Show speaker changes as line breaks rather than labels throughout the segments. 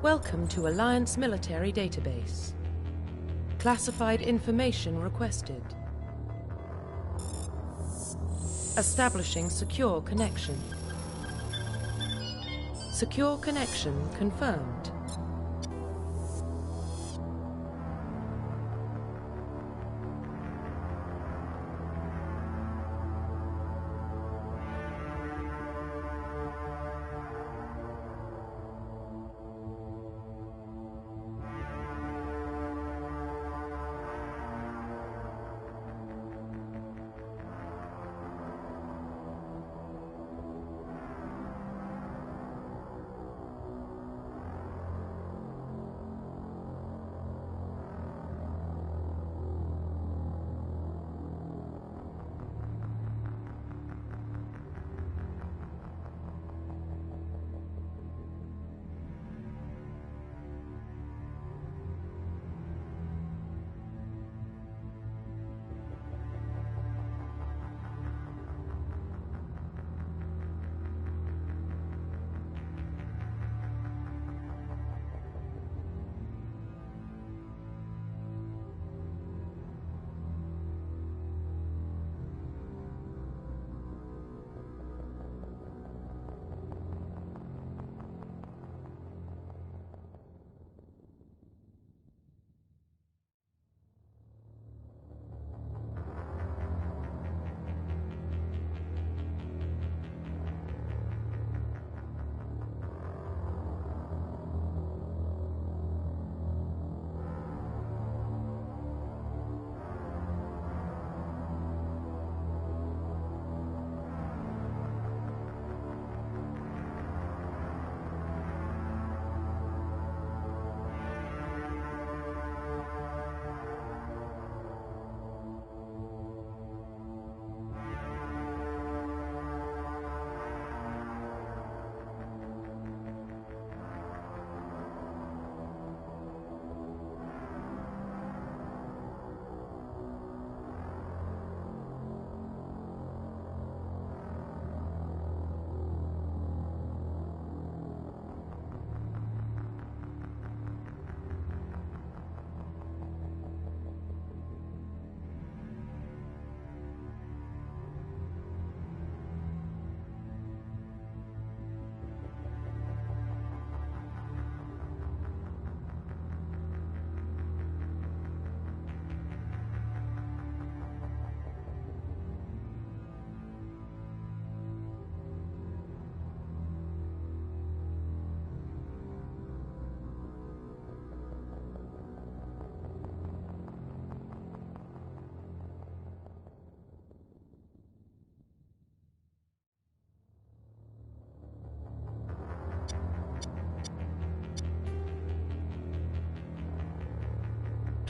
Welcome to Alliance Military Database. Classified information requested. Establishing secure connection. Secure connection confirmed.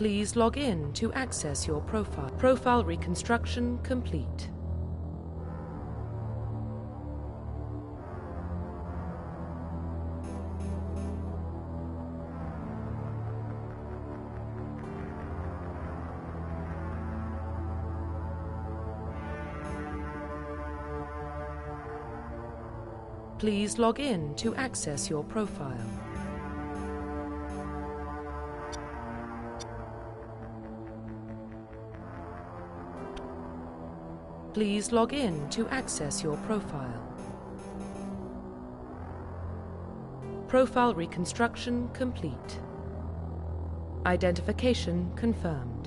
Please log in to access your profile. Profile reconstruction complete. Please log in to access your profile. Please log in to access your profile. Profile reconstruction complete. Identification confirmed.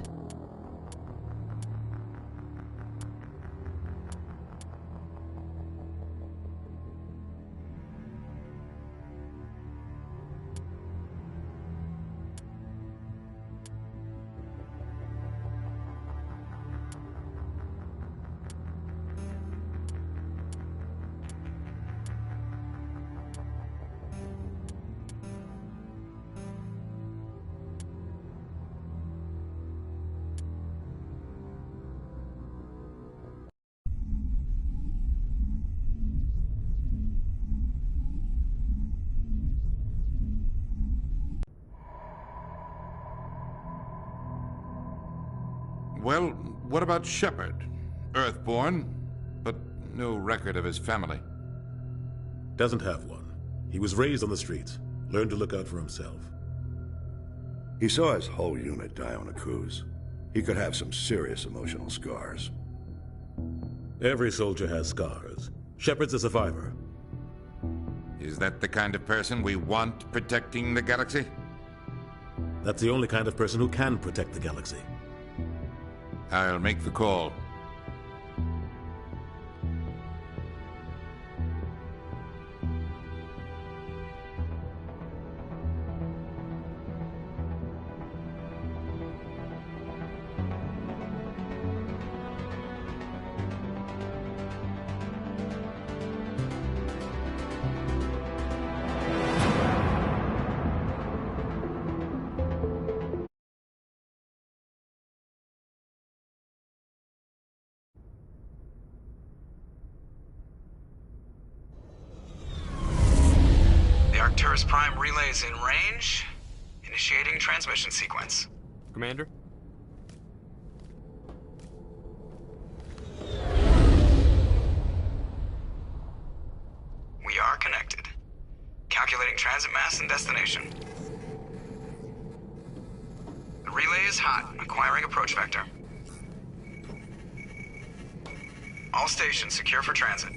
Well, what about Shepard? Earthborn, but no record of his family.
Doesn't have one. He was raised on the streets. Learn to look out for himself.
He saw his whole unit die on a cruise. He could have some serious emotional scars.
Every soldier has scars. Shepard's a survivor.
Is that the kind of person we want protecting the galaxy?
That's the only kind of person who can protect the galaxy.
I'll make the call.
Arcturus Prime relay is in range. Initiating transmission sequence.
Commander?
We are connected. Calculating transit mass and destination. The relay is hot. Acquiring approach vector. All stations secure for transit.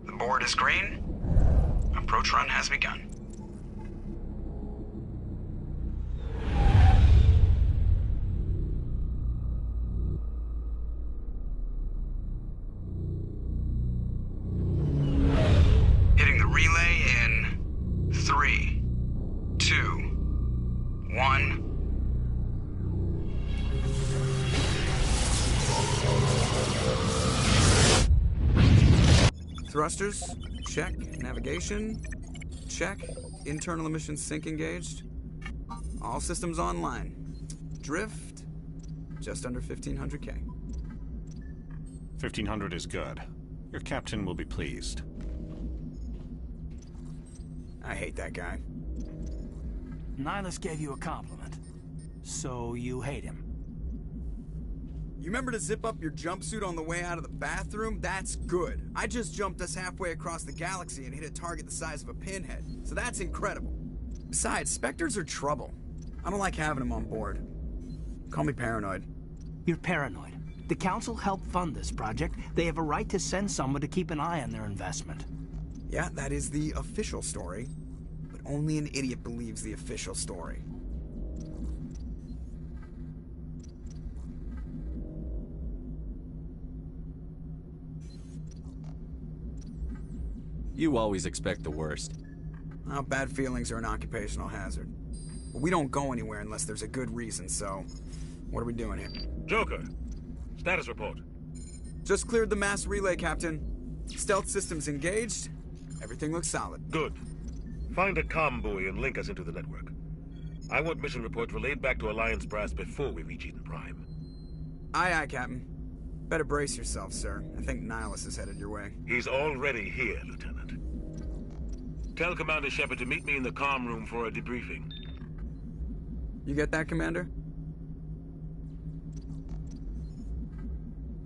The board is green. Approach run has begun. Hitting the relay in 3, 2, 1. Thrusters, check. Navigation, check. Internal emissions sync engaged. All systems online. Drift, just under 1,500K.
1,500 is good. Your captain will be pleased.
I hate that guy.
Nihilus gave you a compliment. So you hate him.
You remember to zip up your jumpsuit on the way out of the bathroom? That's good. I just jumped us halfway across the galaxy and hit a target the size of a pinhead. So that's incredible. Besides, Spectres are trouble. I don't like having them on board. Call me paranoid.
You're paranoid. The Council helped fund this project. They have a right to send someone to keep an eye on their investment.
Yeah, that is the official story. But only an idiot believes the official story.
You always expect the worst.
Well, bad feelings are an occupational hazard. But we don't go anywhere unless there's a good reason, so... What are we doing here?
Joker, status report.
Just cleared the mass relay, Captain. Stealth systems engaged. Everything looks solid.
Good. Find a comm buoy and link us into the network. I want mission reports relayed back to Alliance Brass before we reach Eden Prime.
Aye, aye, Captain. Better brace yourself, sir. I think Nihilus is headed your way.
He's already here, Lieutenant. Tell Commander Shepard to meet me in the comm room for a debriefing.
You get that, Commander?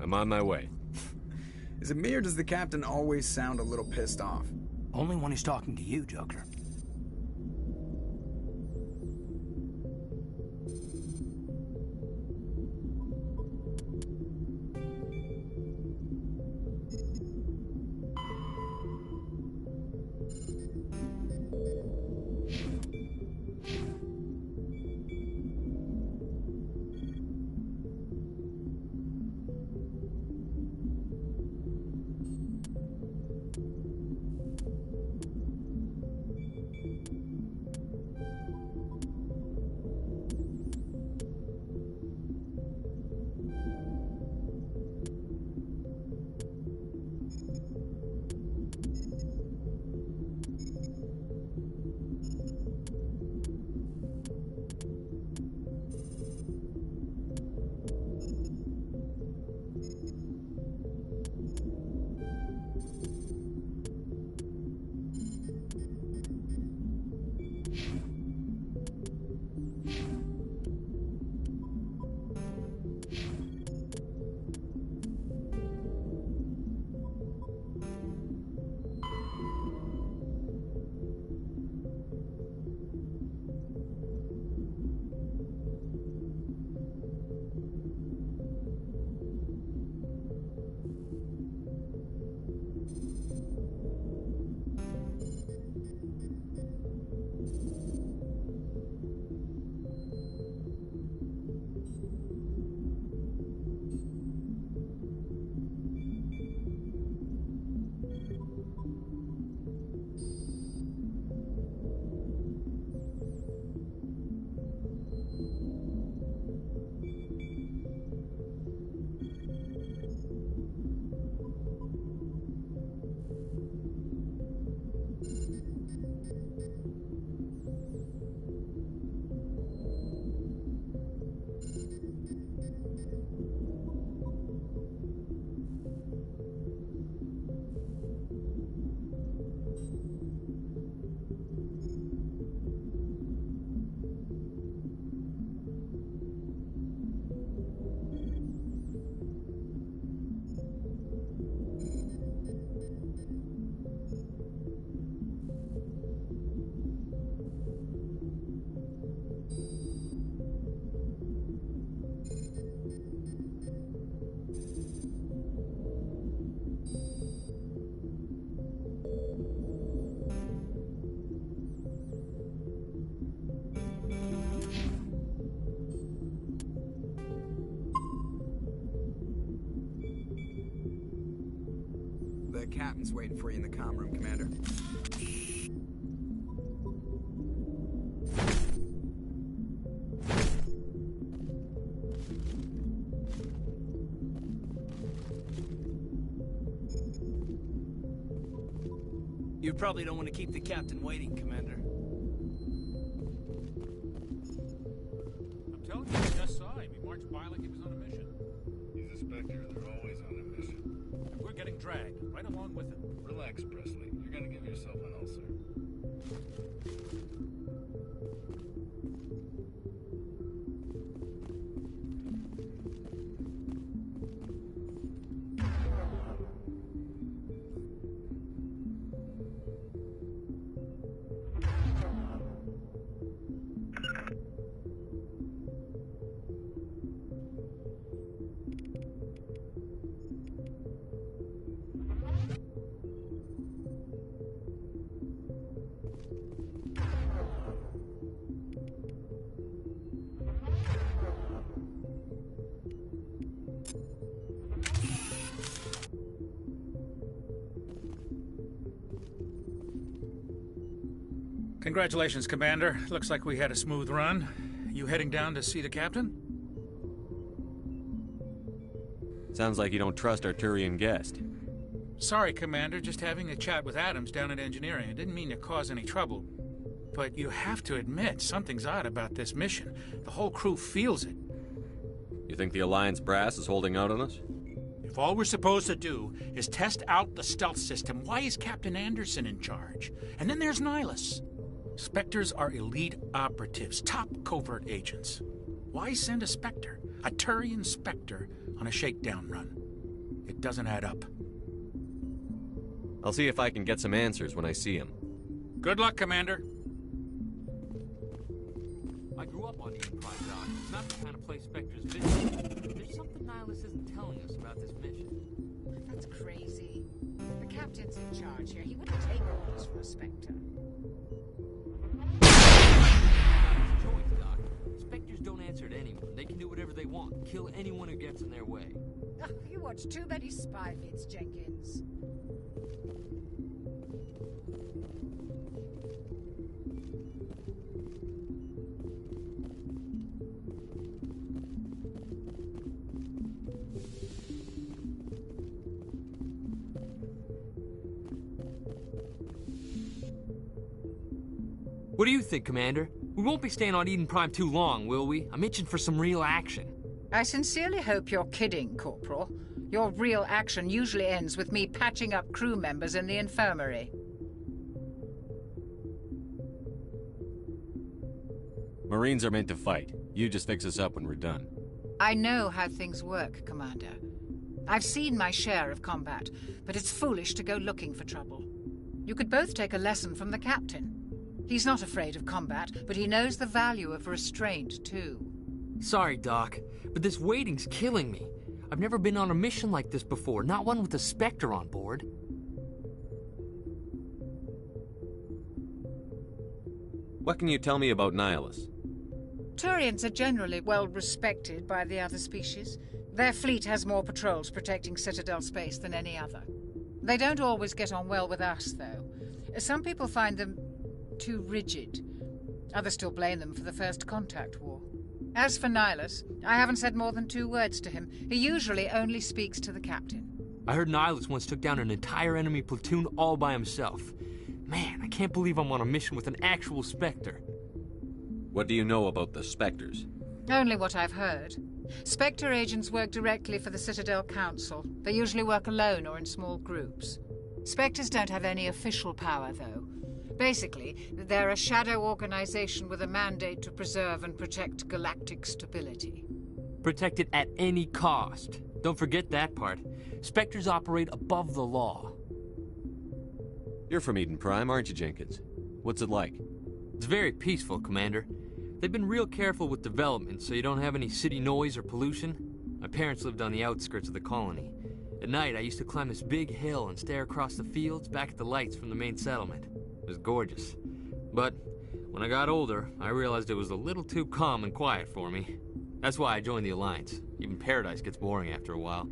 I'm on my way.
Is it me or does the Captain always sound a little pissed off?
Only when he's talking to you, Joker.
captain's waiting for you in the comm room, Commander.
You probably don't want to keep the captain waiting, Commander.
I'm telling you, I just saw him. He marched by like he was on a mission.
He's a Spectre. They're always on a mission.
And we're getting dragged right along with him.
Relax, Presley. You're gonna give yourself an ulcer.
Congratulations, Commander. Looks like we had a smooth run. You heading down to see the captain?
Sounds like you don't trust our Turian guest.
Sorry, Commander. Just having a chat with Adams down at engineering. I didn't mean to cause any trouble. But you have to admit, something's odd about this mission. The whole crew feels it.
You think the Alliance brass is holding out on us?
If all we're supposed to do is test out the stealth system, why is Captain Anderson in charge? And then there's Nihilus. Spectres are elite operatives, top covert agents. Why send a Spectre, a Turian Spectre, on a shakedown run? It doesn't add up.
I'll see if I can get some answers when I see him.
Good luck, Commander.
I grew up on Eden Prime, Doc. It's not the kind of place Spectres visit. There's something Nihilus isn't telling us about this mission.
That's crazy. The captain's in charge here. He wouldn't take orders from a Spectre.
Choice, Doc. Spectres don't answer to anyone. They can do whatever they want. Kill anyone who gets in their way.
Oh, you watch too many spy vids, Jenkins.
What do you think, Commander? We won't be staying on Eden Prime too long, will we? I'm itching for some real action.
I sincerely hope you're kidding, Corporal. Your real action usually ends with me patching up crew members in the infirmary.
Marines are meant to fight. You just fix us up when we're done.
I know how things work, Commander. I've seen my share of combat, but it's foolish to go looking for trouble. You could both take a lesson from the captain. He's not afraid of combat, but he knows the value of restraint, too.
Sorry, Doc, but this waiting's killing me. I've never been on a mission like this before, not one with a Spectre on board.
What can you tell me about Nihilus?
Turians are generally well respected by the other species. Their fleet has more patrols protecting Citadel space than any other. They don't always get on well with us, though. Some people find them too rigid. Others still blame them for the First Contact War. As for Nihilus, I haven't said more than 2 words to him. He usually only speaks to the captain.
I heard Nihilus once took down an entire enemy platoon all by himself. Man, I can't believe I'm on a mission with an actual Spectre.
What do you know about the Spectres?
Only what I've heard. Spectre agents work directly for the Citadel Council. They usually work alone or in small groups. Spectres don't have any official power, though. Basically, they're a shadow organization with a mandate to preserve and protect galactic stability.
Protect it at any cost. Don't forget that part. Spectres operate above the law.
You're from Eden Prime, aren't you, Jenkins? What's it like?
It's very peaceful, Commander. They've been real careful with development, so you don't have any city noise or pollution. My parents lived on the outskirts of the colony. At night, I used to climb this big hill and stare across the fields back at the lights from the main settlement. It was gorgeous. But when I got older, I realized it was a little too calm and quiet for me. That's why I joined the Alliance. Even paradise gets boring after a while.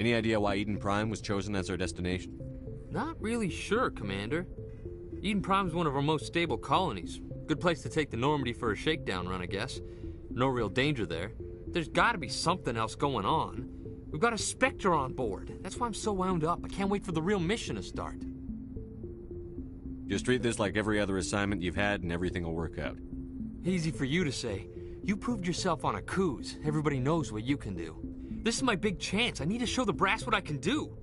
Any idea why Eden Prime was chosen as our destination?
Not really sure, Commander. Eden Prime's one of our most stable colonies. Good place to take the Normandy for a shakedown run, I guess. No real danger there. There's gotta be something else going on. We've got a Spectre on board. That's why I'm so wound up. I can't wait for the real mission to start.
Just treat this like every other assignment you've had and everything will work out.
Easy for you to say. You proved yourself on a cruise. Everybody knows what you can do. This is my big chance. I need to show the brass what I can do.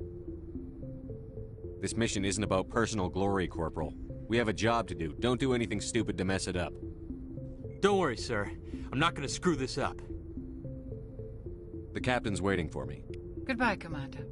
This mission isn't about personal glory, Corporal. We have a job to do. Don't do anything stupid to mess it up.
Don't worry, sir. I'm not gonna screw this up.
The captain's waiting for me.
Goodbye, Commander.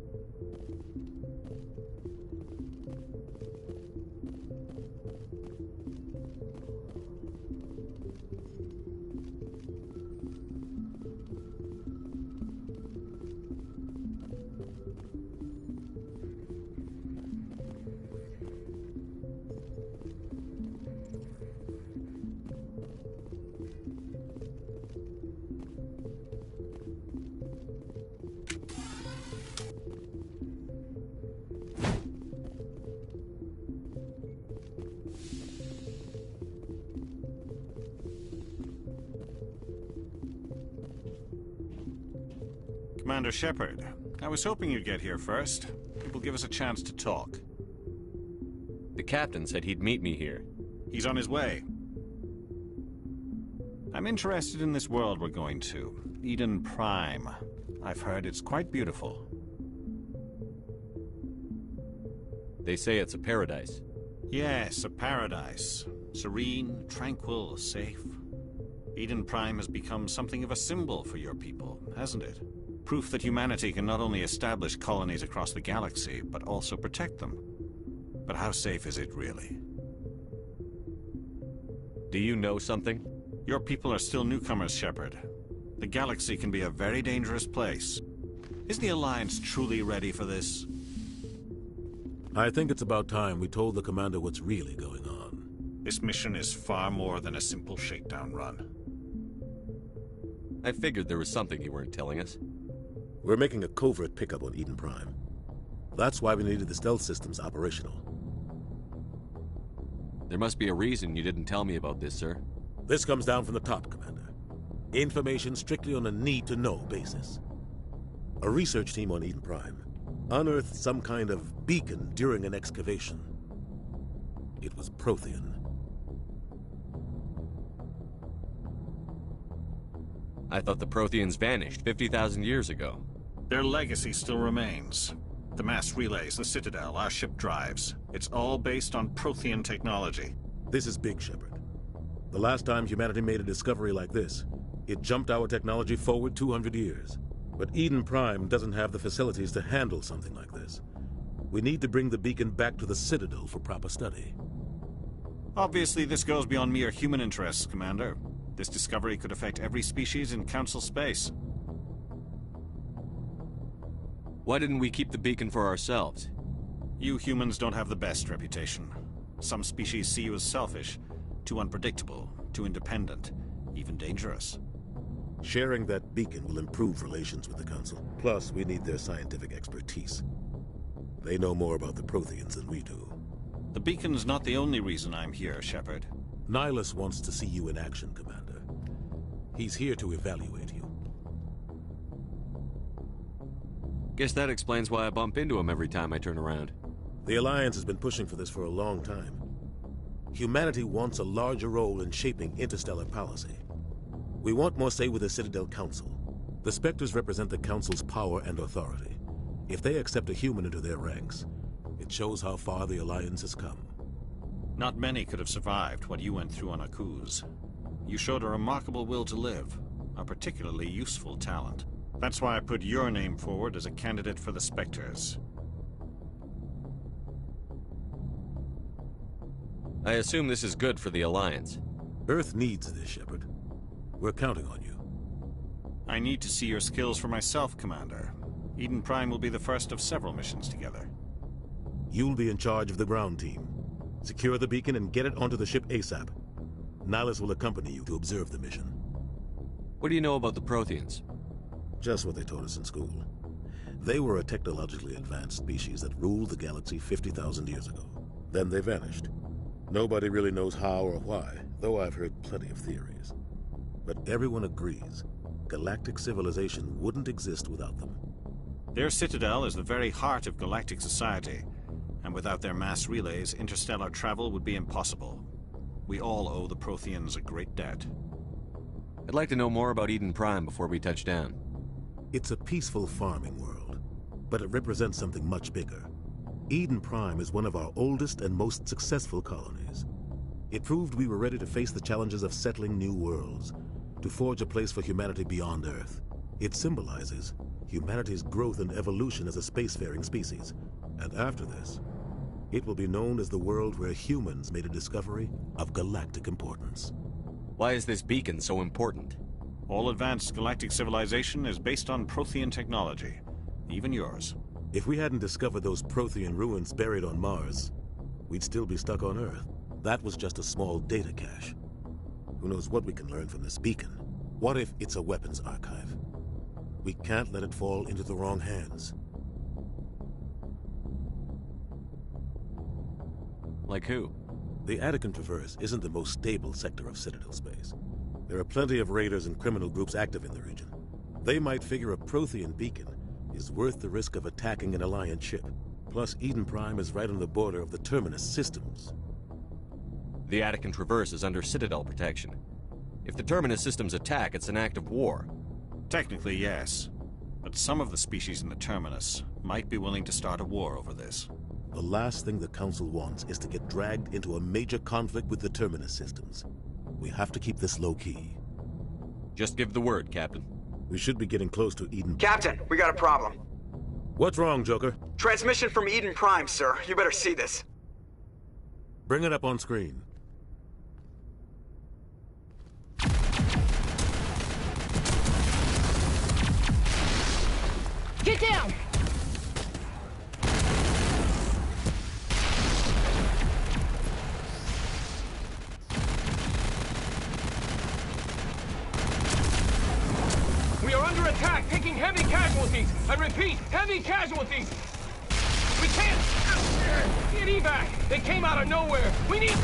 Commander Shepard, I was hoping you'd get here first. It will give us a chance to talk.
The captain said he'd meet me here.
He's on his way. I'm interested in this world we're going to, Eden Prime. I've heard it's quite beautiful.
They say it's a paradise.
Yes, a paradise. Serene, tranquil, safe. Eden Prime has become something of a symbol for your people, hasn't it? Proof that humanity can not only establish colonies across the galaxy, but also protect them. But how safe is it really?
Do you know something?
Your people are still newcomers, Shepard. The galaxy can be a very dangerous place. Is the Alliance truly ready for this?
I think it's about time we told the Commander what's really going on.
This mission is far more than a simple shakedown run.
I figured there was something you weren't telling us.
We're making a covert pickup on Eden Prime. That's why we needed the stealth systems operational.
There must be a reason you didn't tell me about this, sir.
This comes down from the top, Commander. Information strictly on a need-to-know basis. A research team on Eden Prime unearthed some kind of beacon during an excavation. It was Prothean.
I thought the Protheans vanished 50,000 years ago.
Their legacy still remains. The mass relays, the Citadel, our ship drives. It's all based on Prothean technology.
This is big, Shepard. The last time humanity made a discovery like this, it jumped our technology forward 200 years. But Eden Prime doesn't have the facilities to handle something like this. We need to bring the beacon back to the Citadel for proper study.
Obviously, this goes beyond mere human interests, Commander. This discovery could affect every species in Council space.
Why didn't we keep the beacon for ourselves?
You humans don't have the best reputation. Some species see you as selfish, too unpredictable, too independent, even dangerous.
Sharing that beacon will improve relations with the Council. Plus, we need their scientific expertise. They know more about the Protheans than we do.
The beacon's not the only reason I'm here, Shepard.
Nihilus wants to see you in action, Commander. He's here to evaluate you.
Guess that explains why I bump into him every time I turn around.
The Alliance has been pushing for this for a long time. Humanity wants a larger role in shaping interstellar policy. We want more say with the Citadel Council. The Spectres represent the Council's power and authority. If they accept a human into their ranks, it shows how far the Alliance has come.
Not many could have survived what you went through on Akuz. You showed a remarkable will to live, a particularly useful talent. That's why I put your name forward as a candidate for the Spectres.
I assume this is good for the Alliance.
Earth needs this, Shepard. We're counting on you.
I need to see your skills for myself, Commander. Eden Prime will be the first of several missions together.
You'll be in charge of the ground team. Secure the beacon and get it onto the ship ASAP. Nihilus will accompany you to observe the mission.
What do you know about the Protheans?
Just what they taught us in school. They were a technologically advanced species that ruled the galaxy 50,000 years ago. Then they vanished. Nobody really knows how or why, though I've heard plenty of theories. But everyone agrees galactic civilization wouldn't exist without them.
Their citadel is the very heart of galactic society, and without their mass relays, interstellar travel would be impossible. We all owe the Protheans a great debt.
I'd like to know more about Eden Prime before we touch down.
It's a peaceful farming world, but it represents something much bigger. Eden Prime is one of our oldest and most successful colonies. It proved we were ready to face the challenges of settling new worlds, to forge a place for humanity beyond Earth. It symbolizes humanity's growth and evolution as a spacefaring species. And after this, it will be known as the world where humans made a discovery of galactic importance.
Why is this beacon so important?
All advanced galactic civilization is based on Prothean technology, even yours.
If we hadn't discovered those Prothean ruins buried on Mars, we'd still be stuck on Earth. That was just a small data cache. Who knows what we can learn from this beacon? What if it's a weapons archive? We can't let it fall into the wrong hands.
Like who?
The Attican Traverse isn't the most stable sector of Citadel space. There are plenty of raiders and criminal groups active in the region. They might figure a Prothean beacon is worth the risk of attacking an Alliance ship. Plus, Eden Prime is right on the border of the Terminus systems.
The Attican Traverse is under Citadel protection. If the Terminus systems attack, it's an act of war.
Technically, yes. But some of the species in the Terminus might be willing to start a war over this.
The last thing the Council wants is to get dragged into a major conflict with the Terminus systems. We have to keep this low-key.
Just give the word, Captain.
We should be getting close to Eden.
Captain, we got a problem.
What's wrong, Joker?
Transmission from Eden Prime, sir. You better see this.
Bring it up on screen.
Get down!
We are under attack, taking heavy casualties. I repeat, heavy casualties. We can't get evac. They came out of nowhere. We need...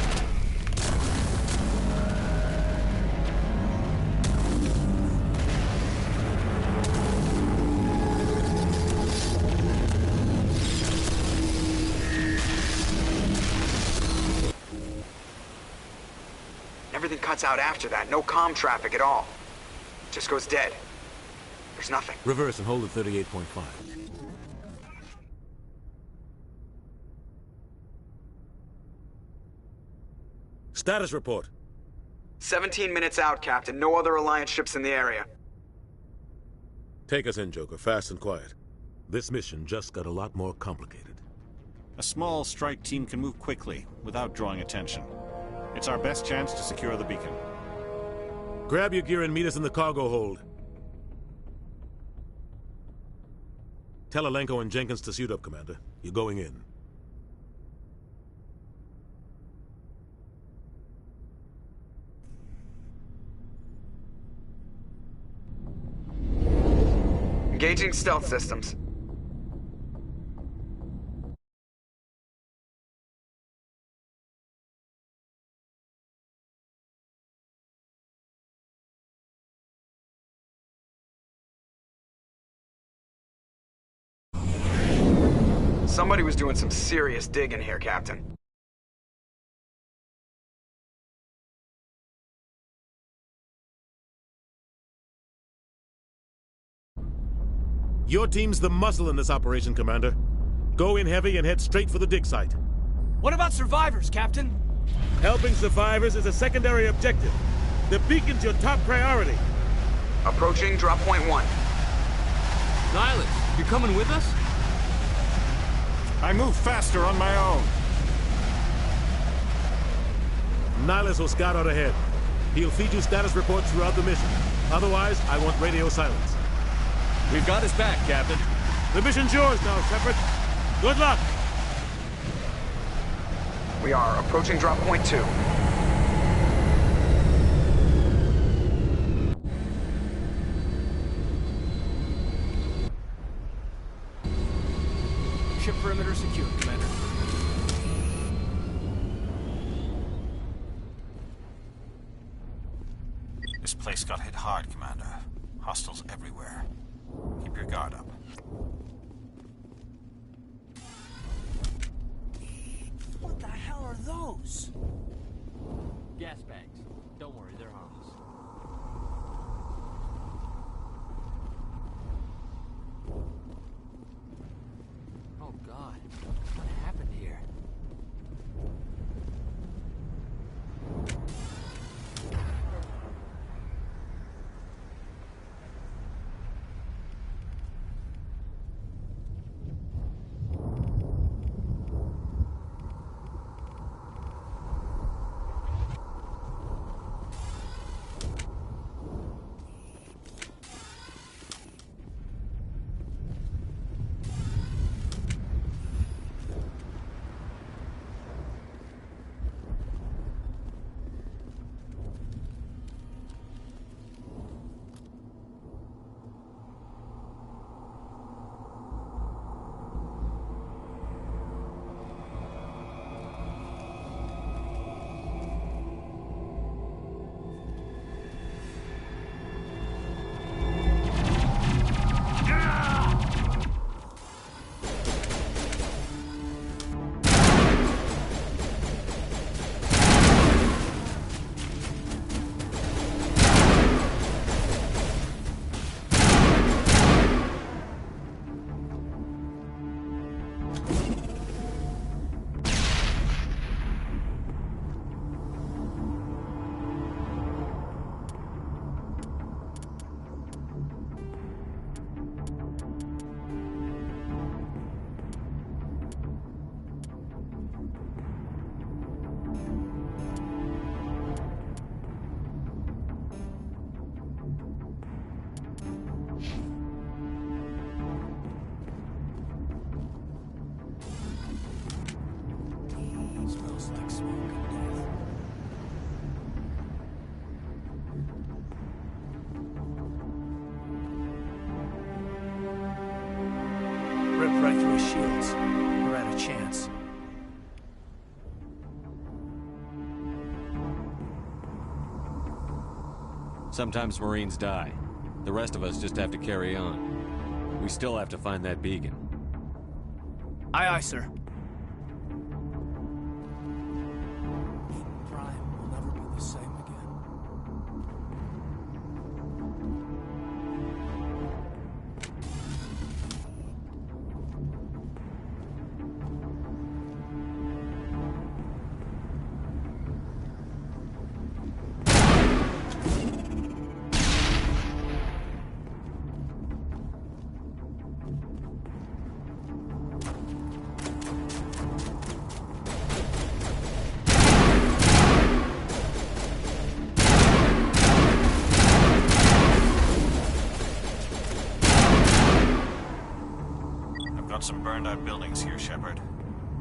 Everything cuts out after that. No comm traffic at all. Just goes dead. There's nothing.
Reverse and hold at 38.5. Status report.
17 minutes out, Captain. No other Alliance ships in the area.
Take us in, Joker. Fast and quiet. This mission just got a lot more complicated.
A small strike team can move quickly, without drawing attention. It's our best chance to secure the beacon.
Grab your gear and meet us in the cargo hold. Tell Alenko and Jenkins to suit up, Commander. You're going in.
Engaging stealth systems. Somebody was doing some serious digging here, Captain.
Your team's the muscle in this operation, Commander. Go in heavy and head straight for the dig site.
What about survivors, Captain?
Helping survivors is a secondary objective. The beacon's your top priority.
Approaching drop point 1.
Nihilus, you coming with us?
I move faster on my own.
Nihilus will scout out ahead. He'll feed you status reports throughout the mission. Otherwise, I want radio silence.
We've got his back, Captain.
The mission's yours now, Shepard. Good luck.
We are approaching drop point 2.
Perimeter secure, Commander.
This place got hit hard, Commander. Hostiles everywhere. Keep your guard up.
What the hell are those?
Gas bags. Don't worry, they're harmless. Oh God, what happened here?
Smells like smoke and death. Ripped right through his shields. We're at a chance.
Sometimes Marines die. The rest of us just have to carry on. We still have to find that beacon.
Aye, aye, sir. Prime will never be the same again.
Some burned out buildings here, Shepard.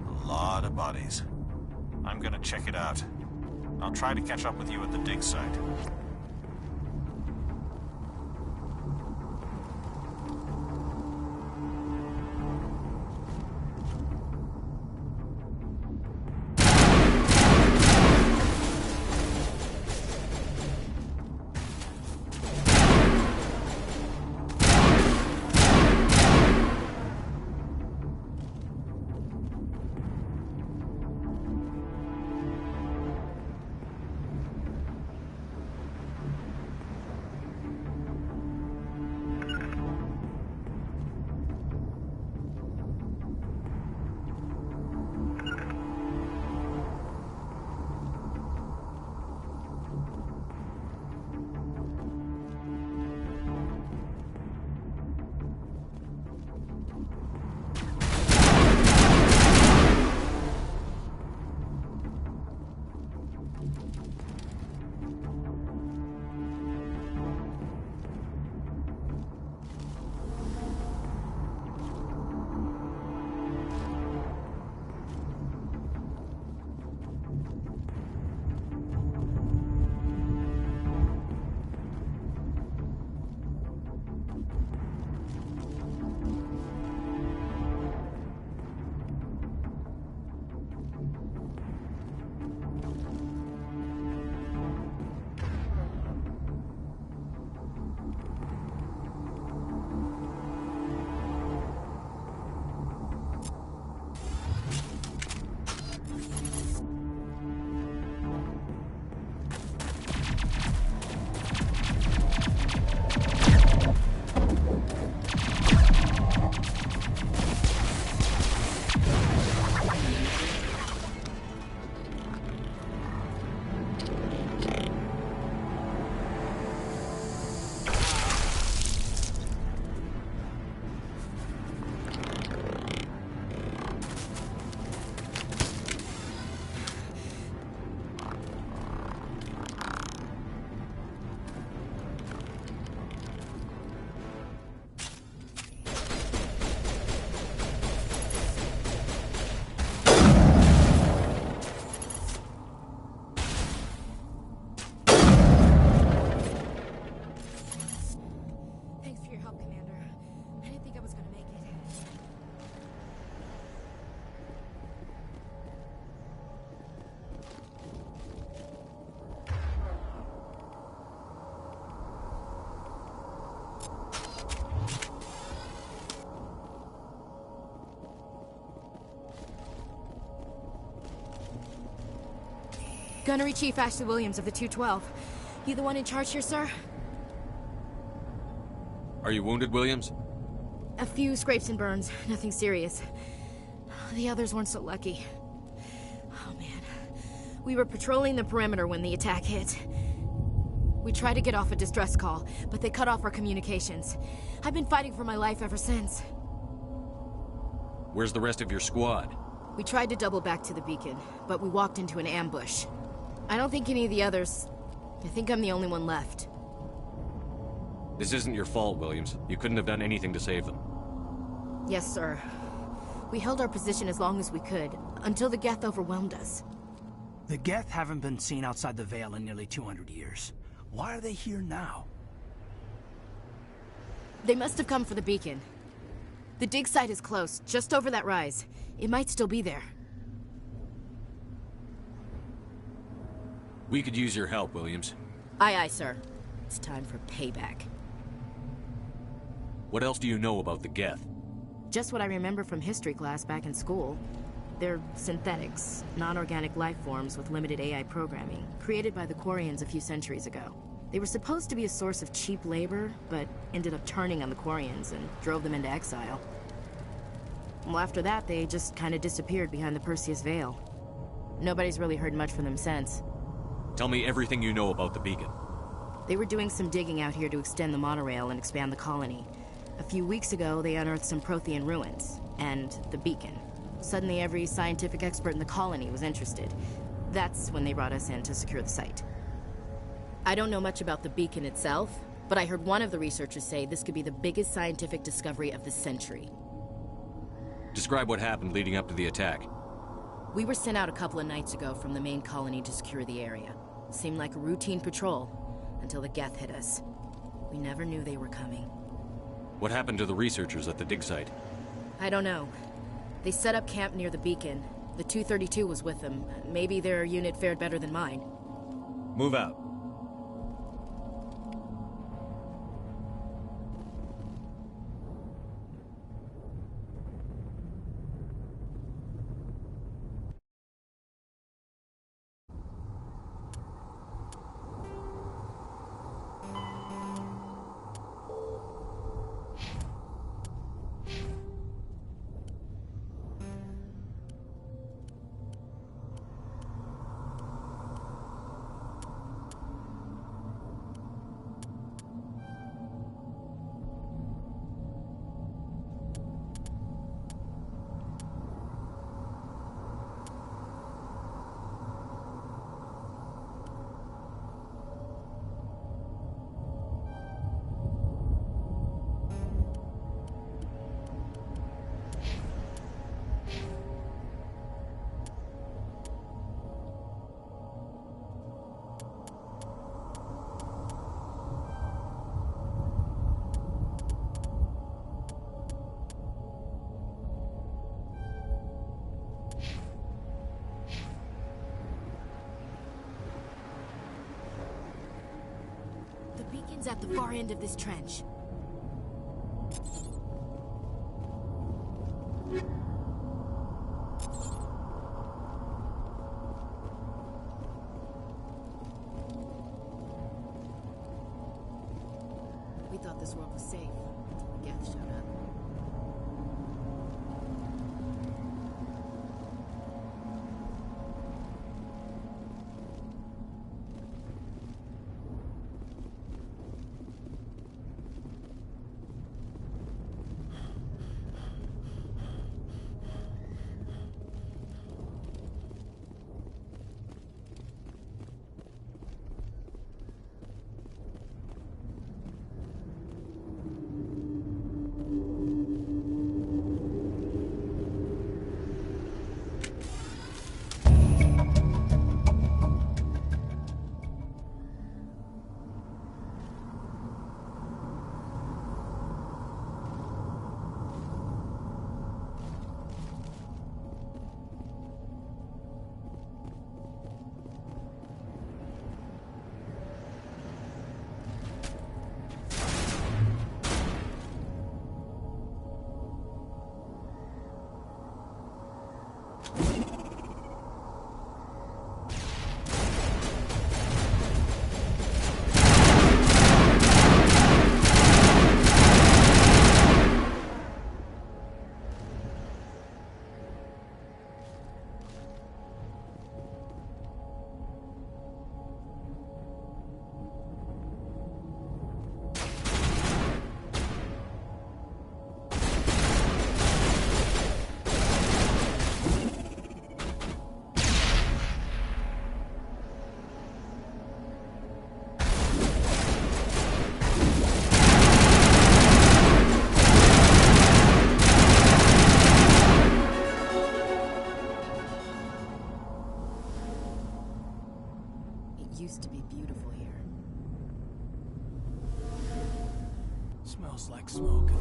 A lot of bodies. I'm gonna check it out. I'll try to catch up with you at the dig site.
Gunnery Chief Ashley Williams of the 212. You the one in charge here, sir?
Are you wounded, Williams?
A few scrapes and burns, nothing serious. The others weren't so lucky. Oh man. We were patrolling the perimeter when the attack hit. We tried to get off a distress call, but they cut off our communications. I've been fighting for my life ever since.
Where's the rest of your squad?
We tried to double back to the beacon, but we walked into an ambush. I don't think any of the others... I think I'm the only one left.
This isn't your fault, Williams. You couldn't have done anything to save them.
Yes, sir. We held our position as long as we could, until the Geth overwhelmed us.
The Geth haven't been seen outside the Veil in nearly 200 years. Why are they here now?
They must have come for the beacon. The dig site is close, just over that rise. It might still be there.
We could use your help, Williams.
Aye, aye, sir. It's time for payback.
What else do you know about the Geth?
Just what I remember from history class back in school. They're synthetics, non-organic life forms with limited AI programming, created by the Quarians a few centuries ago. They were supposed to be a source of cheap labor, but ended up turning on the Quarians and drove them into exile. Well, after that, they just kind of disappeared behind the Perseus Veil. Nobody's really heard much from them since.
Tell me everything you know about the beacon.
They were doing some digging out here to extend the monorail and expand the colony. A few weeks ago, they unearthed some Prothean ruins, and the beacon. Suddenly, every scientific expert in the colony was interested. That's when they brought us in to secure the site. I don't know much about the beacon itself, but I heard one of the researchers say this could be the biggest scientific discovery of the century.
Describe what happened leading up to the attack.
We were sent out a couple of nights ago from the main colony to secure the area. Seemed like a routine patrol, until the Geth hit us. We never knew they were coming.
What happened to the researchers at the dig site?
I don't know. They set up camp near the beacon. The 232 was with them. Maybe their unit fared better than mine.
Move out.
The beacon's at the far end of this trench. We thought this world was safe until the Geth showed up.
Smells like smoke.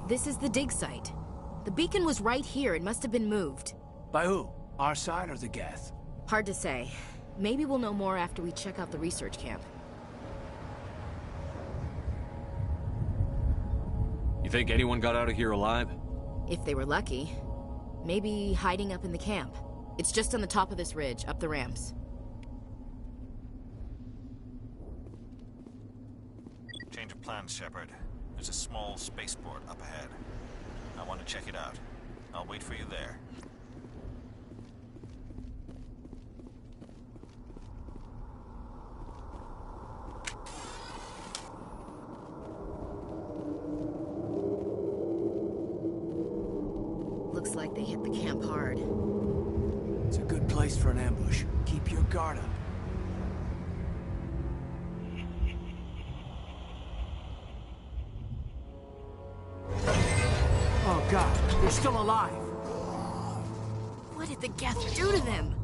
This is the dig site. The beacon was right here. It must have been moved.
By who? Our side or the Geth?
Hard to say. Maybe we'll know more after we check out the research camp.
You think anyone got out of here alive?
If they were lucky. Maybe hiding up in the camp. It's just on the top of this ridge, up the ramps.
Change of plans, Shepard. There's a small spaceport up ahead. I want to check it out. I'll wait for you there.
Looks like they hit the camp hard.
It's a good place for an ambush. Keep your guard up. Oh God, they're still alive.
What did the Geth do to them?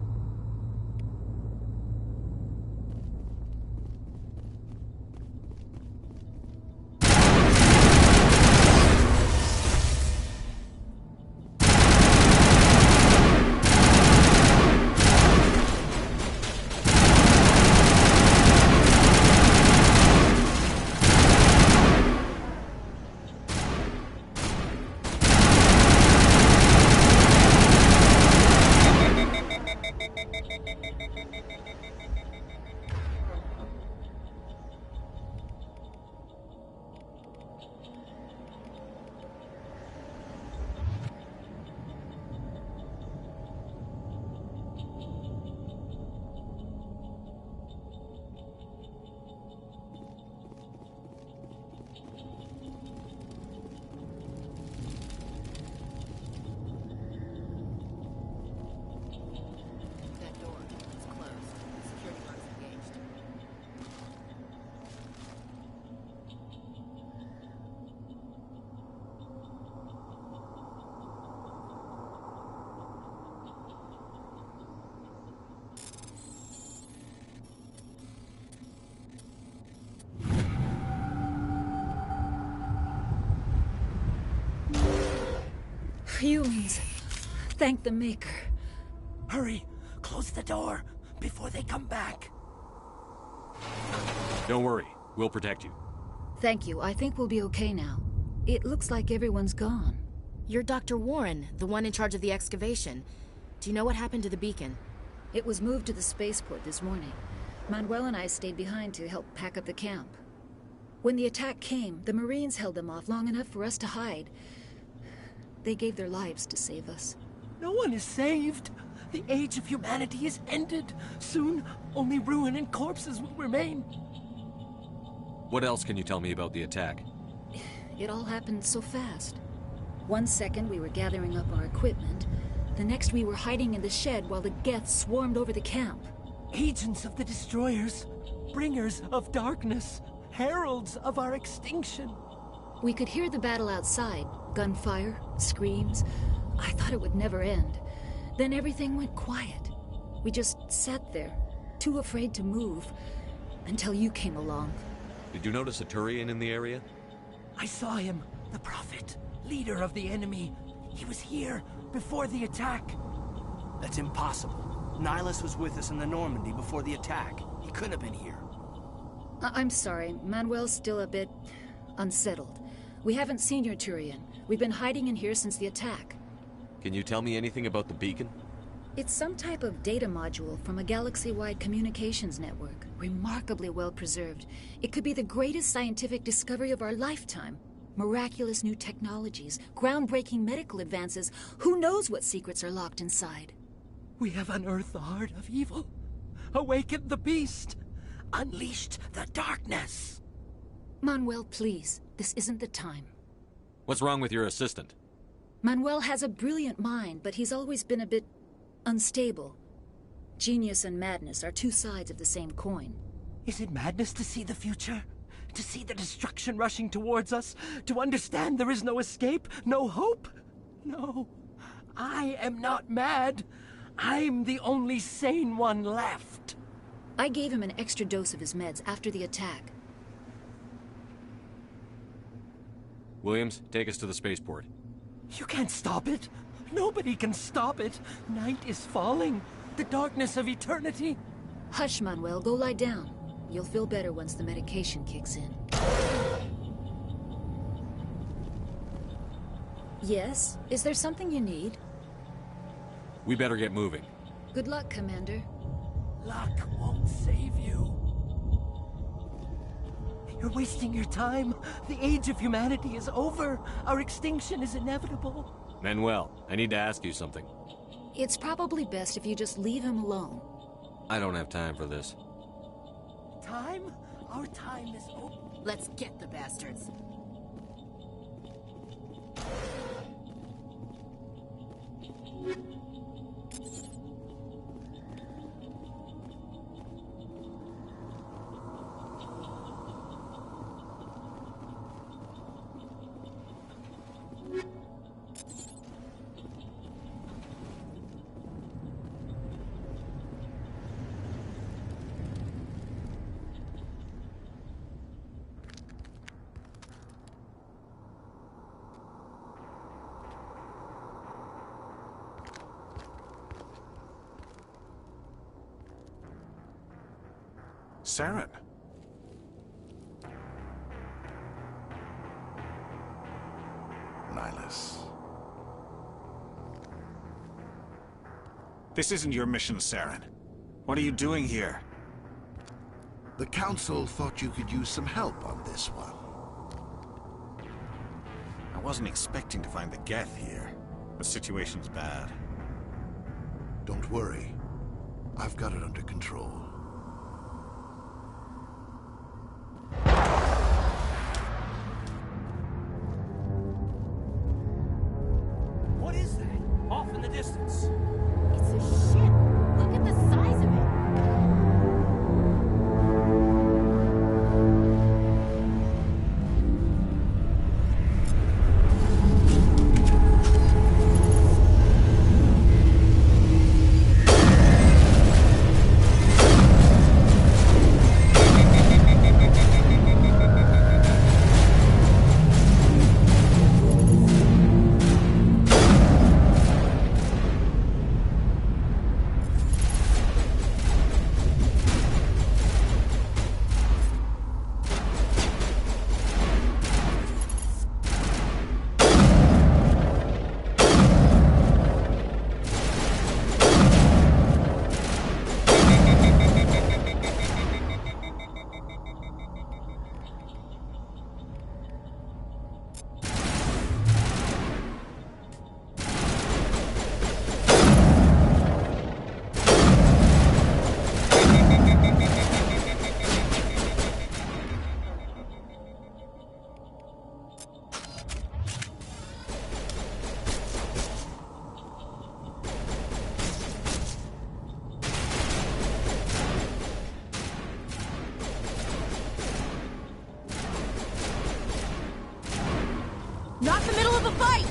Humans. Thank the Maker.
Hurry! Close the door before they come back.
Don't worry. We'll protect you.
Thank you. I think we'll be okay now. It looks like everyone's gone.
You're Dr. Warren, the one in charge of the excavation. Do you know what happened to the beacon?
It was moved to the spaceport this morning. Manuel and I stayed behind to help pack up the camp. When the attack came, the Marines held them off long enough for us to hide. They gave their lives to save us.
No one is saved. The age of humanity is ended. Soon, only ruin and corpses will remain.
What else can you tell me about the attack?
It all happened so fast. 1 second we were gathering up our equipment. The next we were hiding in the shed while the Geth swarmed over the camp.
Agents of the destroyers, bringers of darkness, heralds of our extinction.
We could hear the battle outside. Gunfire, screams. I thought it would never end. Then everything went quiet. We just sat there, too afraid to move, until you came along.
Did you notice a Turian in the area?
I saw him, the Prophet, leader of the enemy. He was here before the attack. That's impossible. Nihilus was with us in the Normandy before the attack. He couldn't have been here.
I'm sorry. Manuel's still a bit unsettled. We haven't seen your Turian. We've been hiding in here since the attack.
Can you tell me anything about the beacon?
It's some type of data module from a galaxy-wide communications network. Remarkably well preserved. It could be the greatest scientific discovery of our lifetime. Miraculous new technologies, groundbreaking medical advances. Who knows what secrets are locked inside?
We have unearthed the heart of evil, awakened the beast, unleashed the darkness.
Manuel, please. This isn't the time.
What's wrong with your assistant?
Manuel has a brilliant mind, but he's always been a bit unstable. Genius and madness are two sides of the same coin.
Is it madness to see the future? To see the destruction rushing towards us? To understand there is no escape? No hope? No. I am not mad. I'm the only sane one left.
I gave him an extra dose of his meds after the attack.
Williams, take us to the spaceport.
You can't stop it. Nobody can stop it. Night is falling. The darkness of eternity.
Hush, Manuel. Go lie down. You'll feel better once the medication kicks in. Yes? Is there something you need?
We better get moving.
Good luck, Commander.
Luck won't save you. You're wasting your time. The age of humanity is over. Our extinction is inevitable.
Manuel, I need to ask you something.
It's probably best if you just leave him alone.
I don't have time for this.
Time? Our time is over.
Let's get the bastards.
Saren.
Nihilus.
This isn't your mission, Saren. What are you doing here?
The Council thought you could use some help on this one.
I wasn't expecting to find the Geth here. The situation's bad.
Don't worry. I've got it under control.
What is that? Off in the distance.
It's a ship. Look at the size of it.
Not in the middle of a fight!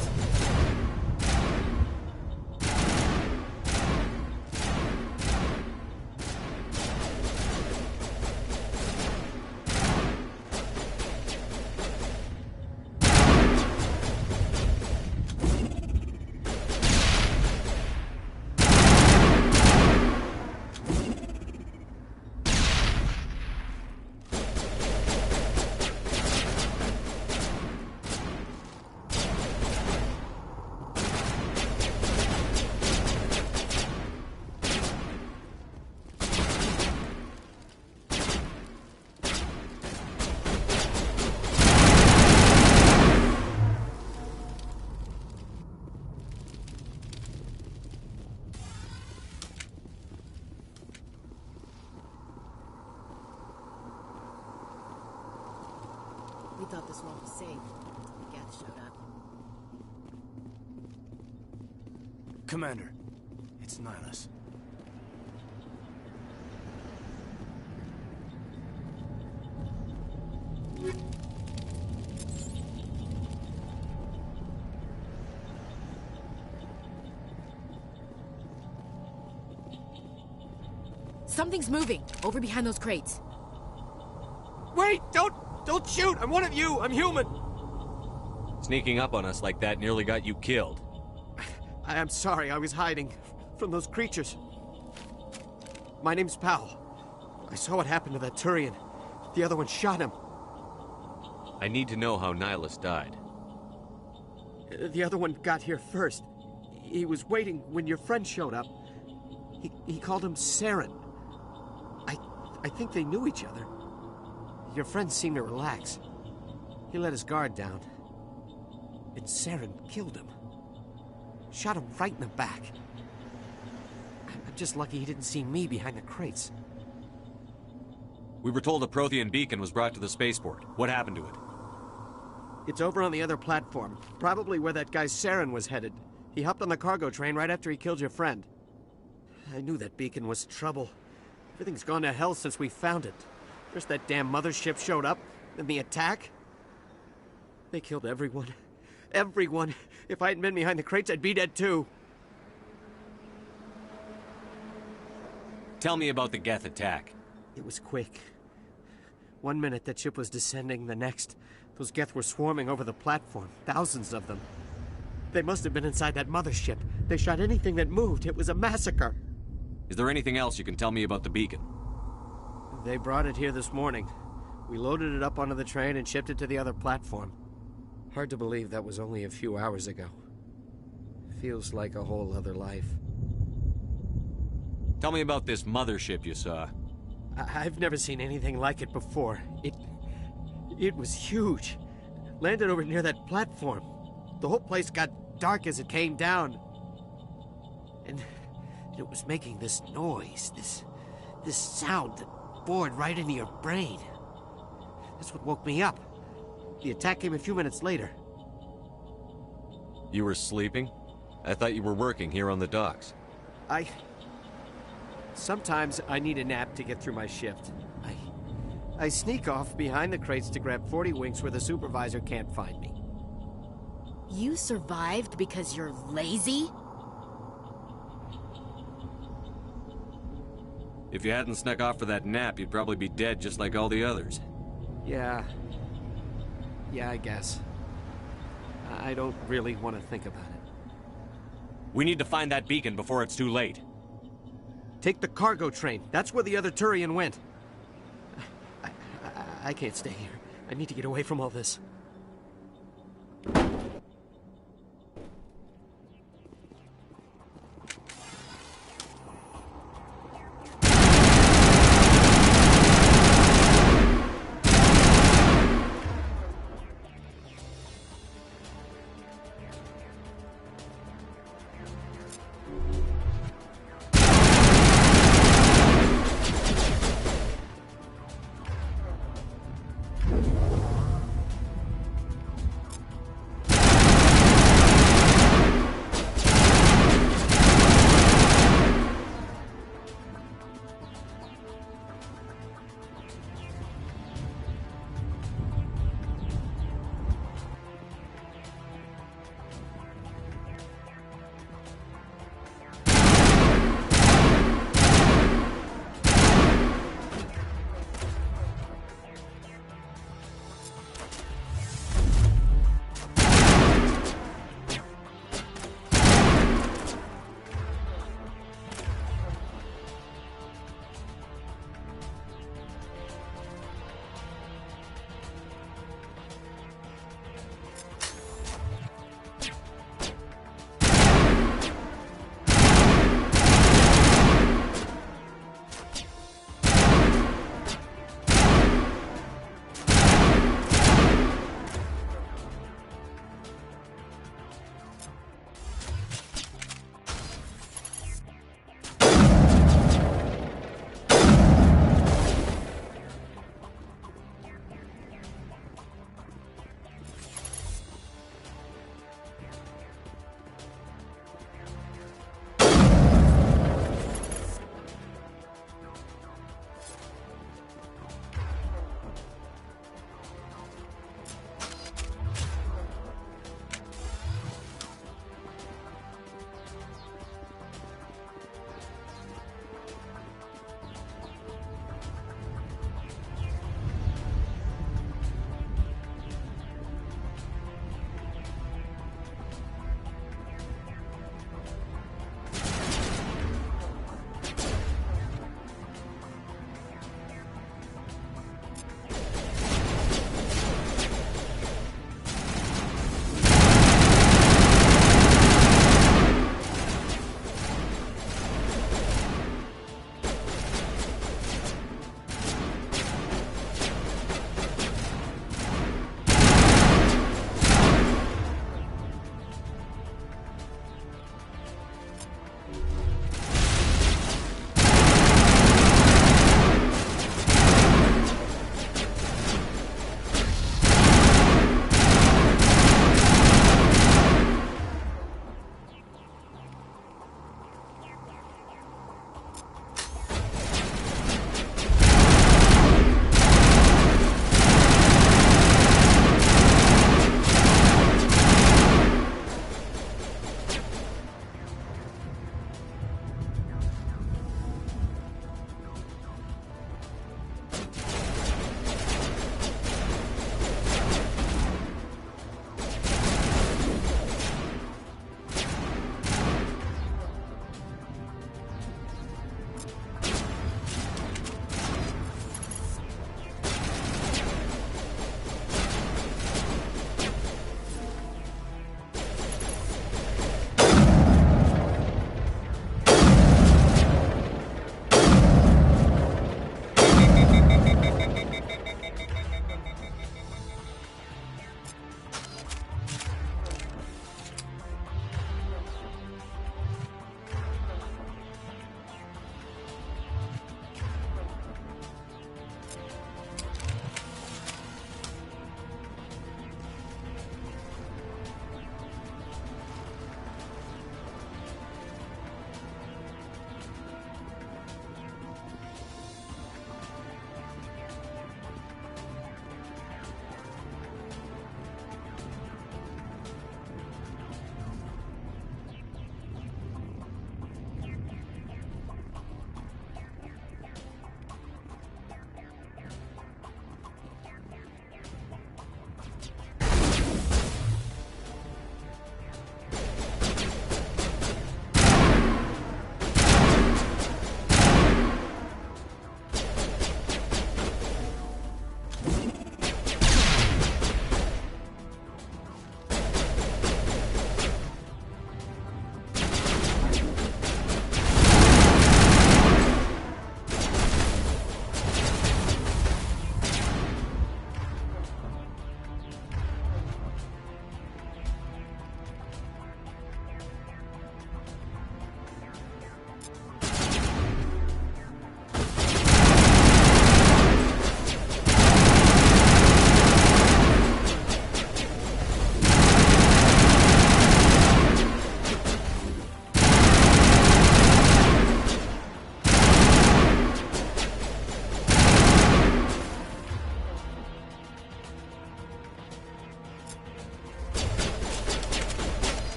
We thought this one was safe. Geth showed up.
Commander, it's Nihilus.
Something's moving, over behind those crates.
Wait! Don't shoot! I'm one of you! I'm human!
Sneaking up on us like that nearly got you killed.
I'm sorry, I was hiding from those creatures. My name's Powell. I saw what happened to that Turian. The other one shot him.
I need to know how Nihilus died.
The other one got here first. He was waiting when your friend showed up. He called him Saren. I think they knew each other. Your friend seemed to relax. He let his guard down. And Saren killed him. Shot him right in the back. I'm just lucky he didn't see me behind the crates.
We were told a Prothean beacon was brought to the spaceport. What happened to it?
It's over on the other platform. Probably where that guy Saren was headed. He hopped on the cargo train right after he killed your friend. I knew that beacon was trouble. Everything's gone to hell since we found it. First that damn mothership showed up, then the attack. They killed everyone. Everyone. If I hadn't been behind the crates, I'd be dead too.
Tell me about the Geth attack.
It was quick. 1 minute that ship was descending, the next, those Geth were swarming over the platform. Thousands of them. They must have been inside that mothership. They shot anything that moved. It was a massacre.
Is there anything else you can tell me about the beacon?
They brought it here this morning. We loaded it up onto the train and shipped it to the other platform. Hard to believe that was only a few hours ago. Feels like a whole other life.
Tell me about this mothership you saw.
I've never seen anything like it before. It was huge. Landed over near that platform. The whole place got dark as it came down. And it was making this noise, this sound that bored right into your brain. That's what woke me up. The attack came a few minutes later.
You were sleeping? I thought you were working here on the docks.
Sometimes I need a nap to get through my shift. I sneak off behind the crates to grab 40 winks where the supervisor can't find me.
You survived because you're lazy?
If you hadn't snuck off for that nap, you'd probably be dead just like all the others.
Yeah, I guess. I don't really want to think about it.
We need to find that beacon before it's too late.
Take the cargo train. That's where the other Turian went. I can't stay here. I need to get away from all this.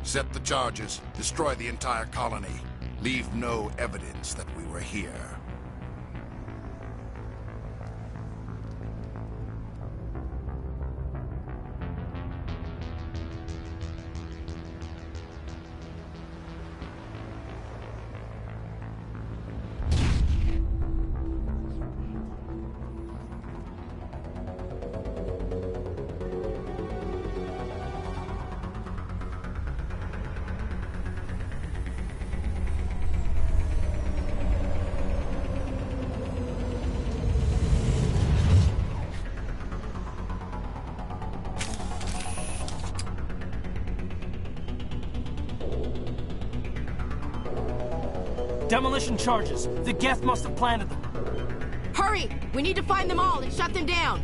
Set the charges, destroy the entire colony. Leave no evidence that we were here.
Demolition charges. The Geth must have planted them.
Hurry! We need to find them all and shut them down.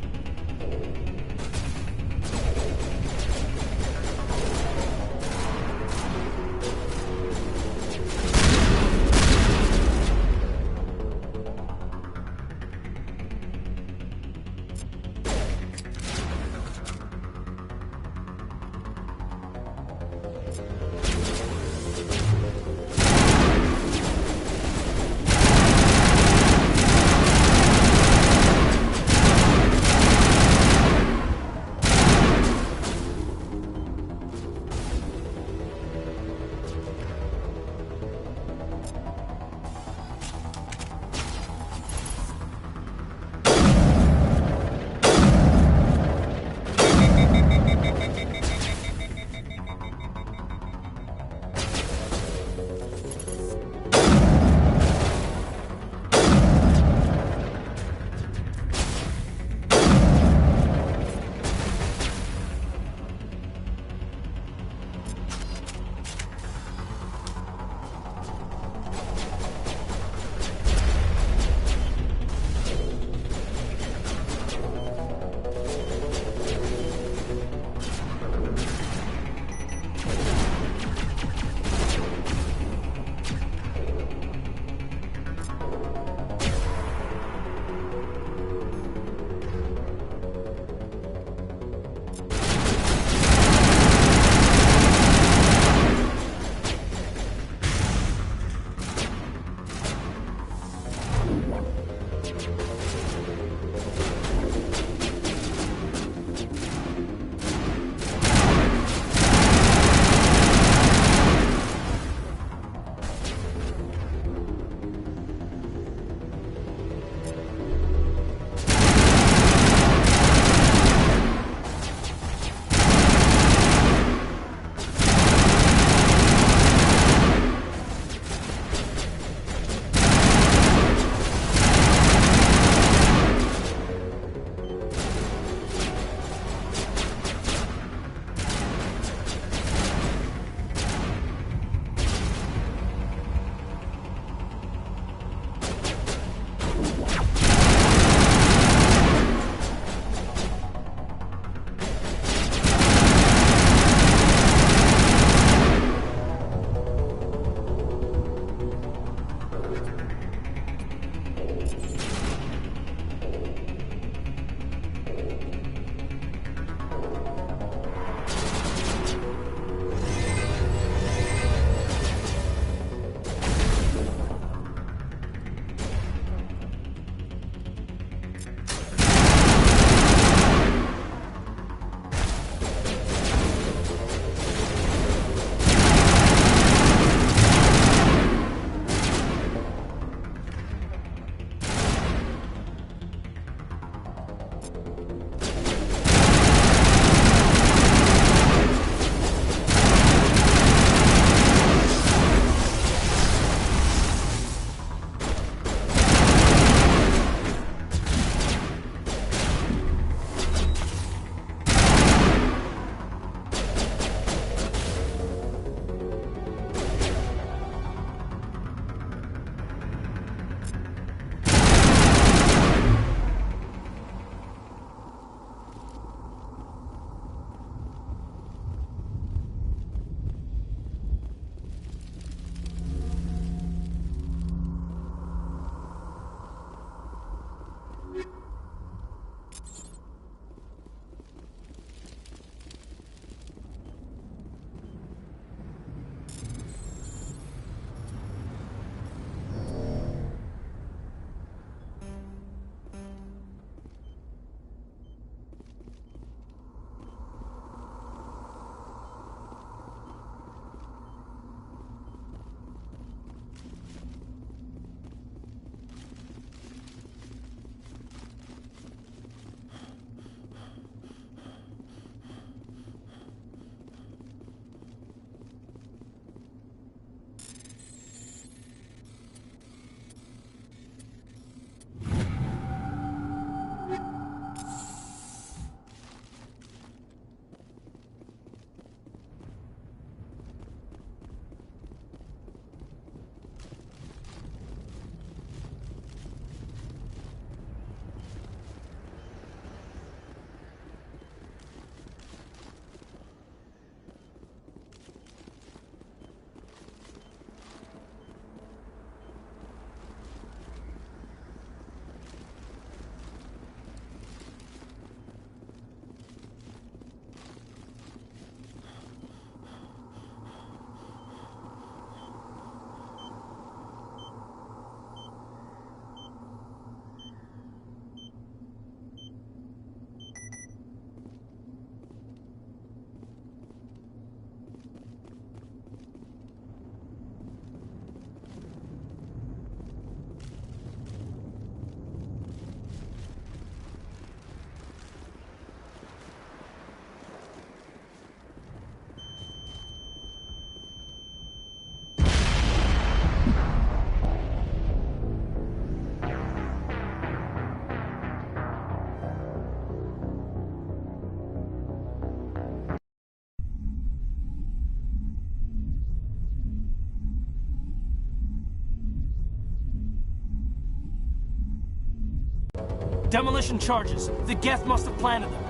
Demolition charges. The Geth must have planted them.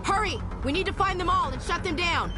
Hurry! We need to find them all and shut them down.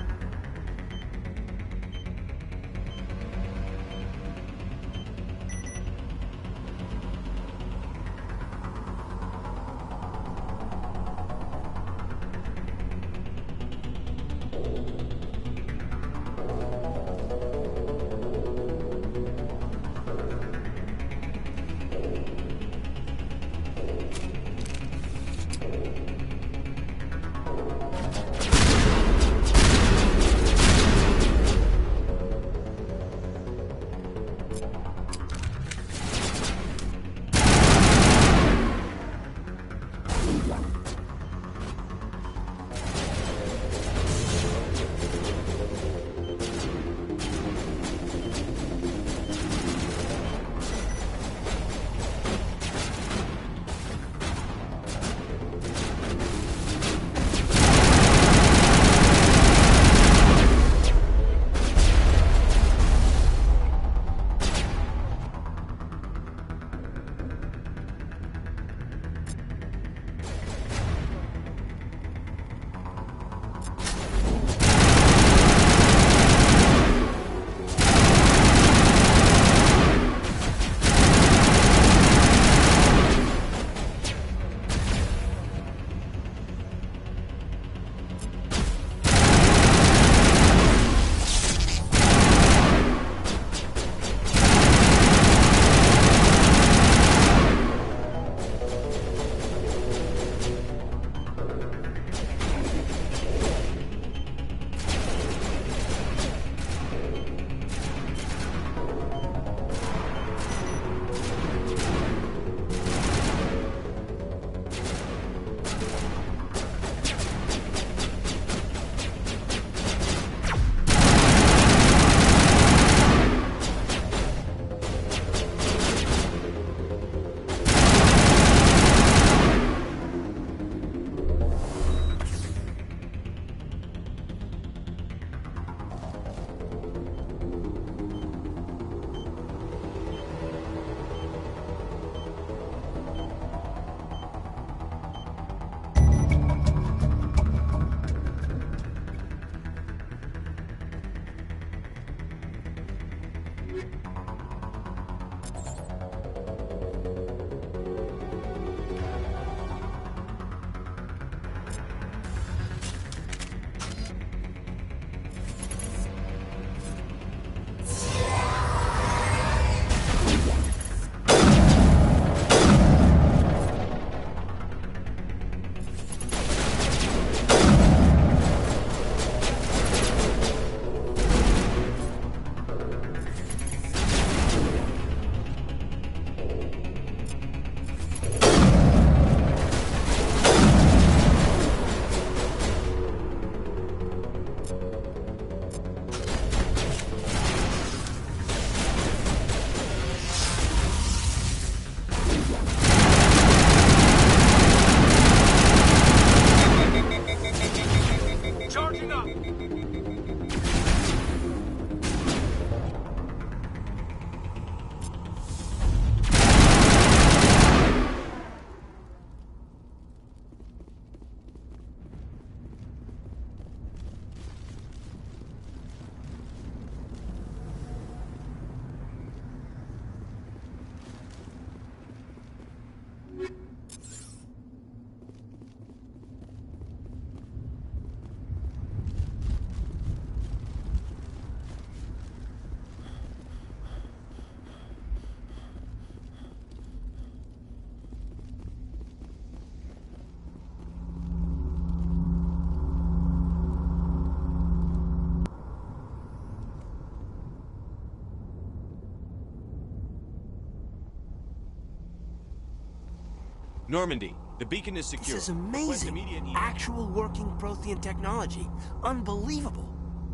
Normandy, the beacon is secure.
This is amazing. Actual working Prothean technology. Unbelievable.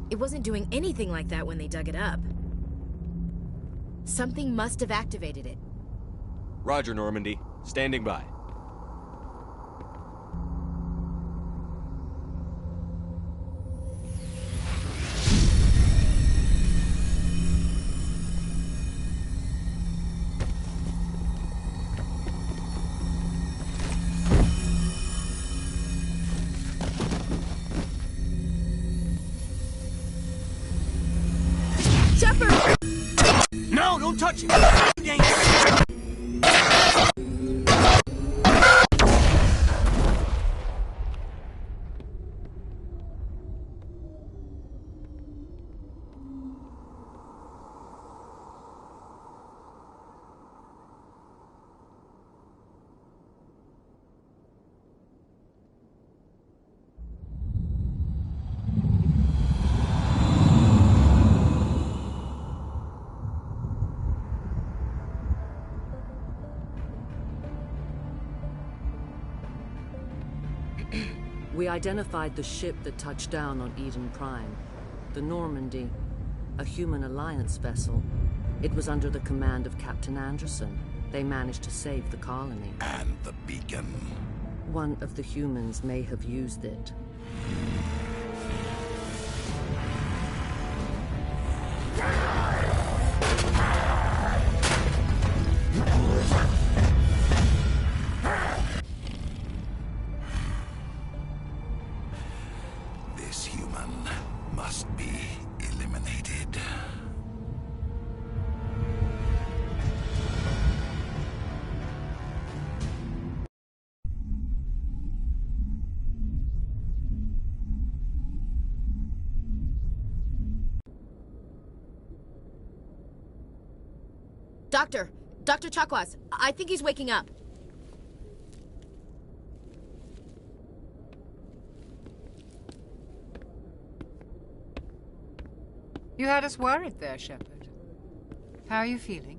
It wasn't doing anything like that when they dug it up. Something must have activated it.
Roger, Normandy. Standing by.
Shepard!
No, don't touch him! Dangerous!
We identified the ship that touched down on Eden Prime. The Normandy, a human alliance vessel. It was under the command of Captain Anderson. They managed to save the colony.
And the beacon.
One of the humans may have used it.
This human must be eliminated.
Dr. Chakwas, I think he's waking up.
You had us worried there, Shepard. How are you feeling?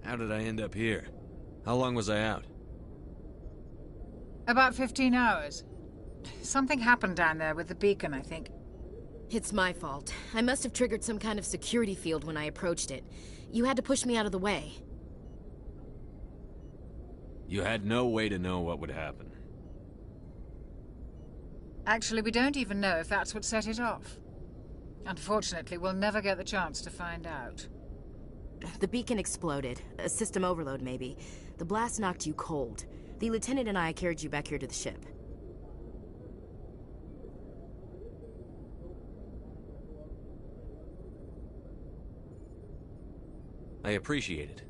How did I end up here? How long was I out?
About 15 hours. Something happened down there with the beacon, I think.
It's my fault. I must have triggered some kind of security field when I approached it. You had to push me out of the way.
You had no way to know what would happen.
Actually, we don't even know if that's what set it off. Unfortunately, we'll never get the chance to find out.
The beacon exploded. A system overload, maybe. The blast knocked you cold. The lieutenant and I carried you back here to the ship.
I appreciate it.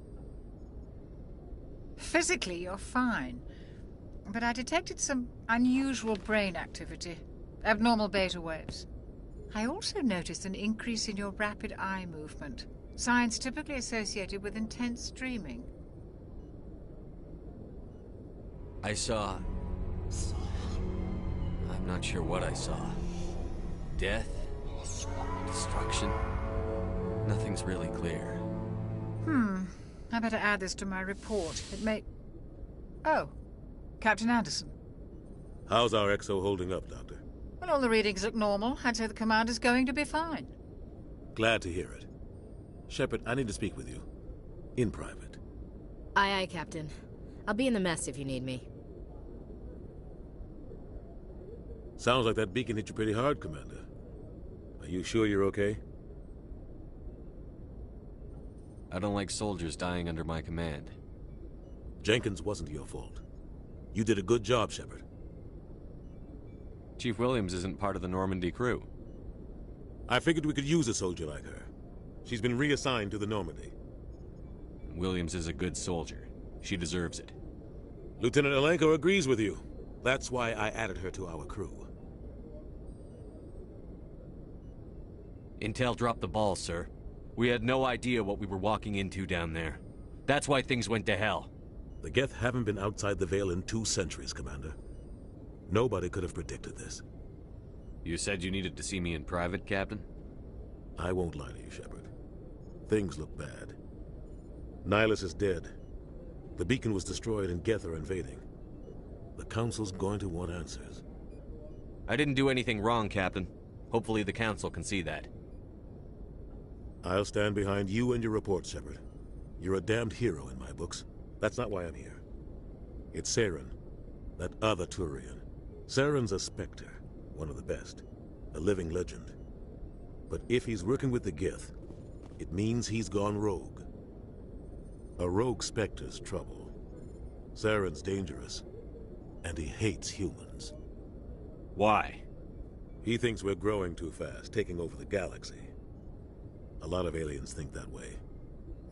Physically, you're fine. But I detected some unusual brain activity. Abnormal beta waves. I also noticed an increase in your rapid eye movement. Signs typically associated with intense dreaming.
I saw... I'm not sure what I saw. Death? Destruction? Nothing's really clear.
I better add this to my report. It may... Oh, Captain Anderson.
How's our XO holding up, Doctor?
Well, all the readings look normal. I'd say the commander's going to be fine.
Glad to hear it. Shepard, I need to speak with you. In private.
Aye, aye, Captain. I'll be in the mess if you need me.
Sounds like that beacon hit you pretty hard, Commander. Are you sure you're okay?
I don't like soldiers dying under my command.
Jenkins wasn't your fault. You did a good job, Shepard.
Chief Williams isn't part of the Normandy crew.
I figured we could use a soldier like her. She's been reassigned to the Normandy.
Williams is a good soldier. She deserves it.
Lieutenant Alenko agrees with you. That's why I added her to our crew.
Intel dropped the ball, sir. We had no idea what we were walking into down there. That's why things went to hell.
The Geth haven't been outside the Veil in 2 centuries, Commander. Nobody could have predicted this.
You said you needed to see me in private, Captain?
I won't lie to you, Shepard. Things look bad. Nihilus is dead. The beacon was destroyed and Geth are invading. The Council's going to want answers.
I didn't do anything wrong, Captain. Hopefully the Council can see that.
I'll stand behind you and your report, Shepard. You're a damned hero in my books. That's not why I'm here. It's Saren, that other Turian. Saren's a Spectre, one of the best, a living legend. But if he's working with the Gith, it means he's gone rogue. A rogue Spectre's trouble. Saren's dangerous, and he hates humans.
Why?
He thinks we're growing too fast, taking over the galaxy. A lot of aliens think that way.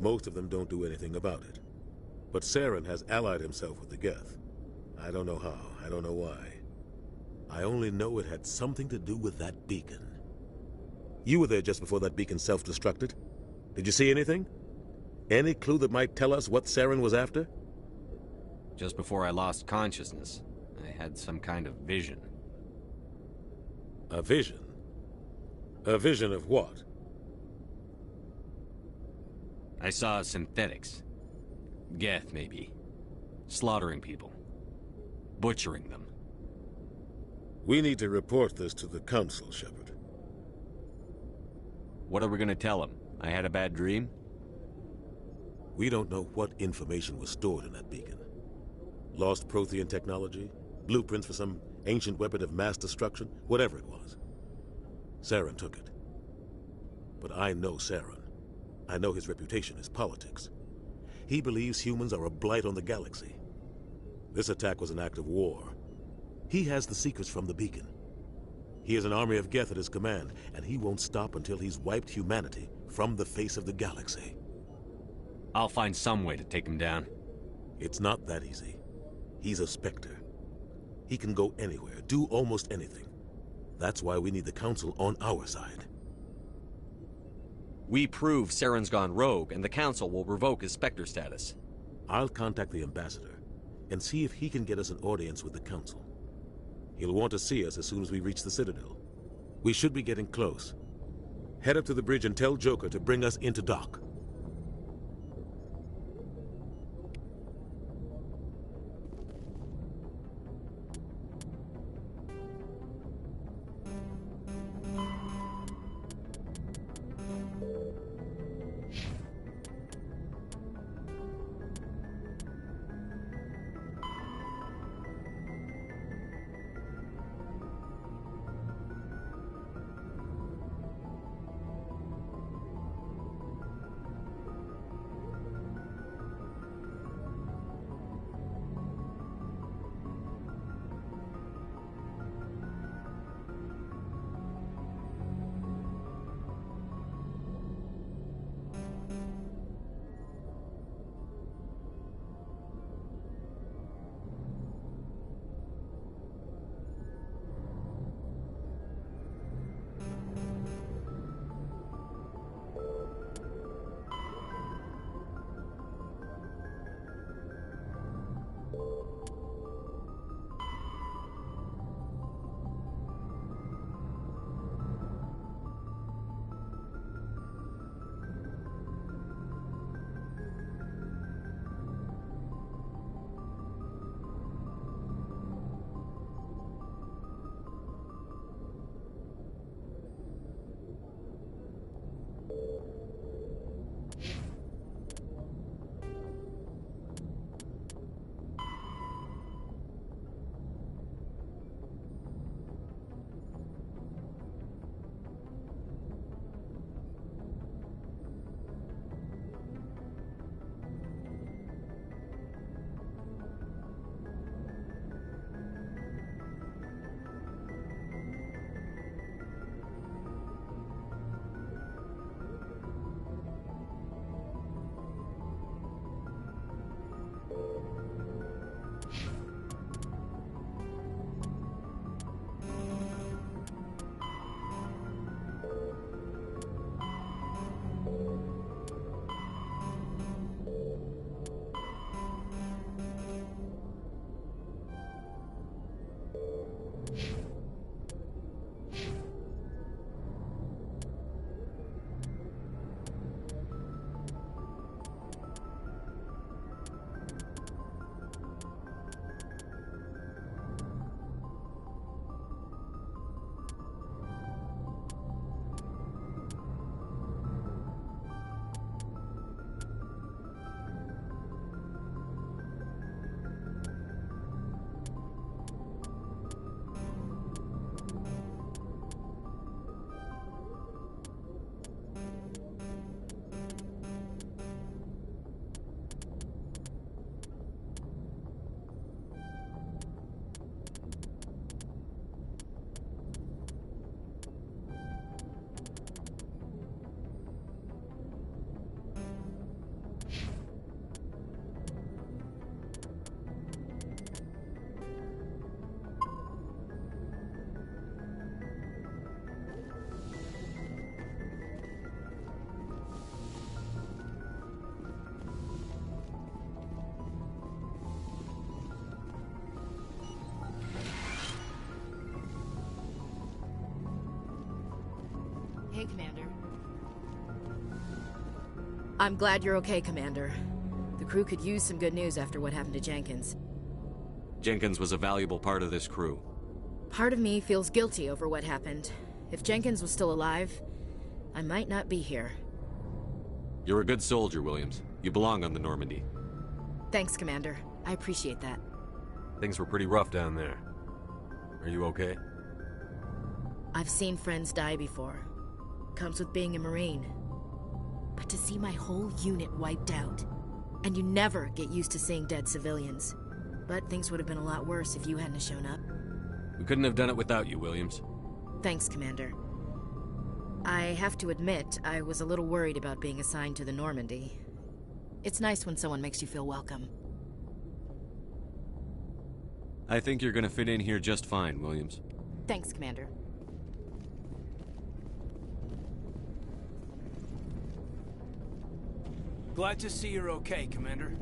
Most of them don't do anything about it. But Saren has allied himself with the Geth. I don't know how, I don't know why. I only know it had something to do with that beacon. You were there just before that beacon self-destructed. Did you see anything? Any clue that might tell us what Saren was after?
Just before I lost consciousness, I had some kind of vision.
A vision? A vision of what?
I saw synthetics. Geth, maybe. Slaughtering people. Butchering them.
We need to report this to the Council, Shepard.
What are we gonna tell them? I had a bad dream?
We don't know what information was stored in that beacon. Lost Prothean technology? Blueprints for some ancient weapon of mass destruction? Whatever it was. Saren took it. But I know Saren. I know his reputation is politics. He believes humans are a blight on the galaxy. This attack was an act of war. He has the secrets from the beacon. He has an army of Geth at his command, and he won't stop until he's wiped humanity from the face of the galaxy.
I'll find some way to take him down.
It's not that easy. He's a Spectre. He can go anywhere, do almost anything. That's why we need the Council on our side.
We prove Saren's gone rogue, and the Council will revoke his Spectre status.
I'll contact the Ambassador and see if he can get us an audience with the Council. He'll want to see us as soon as we reach the Citadel. We should be getting close. Head up to the bridge and tell Joker to bring us into dock.
in, Commander.
I'm glad you're okay, Commander. The crew could use some good news after what happened to Jenkins.
Jenkins was a valuable part of this crew.
Part of me feels guilty over what happened. If Jenkins was still alive, I might not be here.
You're a good soldier, Williams. You belong on the Normandy.
Thanks, Commander. I appreciate that.
Things were pretty rough down there. Are you okay?
I've seen friends die before. Comes with being a Marine. But to see my whole unit wiped out, and you never get used to seeing dead civilians. But things would have been a lot worse if you hadn't shown up.
We couldn't have done it without you, Williams.
Thanks, Commander. I have to admit, I was a little worried about being assigned to the Normandy. It's nice when someone makes you feel welcome.
I think you're gonna fit in here just fine, Williams.
Thanks, Commander.
Glad to see you're okay, Commander.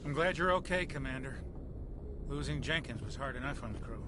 I'm glad you're okay, Commander. Losing Jenkins was hard enough on the crew.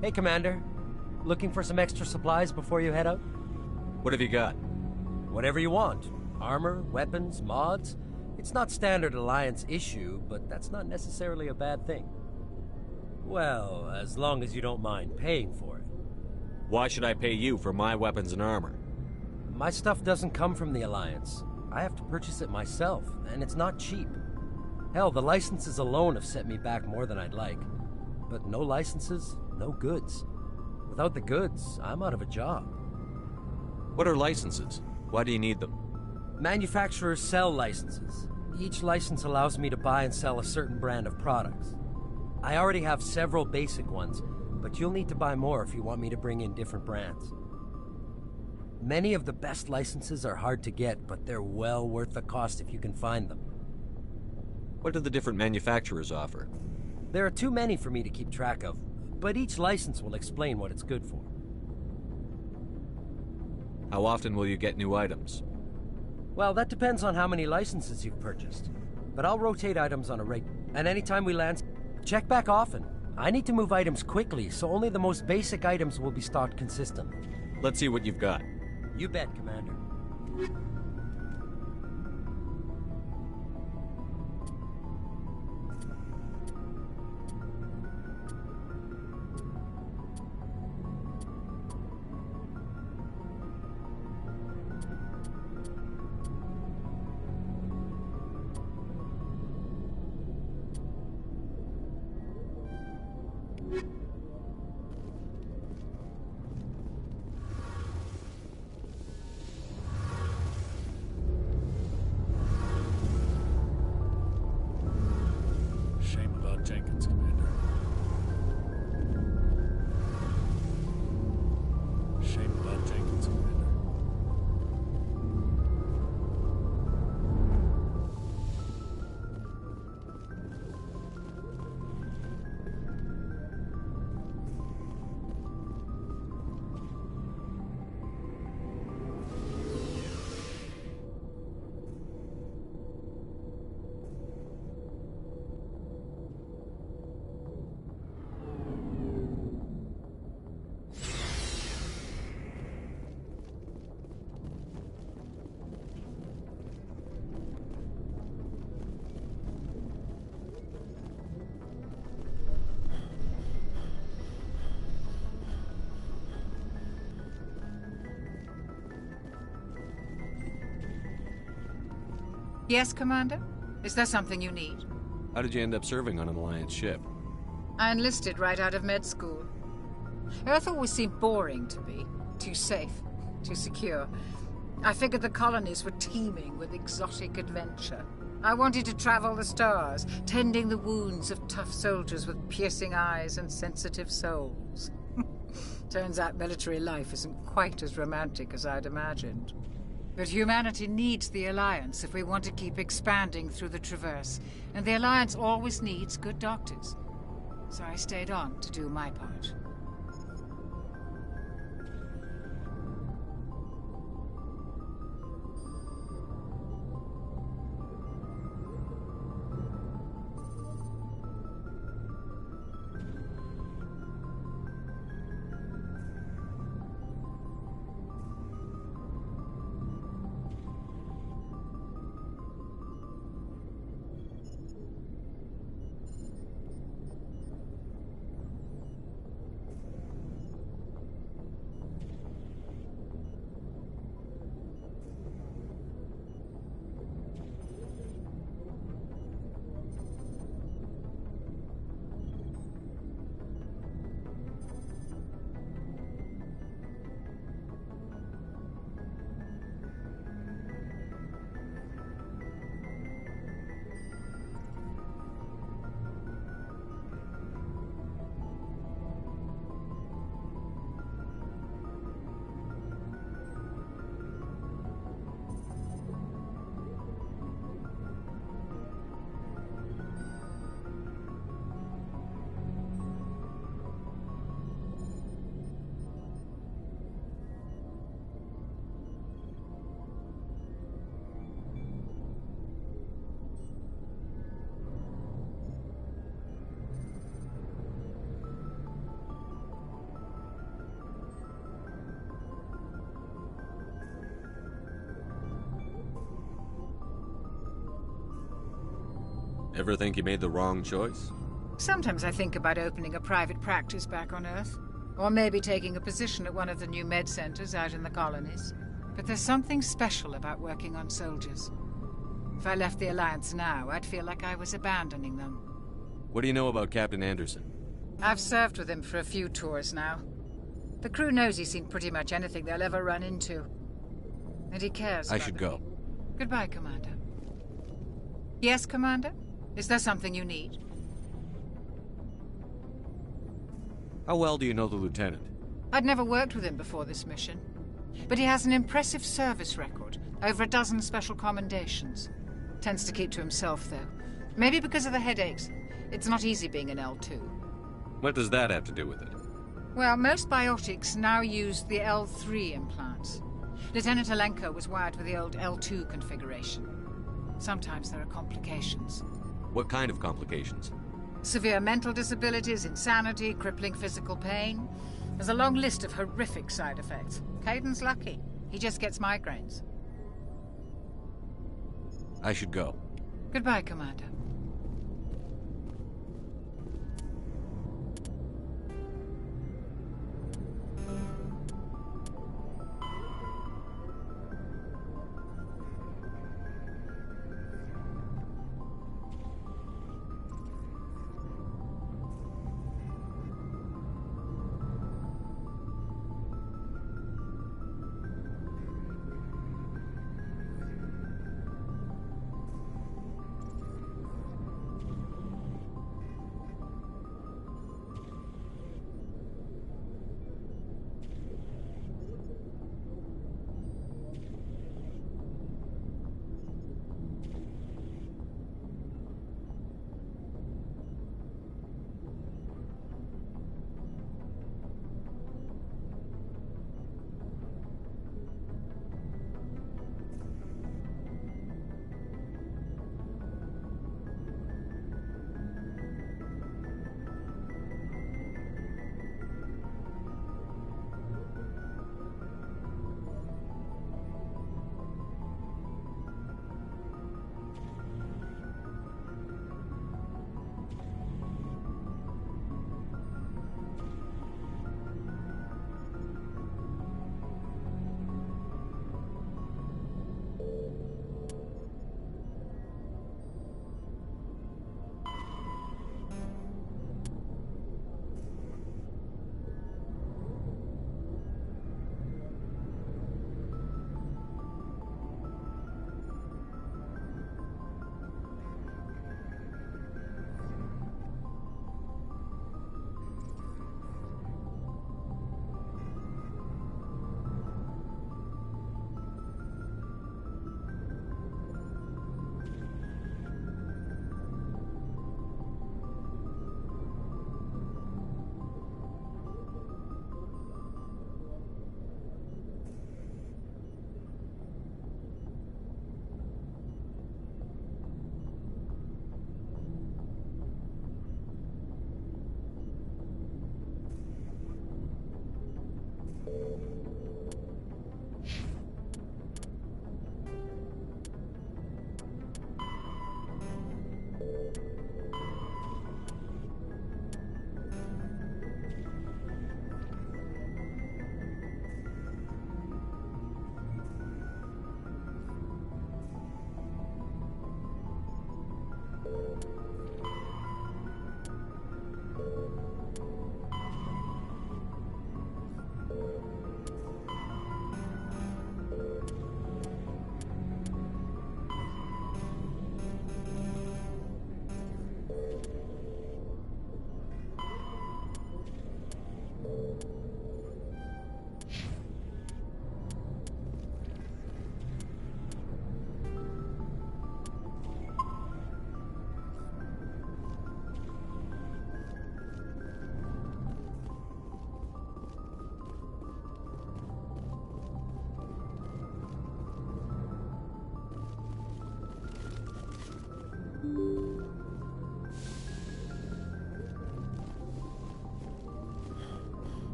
Hey, Commander. Looking for some extra supplies before you head out?
What have you got?
Whatever you want. Armor, weapons, mods. It's not standard Alliance issue, but that's not necessarily a bad thing. Well, as long as you don't mind paying for it.
Why should I pay you for my weapons and armor?
My stuff doesn't come from the Alliance. I have to purchase it myself, and it's not cheap. Hell, the licenses alone have set me back more than I'd like. But no licenses, no goods. Without the goods, I'm out of a job.
What are licenses? Why do you need them?
Manufacturers sell licenses. Each license allows me to buy and sell a certain brand of products. I already have several basic ones, but you'll need to buy more if you want me to bring in different brands. Many of the best licenses are hard to get, but they're well worth the cost if you can find them.
What do the different manufacturers offer?
There are too many for me to keep track of, but each license will explain what it's good for.
How often will you get new items?
Well, that depends on how many licenses you've purchased. But I'll rotate items on a rate, and anytime we land, check back often. I need to move items quickly, so only the most basic items will be stocked consistently.
Let's see what you've got.
You bet, Commander.
Shame about Jenkins, Commander. Shame about Jenkins, Commander.
Yes, Commander? Is there something you need?
How did you end up serving on an Alliance ship?
I enlisted right out of med school. Earth always seemed boring to me. Too safe, too secure. I figured the colonies were teeming with exotic adventure. I wanted to travel the stars, tending the wounds of tough soldiers with piercing eyes and sensitive souls. Turns out military life isn't quite as romantic as I'd imagined. But humanity needs the Alliance if we want to keep expanding through the Traverse, and the Alliance always needs good doctors. So I stayed on to do my part.
Ever think you made the wrong choice?
Sometimes I think about opening a private practice back on Earth. Or maybe taking a position at one of the new med centers out in the colonies. But there's something special about working on soldiers. If I left the Alliance now, I'd feel like I was abandoning them.
What do you know about Captain Anderson?
I've served with him for a few tours now. The crew knows he's seen pretty much anything they'll ever run into. And he cares.
I should go.
Goodbye, Commander. Yes, Commander? Is there something you need?
How well do you know the Lieutenant?
I'd never worked with him before this mission. But he has an impressive service record. Over a dozen special commendations. Tends to keep to himself, though. Maybe because of the headaches. It's not easy being an L2.
What does that have to do with it?
Well, most biotics now use the L3 implants. Lieutenant Alenko was wired with the old L2 configuration. Sometimes there are complications.
What kind of complications?
Severe mental disabilities, insanity, crippling physical pain. There's a long list of horrific side effects. Caden's lucky. He just gets migraines.
I should go.
Goodbye, Commander.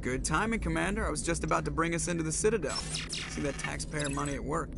Good timing, Commander. I was just about to bring us into the Citadel. See that taxpayer money at work.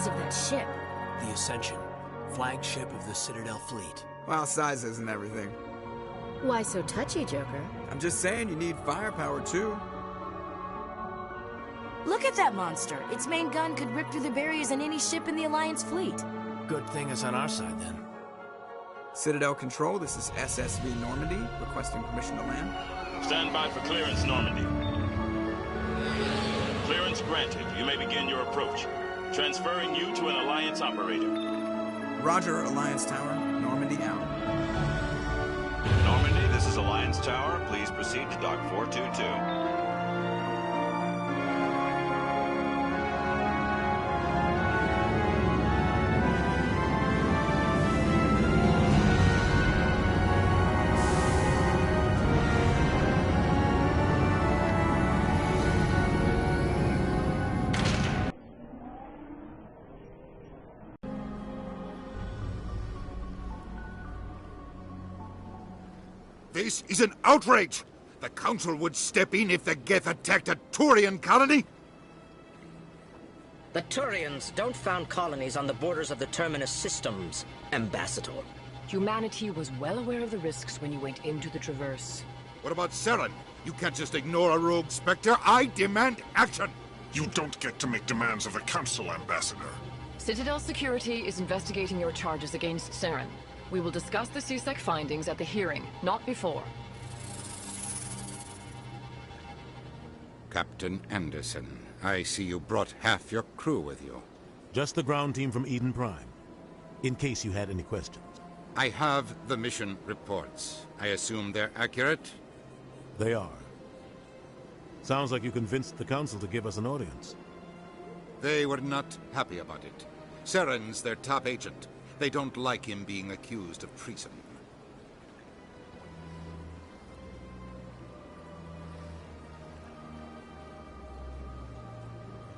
Of that ship.
The Ascension, flagship of the Citadel fleet.
Well, size isn't everything.
Why so touchy, Joker?
I'm just saying you need firepower, too.
Look at that monster. Its main gun could rip through the barriers in any ship in the Alliance fleet.
Good thing it's on our side, then.
Citadel Control, this is SSV Normandy, requesting permission to land.
Stand by for clearance, Normandy. Clearance granted. You may begin your approach. Transferring you to an Alliance operator.
Roger, Alliance Tower. Normandy out.
Normandy, this is Alliance Tower. Please proceed to Dock 422.
This is an outrage! The Council would step in if the Geth attacked a Turian colony?
The Turians don't found colonies on the borders of the Terminus systems, Ambassador.
Humanity was well aware of the risks when you went into the Traverse.
What about Saren? You can't just ignore a rogue Spectre. I demand action!
You don't get to make demands of the Council, Ambassador.
Citadel Security is investigating your charges against Saren. We will discuss the CSEC findings at the hearing, not before.
Captain Anderson, I see you brought half your crew with you.
Just the ground team from Eden Prime, in case you had any questions.
I have the mission reports. I assume they're accurate?
They are. Sounds like you convinced the Council to give us an audience.
They were not happy about it. Saren's their top agent. They don't like him being accused of treason.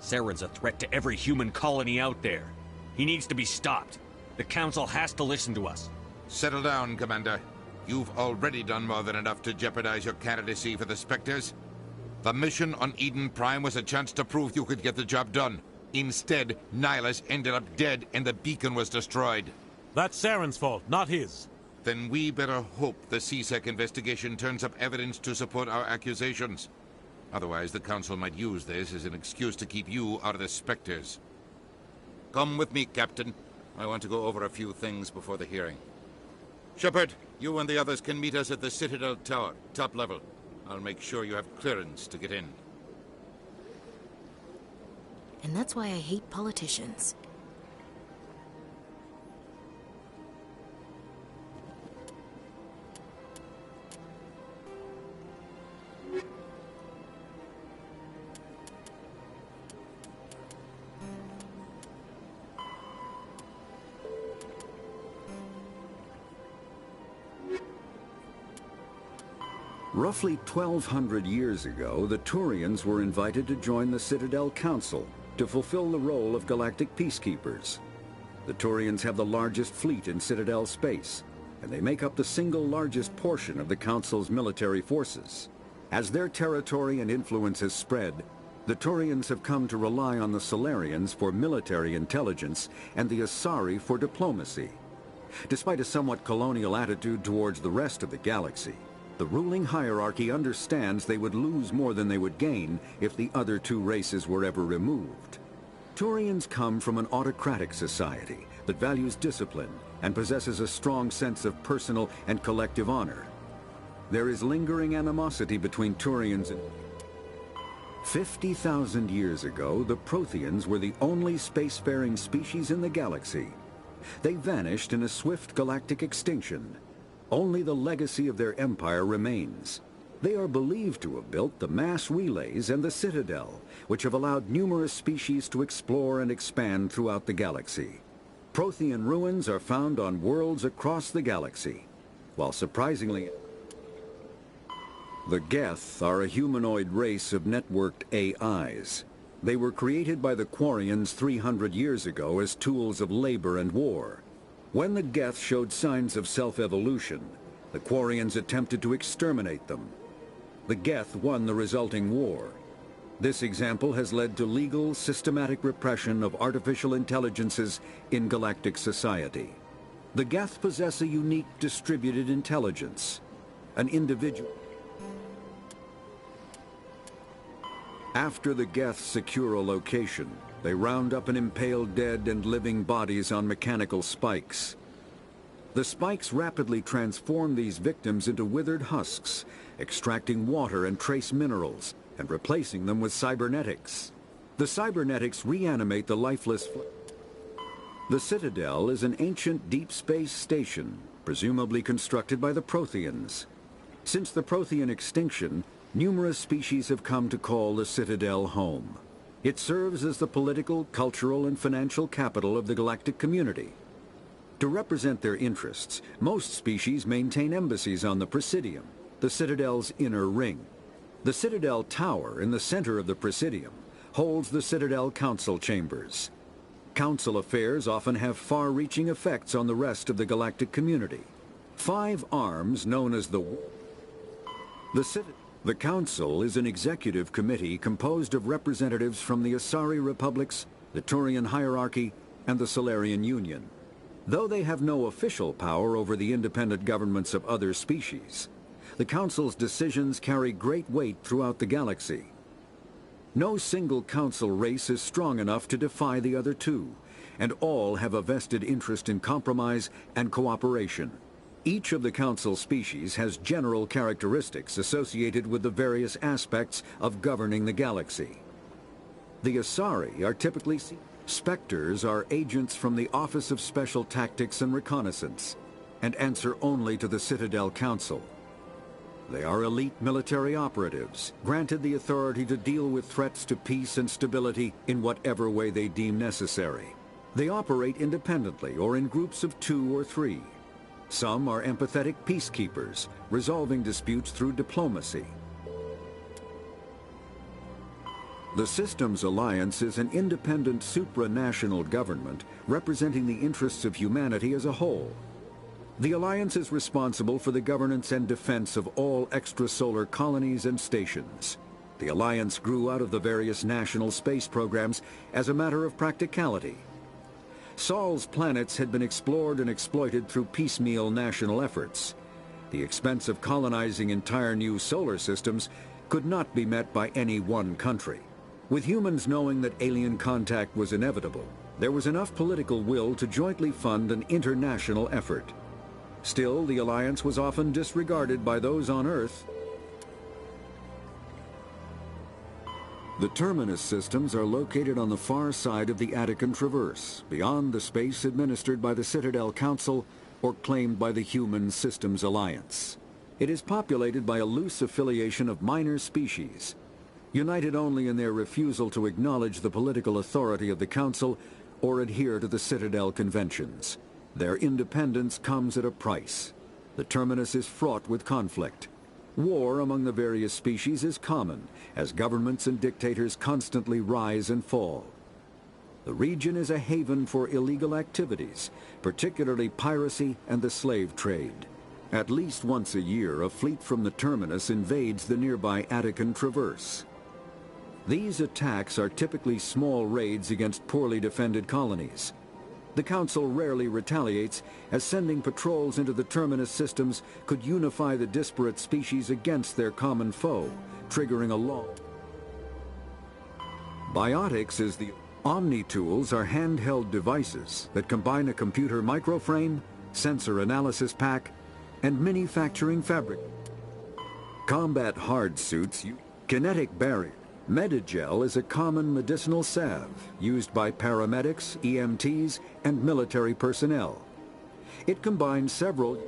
Saren's a threat to every human colony out there. He needs to be stopped. The Council has to listen to us.
Settle down, Commander. You've already done more than enough to jeopardize your candidacy for the Spectres. The mission on Eden Prime was a chance to prove you could get the job done. Instead, Nihilus ended up dead and the beacon was destroyed.
That's Saren's fault, not his.
Then we better hope the CSEC investigation turns up evidence to support our accusations. Otherwise, the Council might use this as an excuse to keep you out of the Spectres. Come with me, Captain. I want to go over a few things before the hearing. Shepard, you and the others can meet us at the Citadel Tower, top level. I'll make sure you have clearance to get in.
And that's why I hate politicians.
Roughly 1,200 years ago, the Turians were invited to join the Citadel Council to fulfill the role of galactic peacekeepers. The Turians have the largest fleet in Citadel space, and they make up the single largest portion of the Council's military forces. As their territory and influence has spread, the Turians have come to rely on the Solarians for military intelligence and the Asari for diplomacy. Despite a somewhat colonial attitude towards the rest of the galaxy, the ruling hierarchy understands they would lose more than they would gain if the other two races were ever removed. Turians come from an autocratic society that values discipline and possesses a strong sense of personal and collective honor. There is lingering animosity between Turians and... 50,000 years ago, the Protheans were the only spacefaring species in the galaxy. They vanished in a swift galactic extinction. Only the legacy of their empire remains. They are believed to have built the mass relays and the Citadel, which have allowed numerous species to explore and expand throughout the galaxy. Prothean ruins are found on worlds across the galaxy, while surprisingly, the Geth are a humanoid race of networked AIs. They were created by the Quarians 300 years ago as tools of labor and war. When the Geth showed signs of self-evolution, the Quarians attempted to exterminate them. The Geth won the resulting war. This example has led to legal, systematic repression of artificial intelligences in galactic society. The Geth possess a unique distributed intelligence, an individual. After the Geth secure a location, they round up and impale dead and living bodies on mechanical spikes. The spikes rapidly transform these victims into withered husks, extracting water and trace minerals, and replacing them with cybernetics. The cybernetics reanimate the lifeless. The Citadel is an ancient deep space station, presumably constructed by the Protheans. Since the Prothean extinction, numerous species have come to call the Citadel home. It serves as the political, cultural, and financial capital of the galactic community. To represent their interests, most species maintain embassies on the Presidium, the Citadel's inner ring. The Citadel Tower in the center of the Presidium holds the Citadel Council chambers. Council affairs often have far-reaching effects on the rest of the galactic community. 5 arms known as the Council is an executive committee composed of representatives from the Asari Republics, the Turian Hierarchy, and the Solarian Union. Though they have no official power over the independent governments of other species, the Council's decisions carry great weight throughout the galaxy. No single Council race is strong enough to defy the other two, and all have a vested interest in compromise and cooperation. Each of the Council species has general characteristics associated with the various aspects of governing the galaxy. The Asari are typically Spectres are agents from the Office of Special Tactics and Reconnaissance, and answer only to the Citadel Council. They are elite military operatives, granted the authority to deal with threats to peace and stability in whatever way they deem necessary. They operate independently or in groups of 2 or 3. Some are empathetic peacekeepers, resolving disputes through diplomacy. The Systems Alliance is an independent supranational government representing the interests of humanity as a whole. The Alliance is responsible for the governance and defense of all extrasolar colonies and stations. The Alliance grew out of the various national space programs as a matter of practicality. Sol's planets had been explored and exploited through piecemeal national efforts. The expense of colonizing entire new solar systems could not be met by any one country. With humans knowing that alien contact was inevitable, there was enough political will to jointly fund an international effort. Still, the Alliance was often disregarded by those on Earth. The Terminus systems are located on the far side of the Attican Traverse, beyond the space administered by the Citadel Council or claimed by the Human Systems Alliance. It is populated by a loose affiliation of minor species, united only in their refusal to acknowledge the political authority of the Council or adhere to the Citadel Conventions. Their independence comes at a price. The Terminus is fraught with conflict. War among the various species is common, as governments and dictators constantly rise and fall. The region is a haven for illegal activities, particularly piracy and the slave trade. At least once a year, a fleet from the Terminus invades the nearby Attican Traverse. These attacks are typically small raids against poorly defended colonies. The Council rarely retaliates, as sending patrols into the Terminus systems could unify the disparate species against their common foe, triggering a law. Biotics is the Omni-tools are handheld devices that combine a computer microframe, sensor analysis pack, and manufacturing fabric. Combat hard suits, kinetic barrier. Medigel is a common medicinal salve used by paramedics, EMTs, and military personnel. It combines several.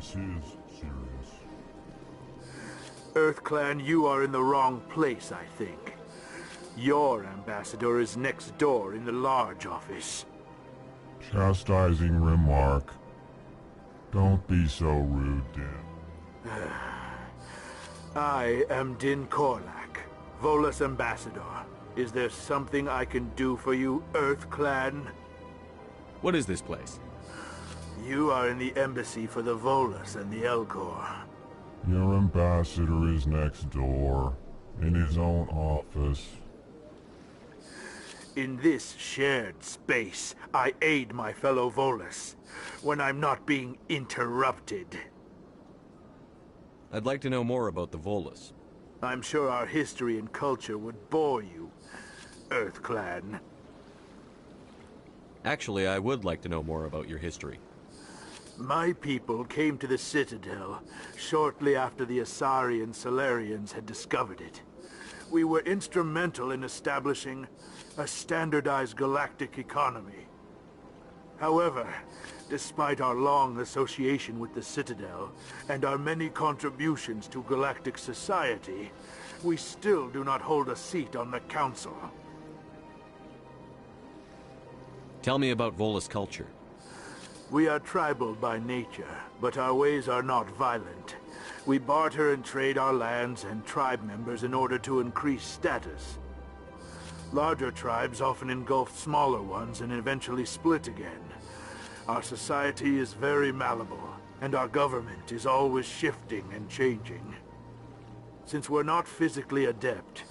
This is serious.
EarthClan, you are in the wrong place, I think. Your ambassador is next door in the large office.
Chastising remark. Don't be so rude, Din.
I am Din Korlak, Volus ambassador. Is there something I can do for you, EarthClan?
What is this place?
You are in the embassy for the Volus and the Elcor.
Your ambassador is next door, in his own office.
In this shared space, I aid my fellow Volus, when I'm not being interrupted.
I'd like to know more about the Volus.
I'm sure our history and culture would bore you, EarthClan.
Actually, I would like to know more about your history.
My people came to the Citadel shortly after the Asari and Solarians had discovered it. We were instrumental in establishing a standardized galactic economy. However, despite our long association with the Citadel and our many contributions to galactic society, we still do not hold a seat on the Council.
Tell me about Volus culture.
We are tribal by nature, but our ways are not violent. We barter and trade our lands and tribe members in order to increase status. Larger tribes often engulf smaller ones and eventually split again. Our society is very malleable, and our government is always shifting and changing. Since we're not physically adept,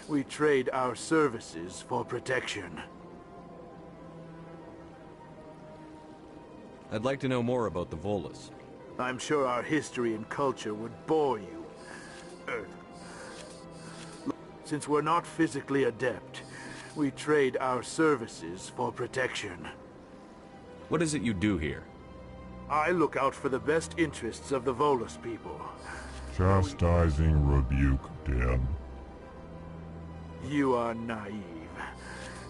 we trade our services for protection.
I'd like to know more about the Volus.
I'm sure our history and culture would bore you, Earth. Since we're not physically adept, we trade our services for protection.
What is it you do here?
I look out for the best interests of the Volus people.
Chastising rebuke, Din.
You are naive.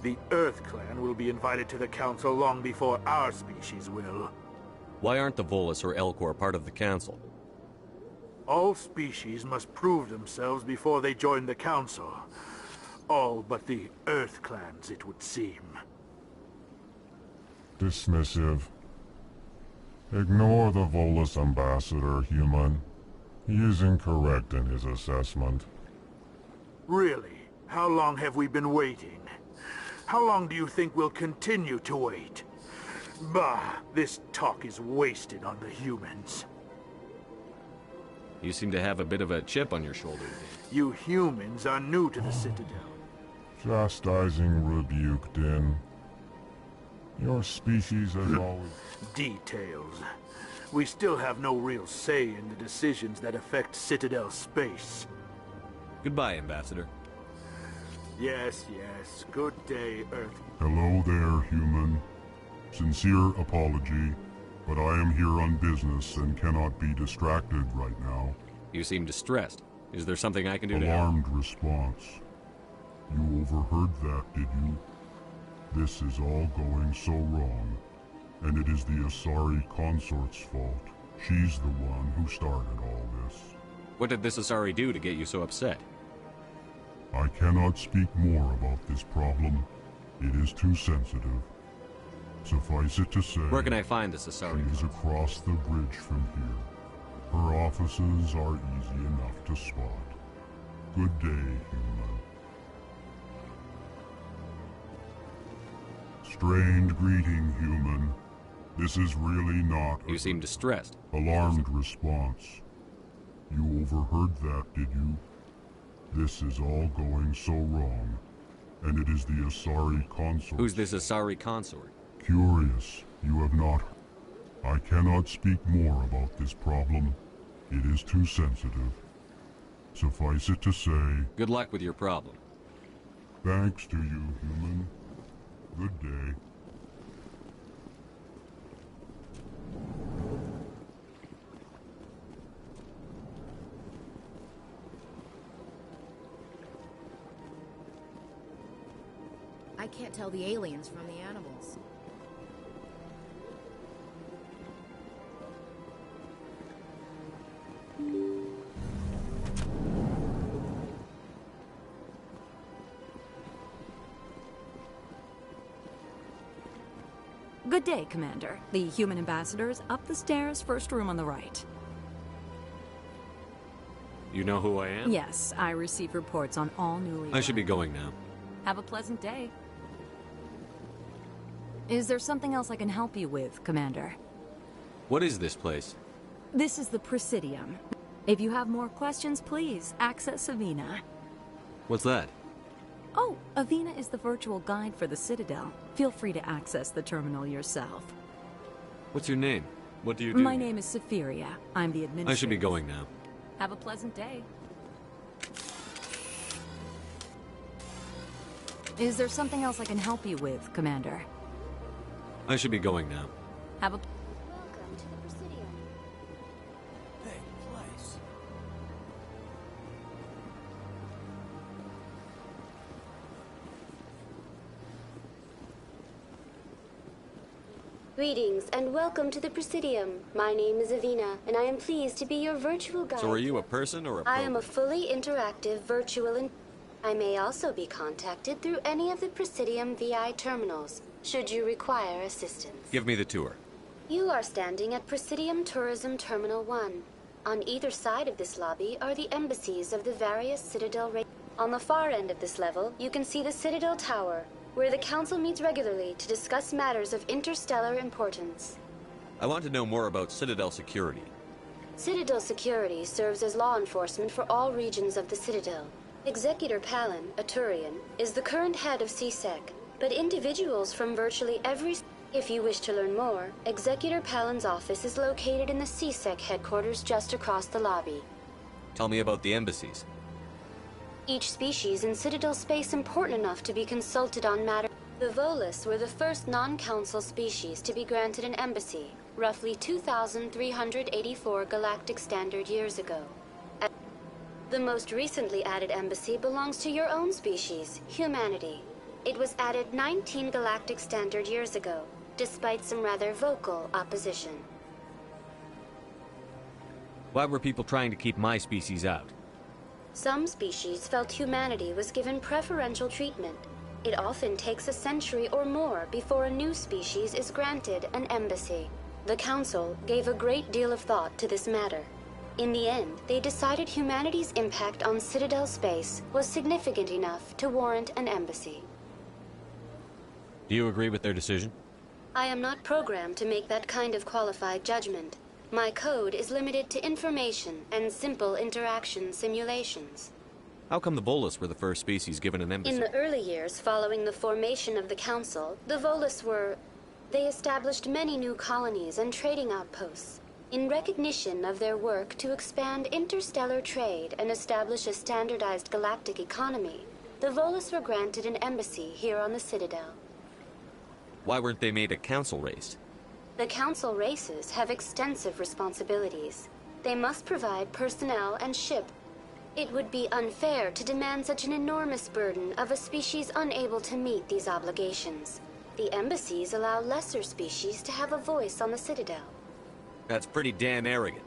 The EarthClan will be invited to the Council long before our species will.
Why aren't the Volus or Elcor part of the Council?
All species must prove themselves before they join the Council. All but the EarthClans, it would seem.
Dismissive. Ignore the Volus ambassador, human. He is incorrect in his assessment.
Really? How long have we been waiting? How long do you think we'll continue to wait? Bah, this talk is wasted on the humans.
You seem to have a bit of a chip on your shoulder.
You humans are new to the Citadel.
Chastising rebuke, Din. Your species has always...
Details. We still have no real say in the decisions that affect Citadel space.
Goodbye, Ambassador.
Yes, yes. Good day, Earth.
Hello there, human. Sincere apology, but I am here on business and cannot be distracted right now.
You seem distressed. Is there something I can do to help?
Alarmed response. You overheard that, did you? This is all going so wrong, and it is the Asari consort's fault. She's the one who started all this.
What did this Asari do to get you so upset?
I cannot speak more about this problem. It is too sensitive. Suffice it to say...
Where can I find this Asari?
She is across the bridge from here. Her offices are easy enough to spot. Good day, human. Strained greeting, human. This is really not...
You seem distressed.
Alarmed response. You overheard that, did you? This is all going so wrong, and it is the Asari consort.
Who's this Asari consort?
Curious, you have not... I cannot speak more about this problem. It is too sensitive. Suffice it to say...
Good luck with your problem.
Thanks to you, human. Good day.
I can't tell the aliens from the animals.
Good day, Commander. The human ambassador is up the stairs, first room on the right.
You know who I am?
Yes, I receive reports on all newly.
I should be going now.
Have a pleasant day. Is there something else I can help you with, Commander?
What is this place?
This is the Presidium. If you have more questions, please access Avina.
What's that?
Oh, Avina is the virtual guide for the Citadel. Feel free to access the terminal yourself.
What's your name? What do you do?
My name is Safiria. I'm the administrator.
I should be going now.
Have a pleasant day. Is there something else I can help you with, Commander?
I should be going now.
Have a...
Welcome to the Presidium.
Big place.
Greetings and welcome to the Presidium. My name is Avina, and I am pleased to be your virtual guide.
So are you a person or a
I am a fully interactive virtual and I may also be contacted through any of the Presidium VI terminals, should you require assistance.
Give me the tour.
You are standing at Presidium Tourism Terminal 1. On either side of this lobby are the embassies of the various Citadel races. On the far end of this level, you can see the Citadel Tower, where the Council meets regularly to discuss matters of interstellar importance.
I want to know more about Citadel security.
Citadel security serves as law enforcement for all regions of the Citadel. Executor Palin, a Turian, is the current head of CSEC, but individuals from virtually every... If you wish to learn more, Executor Palin's office is located in the CSEC headquarters just across the lobby.
Tell me about the embassies.
Each species in Citadel space important enough to be consulted on matters. The Volus were the first non-council species to be granted an embassy, roughly 2,384 galactic standard years ago. The most recently added embassy belongs to your own species, humanity. It was added 19 galactic standard years ago, despite some rather vocal opposition.
Why were people trying to keep my species out?
Some species felt humanity was given preferential treatment. It often takes a century or more before a new species is granted an embassy. The Council gave a great deal of thought to this matter. In the end, they decided humanity's impact on Citadel space was significant enough to warrant an embassy.
Do you agree with their decision?
I am not programmed to make that kind of qualified judgment. My code is limited to information and simple interaction simulations.
How come the Volus were the first species given an embassy?
In the early years following the formation of the Council, the Volus were... They established many new colonies and trading outposts. In recognition of their work to expand interstellar trade and establish a standardized galactic economy, the Volus were granted an embassy here on the Citadel.
Why weren't they made a council race?
The Council races have extensive responsibilities. They must provide personnel and ship. It would be unfair to demand such an enormous burden of a species unable to meet these obligations. The embassies allow lesser species to have a voice on the Citadel.
That's pretty damn arrogant.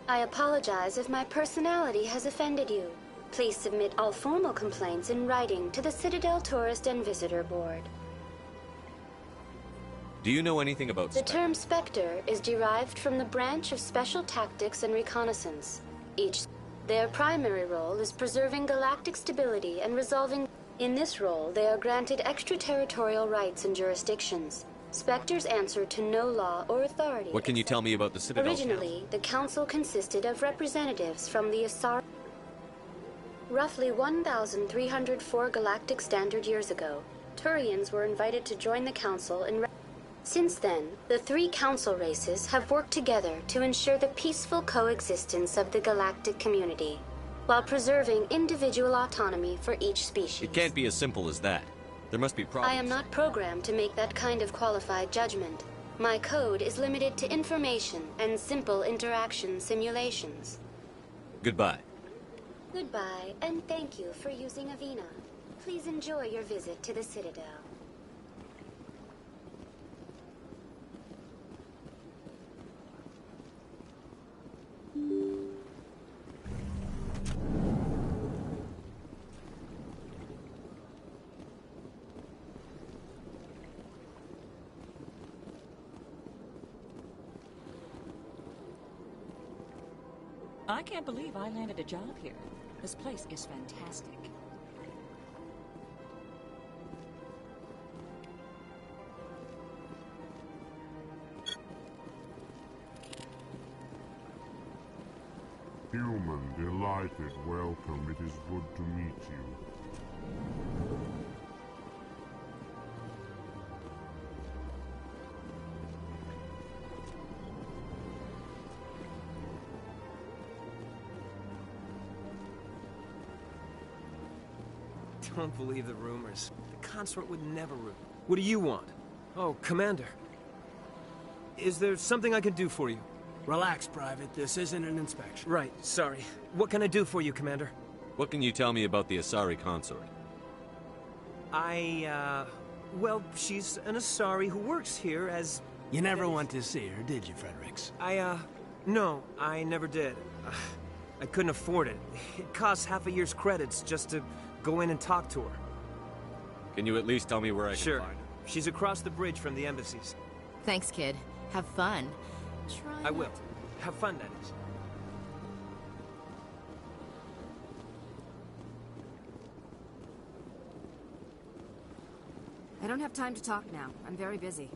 I apologize if my personality has offended you. Please submit all formal complaints in writing to the Citadel Tourist and Visitor Board.
Do you know anything about
The term Spectre is derived from the branch of Special Tactics and Reconnaissance. Their primary role is preserving galactic stability and resolving... In this role, they are granted extraterritorial rights and jurisdictions. Spectres answer to no law or authority.
What can you tell me about the Citadel
Originally, the Council consisted of representatives from the Asar... Roughly 1,304 galactic standard years ago, Turians were invited to join the Council in... Since then, the three Council races have worked together to ensure the peaceful coexistence of the galactic community, while preserving individual autonomy for each species.
It can't be as simple as that. There must be problems.
I am not programmed to make that kind of qualified judgment. My code is limited to information and simple interaction simulations.
Goodbye.
Goodbye, and thank you for using Avina. Please enjoy your visit to the Citadel.
I can't believe I landed a job here. This place is fantastic.
Human, delighted, welcome. It is good to meet you.
Don't believe the rumors. The consort would never What do you want? Oh, Commander. Is there something I can do for you?
Relax, Private. This isn't an inspection.
Right, sorry. What can I do for you, Commander?
What can you tell me about the Asari consort?
Well, she's an Asari who works here as...
You never went to see her, did you, Fredericks?
No, I never did. I couldn't afford it. It costs half a year's credits just to go in and talk to her.
Can you at least tell me where I can find her?
She's across the bridge from the embassies.
Thanks, kid. Have fun.
I will. Have fun, that is.
I don't have time to talk now. I'm very busy.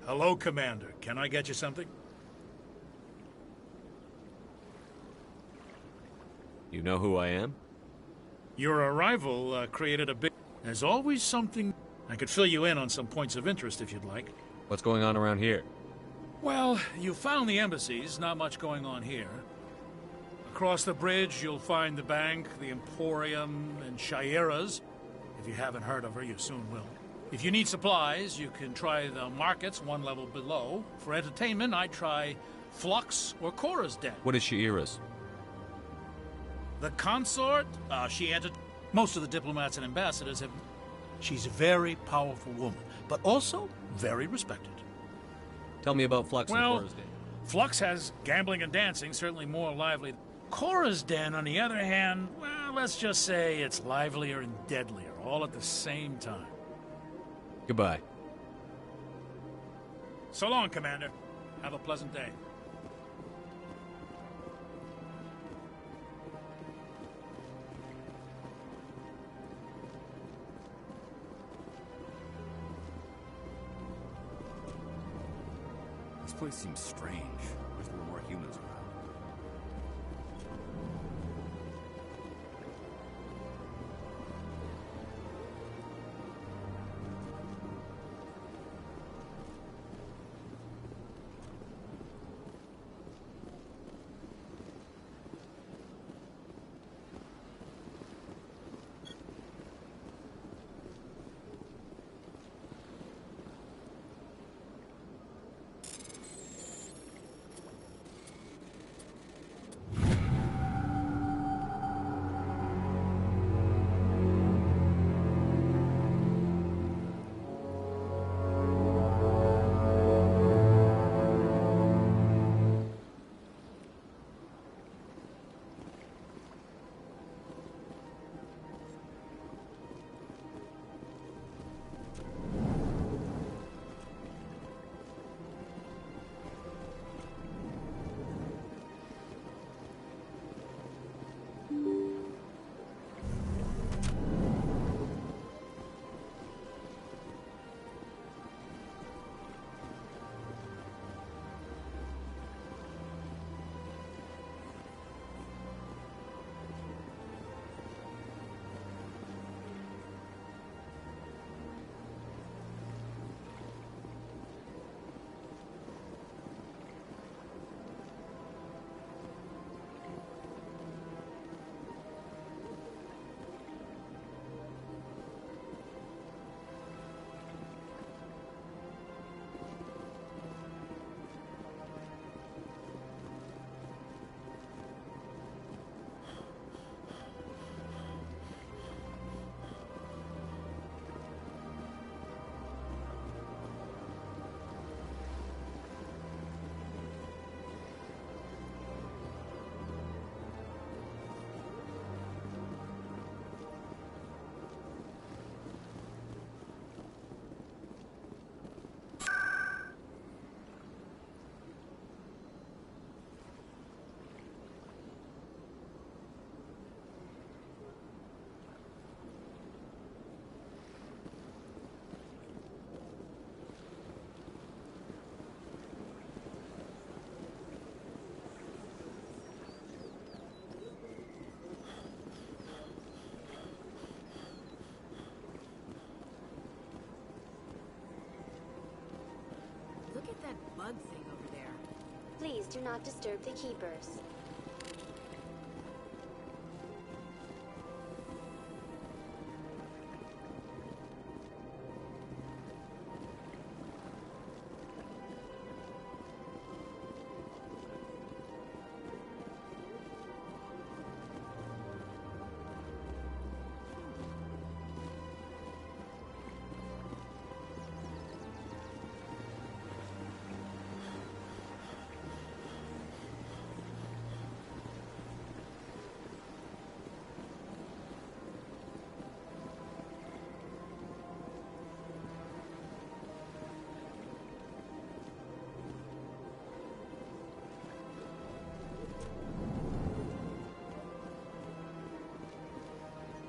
Hello, Commander. Can I get you something?
You know who I am?
Your arrival created a big... There's always something... I could fill you in on some points of interest if you'd like.
What's going on around here?
Well, you found the embassies. Not much going on here. Across the bridge, you'll find the bank, the Emporium, and Shaira's. If you haven't heard of her, you soon will. If you need supplies, you can try the markets one level below. For entertainment, I'd try Flux or Cora's Den.
What is Shaira's?
The consort, she entered... Most of the diplomats and ambassadors have... She's a very powerful woman, but also very respected.
Tell me about Flux and Cora's Den.
Flux has gambling and dancing, certainly more lively. Cora's Den, on the other hand, well, let's just say it's livelier and deadlier, all at the same time.
Goodbye.
So long, Commander. Have a pleasant day.
This place seems strange. Wish there were more humans around.
blood thing over there.
Please do not disturb the keepers.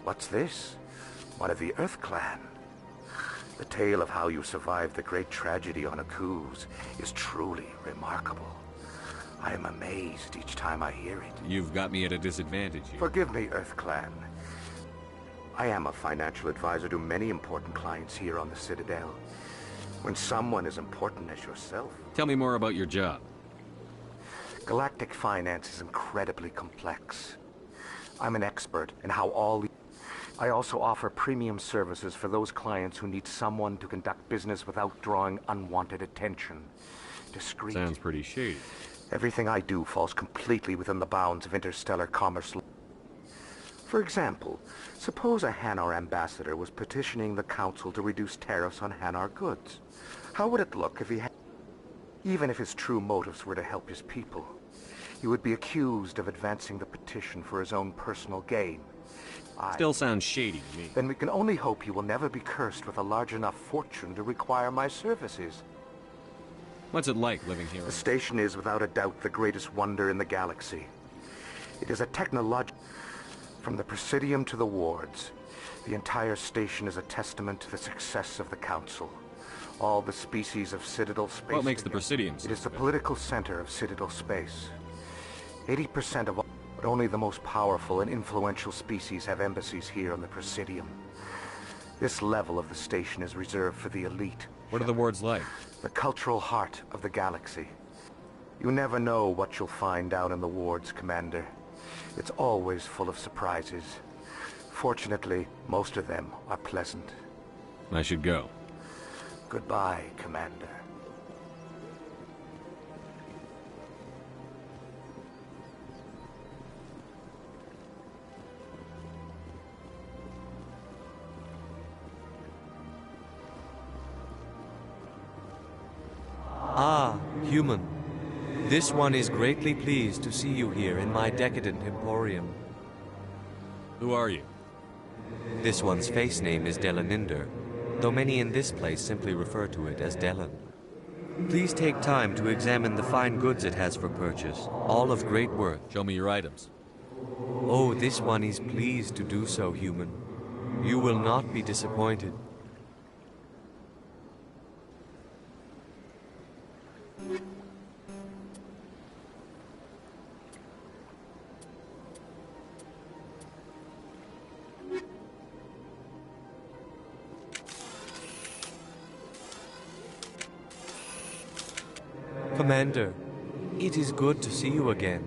What's this? One of the Earth Clan. The tale of how you survived the great tragedy on Akuz is truly remarkable. I am amazed each time I hear it.
You've got me at a disadvantage here.
Forgive me, Earth Clan. I am a financial advisor to many important clients here on the Citadel. When someone as important as yourself...
Tell me more about your job.
Galactic finance is incredibly complex. I'm an expert in how all... I also offer premium services for those clients who need someone to conduct business without drawing unwanted attention. Discreet.
Sounds pretty shady.
Everything I do falls completely within the bounds of interstellar commerce law. For example, suppose a Hanar ambassador was petitioning the Council to reduce tariffs on Hanar goods. How would it look if he had... Even if his true motives were to help his people, he would be accused of advancing the petition for his own personal gain.
Still sounds shady to me.
Then we can only hope he will never be cursed with a large enough fortune to require my services.
What's it like living here?
The station is without a doubt the greatest wonder in the galaxy. It is a technological... From the Presidium to the wards, the entire station is a testament to the success of the Council. All the species of Citadel space...
What makes the Presidium so
It is the
good?
political center of Citadel space. 80% of all... But only the most powerful and influential species have embassies here on the Presidium. This level of the station is reserved for the elite.
What are the wards like?
The cultural heart of the galaxy. You never know what you'll find down in the wards, Commander. It's always full of surprises. Fortunately, most of them are pleasant.
I should go.
Goodbye, Commander.
Ah, human. This one is greatly pleased to see you here in my decadent emporium.
Who are you?
This one's face name is Delaninder, though many in this place simply refer to it as Delan. Please take time to examine the fine goods it has for purchase, all of great worth.
Show me your items.
Oh, this one is pleased to do so, human. You will not be disappointed. Commander, it is good to see you again.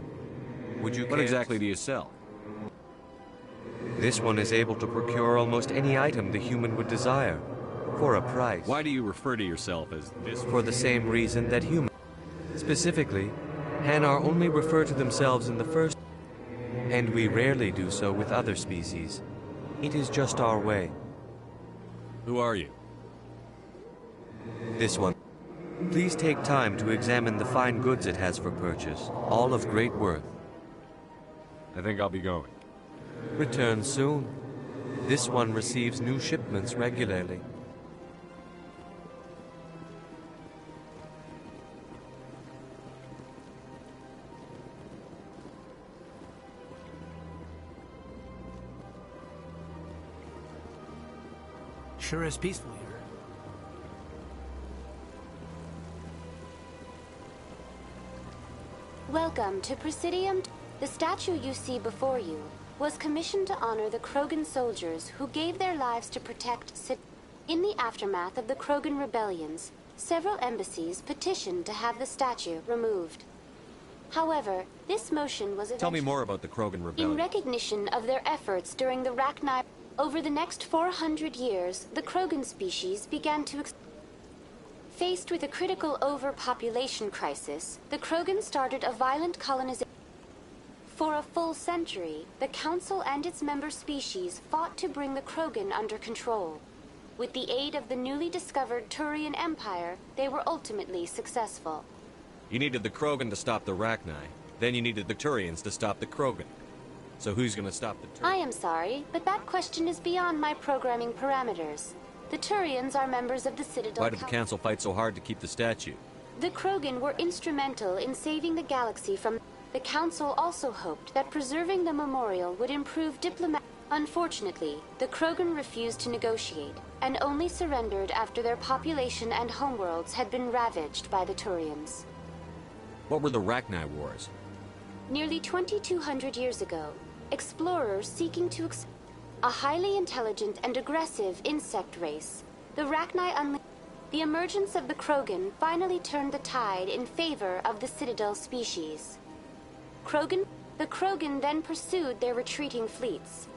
Would you
What exactly do you sell?
This one is able to procure almost any item the human would desire, for a price.
Why do you refer to yourself as this?
For the same reason that humans. Specifically, Hanar only refer to themselves in the first, and we rarely do so with other species. It is just our way.
Who are you?
This one. Please take time to examine the fine goods it has for purchase, all of great worth.
I think I'll be going.
Return soon. This one receives new shipments regularly.
Sure is peaceful here.
Welcome to Presidium. The statue you see before you was commissioned to honor the Krogan soldiers who gave their lives to protect In the aftermath of the Krogan rebellions, several embassies petitioned to have the statue removed. However, this motion was
Tell me more about the Krogan Rebellion.
in recognition of their efforts during the Rachni. Over the next 400 years, the Krogan species began to Faced with a critical overpopulation crisis, the Krogan started a violent colonization. For a full century, the Council and its member species fought to bring the Krogan under control. With the aid of the newly discovered Turian Empire, they were ultimately successful.
You needed the Krogan to stop the Rachni. Then you needed the Turians to stop the Krogan. So who's gonna stop the Turians?
I am sorry, but that question is beyond my programming parameters. The Turians are members of the Citadel
Why did the Council fight so hard to keep the statue?
The Krogan were instrumental in saving the galaxy from... The Council also hoped that preserving the memorial would improve diplomacy. Unfortunately, the Krogan refused to negotiate, and only surrendered after their population and homeworlds had been ravaged by the Turians.
What were the Rachni Wars?
Nearly 2,200 years ago, explorers seeking to a highly intelligent and aggressive insect race, the Rachni the emergence of the Krogan finally turned the tide in favor of the Citadel species. The Krogan then pursued their retreating fleets.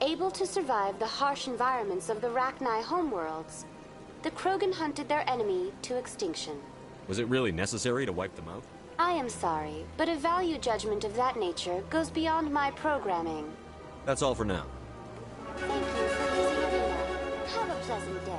Able to survive the harsh environments of the Rachni homeworlds, the Krogan hunted their enemy to extinction.
Was it really necessary to wipe them out?
I am sorry, but a value judgment of that nature goes beyond my programming.
That's all for now.
Thank you for visiting Arena. Have a pleasant day.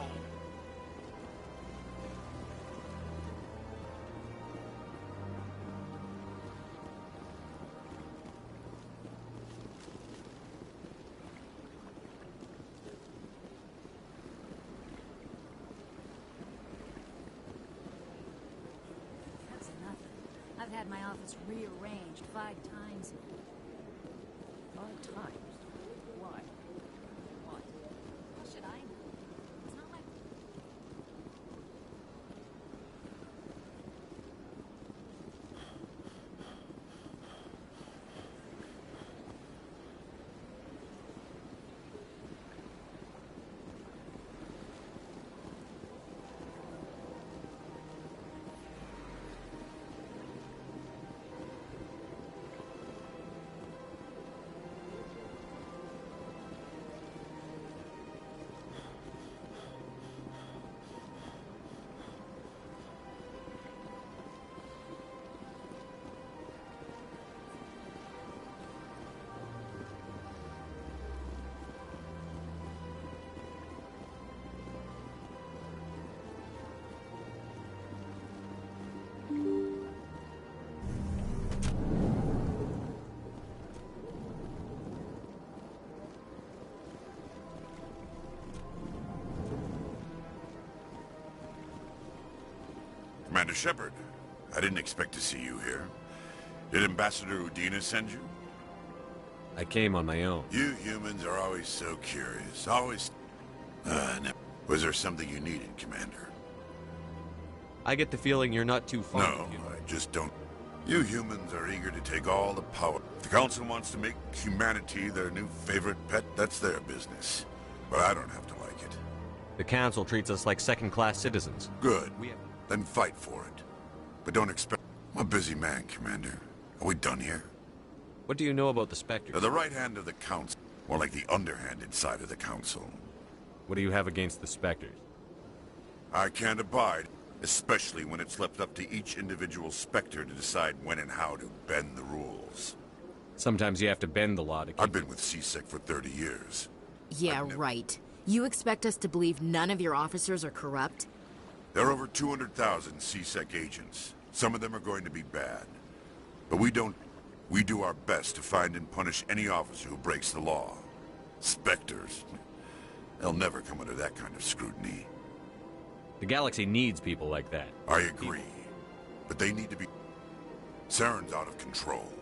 That's nothing. I've had my office rearranged 5 times. 5 times? Why? What? How should I know? It's not like...
Commander Shepard, I didn't expect to see you here. Did Ambassador Udina send you?
I came on my own.
You humans are always so curious, always... no. Was there something you needed, Commander?
I get the feeling you're not too far.
No, I just don't. You humans are eager to take all the power. If the Council wants to make humanity their new favorite pet, that's their business. But I don't have to like it.
The Council treats us like second-class citizens.
Good. Then fight for it. But don't expect... I'm a busy man, Commander. Are we done here?
What do you know about the Spectres?
They're the right hand of the Council. More like the underhanded side of the Council.
What do you have against the Spectres?
I can't abide, especially when it's left up to each individual Spectre to decide when and how to bend the rules.
Sometimes you have to bend the law to keep...
I've been with CSEC for 30 years.
Yeah, right. You expect us to believe none of your officers are corrupt?
There are over 200,000 CSEC agents. Some of them are going to be bad. But we don't... We do our best to find and punish any officer who breaks the law. Spectres. They'll never come under that kind of scrutiny.
The galaxy needs people like that.
I agree. But they need to be... Saren's out of control.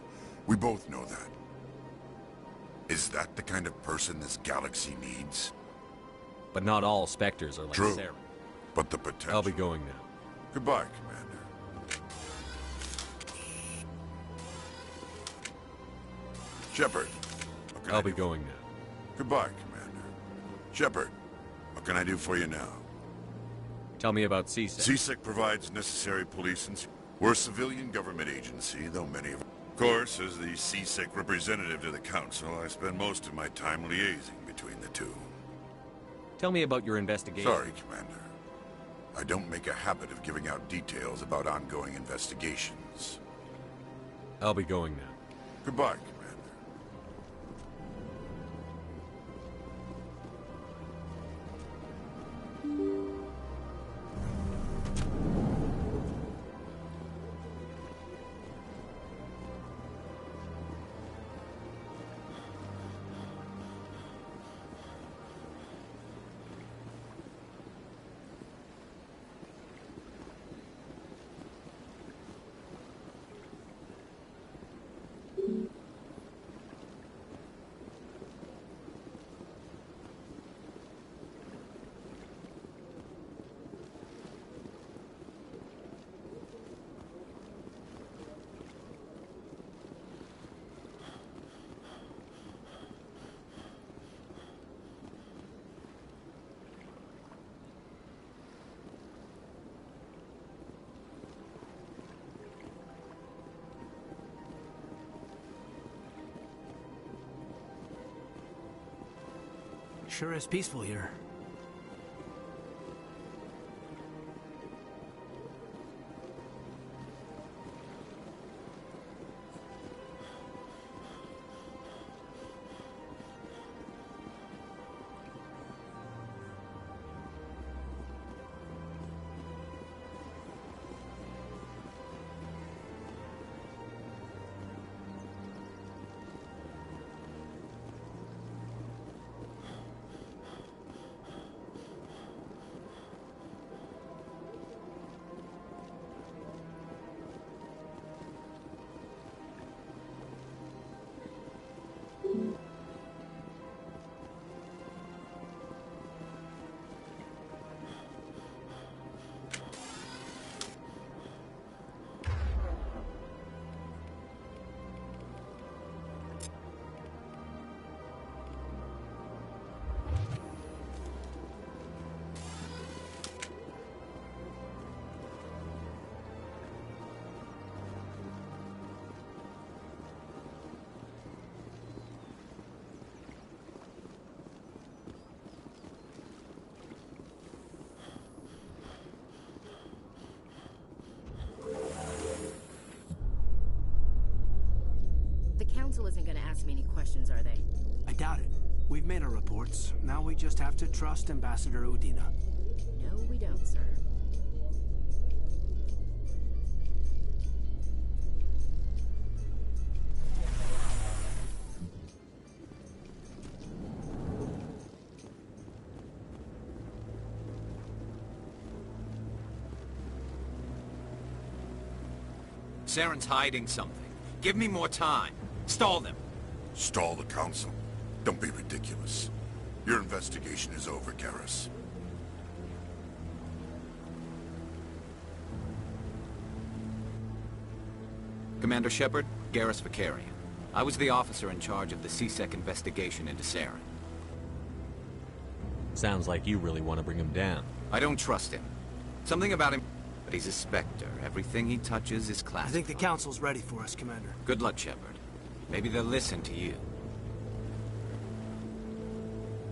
We both know that. Is that the kind of person this galaxy needs?
But not all Spectres are like
True.
Saren.
But the potential...
I'll be going now.
Goodbye, Commander. Shepard.
I'll be going now.
Goodbye, Commander. Shepard, what can I do for you now?
Tell me about CSEC.
CSEC provides necessary police and... We're a civilian government agency, though many of... Of course, as the CSEC representative to the Council, I spend most of my time liaising between the two.
Tell me about your investigation.
Sorry, Commander. I don't make a habit of giving out details about ongoing investigations.
I'll be going now.
Goodbye, Commander.
Sure is peaceful here.
The Council isn't gonna ask me any questions, are they?
I doubt it. We've made our reports. Now we just have to trust Ambassador Udina.
No, we don't, sir.
Saren's hiding something. Give me more time. Stall them.
Stall the Council? Don't be ridiculous. Your investigation is over, Garrus.
Commander Shepard, Garrus Vicarian. I was the officer in charge of the CSEC investigation into Saren.
Sounds like you really want to bring him down.
I don't trust him. Something about him... But he's a Spectre. Everything he touches is classified.
I think the Council's ready for us, Commander.
Good luck, Shepard. Maybe they'll listen to you.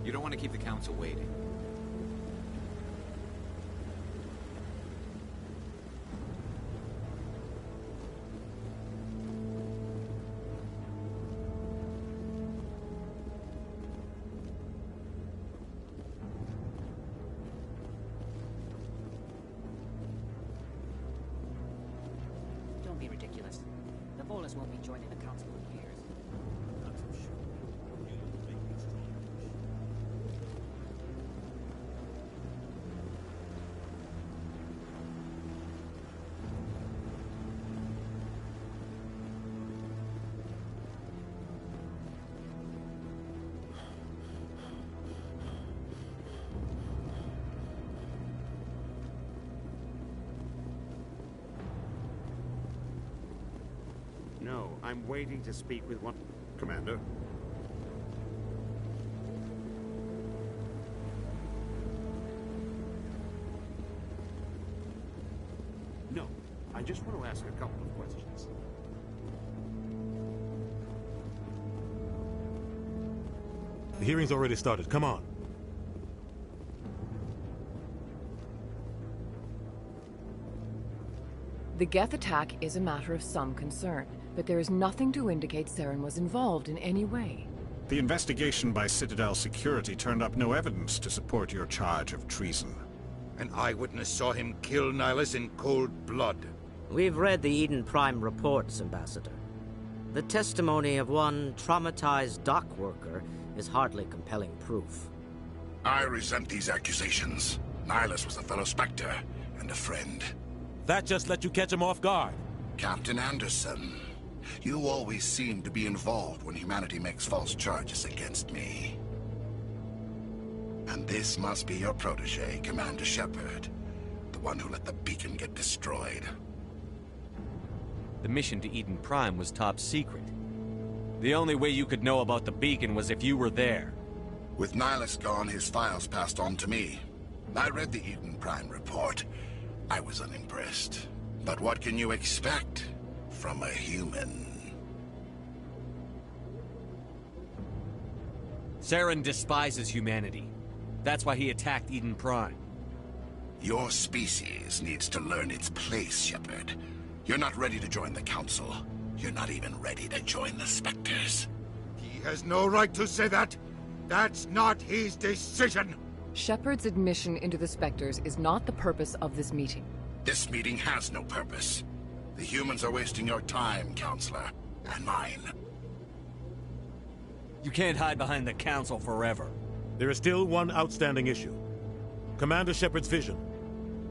You don't want to keep the Council waiting.
Don't be ridiculous. The Volus won't be joining the Council in years. Not so sure.
No, I'm waiting to speak with one... Commander? I just want to ask a couple of questions.
The hearing's already started. Come on.
The Geth attack is a matter of some concern, but there is nothing to indicate Saren was involved in any way.
The investigation by Citadel Security turned up no evidence to support your charge of treason.
An eyewitness saw him kill Nihilus in cold blood.
We've read the Eden Prime reports, Ambassador. The testimony of one traumatized dock worker is hardly compelling proof.
I resent these accusations. Nihilus was a fellow Spectre and a friend.
That just let you catch him off guard.
Captain Anderson, you always seem to be involved when humanity makes false charges against me. And this must be your protege, Commander Shepard, the one who let the beacon get destroyed.
The mission to Eden Prime was top secret. The only way you could know about the beacon was if you were there.
With Nihilus gone, his files passed on to me. I read the Eden Prime report. I was unimpressed. But what can you expect from a human?
Saren despises humanity. That's why he attacked Eden Prime.
Your species needs to learn its place, Shepard. You're not ready to join the Council. You're not even ready to join the Spectres.
He has no right to say that. That's not his decision.
Shepard's admission into the Spectres is not the purpose of this meeting.
This meeting has no purpose. The humans are wasting your time, Counselor, and mine.
You can't hide behind the Council forever.
There is still one outstanding issue. Commander Shepard's vision.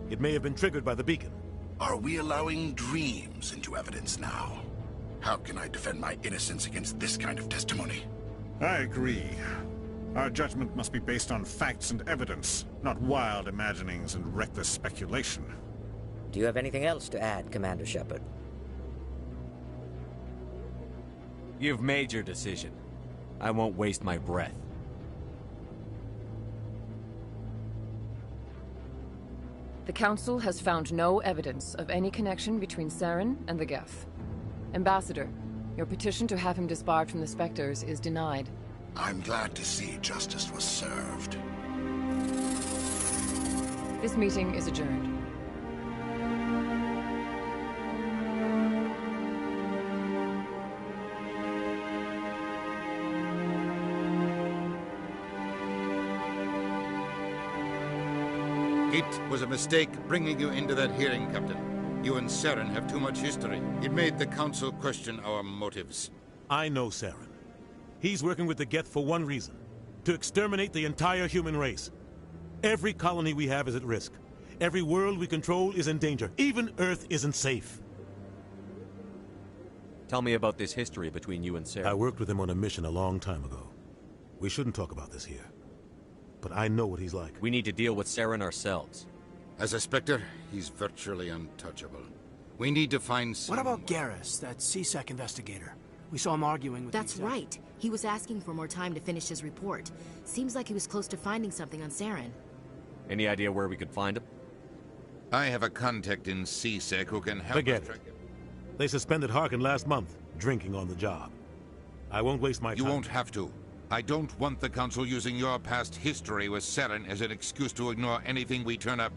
It may have been triggered by the beacon.
Are we allowing dreams into evidence now? How can I defend my innocence against this kind of testimony?
I agree. Our judgment must be based on facts and evidence, not wild imaginings and reckless speculation.
Do you have anything else to add, Commander Shepard?
You've made your decision. I won't waste my breath.
The Council has found no evidence of any connection between Saren and the Geth. Ambassador, your petition to have him disbarred from the Spectres is denied.
I'm glad to see justice was served.
This meeting is adjourned.
It was a mistake bringing you into that hearing, Captain. You and Saren have too much history. It made the Council question our motives.
I know Saren. He's working with the Geth for one reason. To exterminate the entire human race. Every colony we have is at risk. Every world we control is in danger. Even Earth isn't safe.
Tell me about this history between you and Saren.
I worked with him on a mission a long time ago. We shouldn't talk about this here. But I know what he's like.
We need to deal with Saren ourselves.
As a Spectre, he's virtually untouchable. We need to find someone.
What about Garrus, that C-Sec investigator? We saw him arguing with
That's right. He was asking for more time to finish his report. Seems like he was close to finding something on Saren.
Any idea where we could find him?
I have a contact in C-Sec who can help
Forget
us track
it. They suspended Harkin last month, drinking on the job. I won't waste my time.
You won't have to. I don't want the Council using your past history with Saren as an excuse to ignore anything we turn up.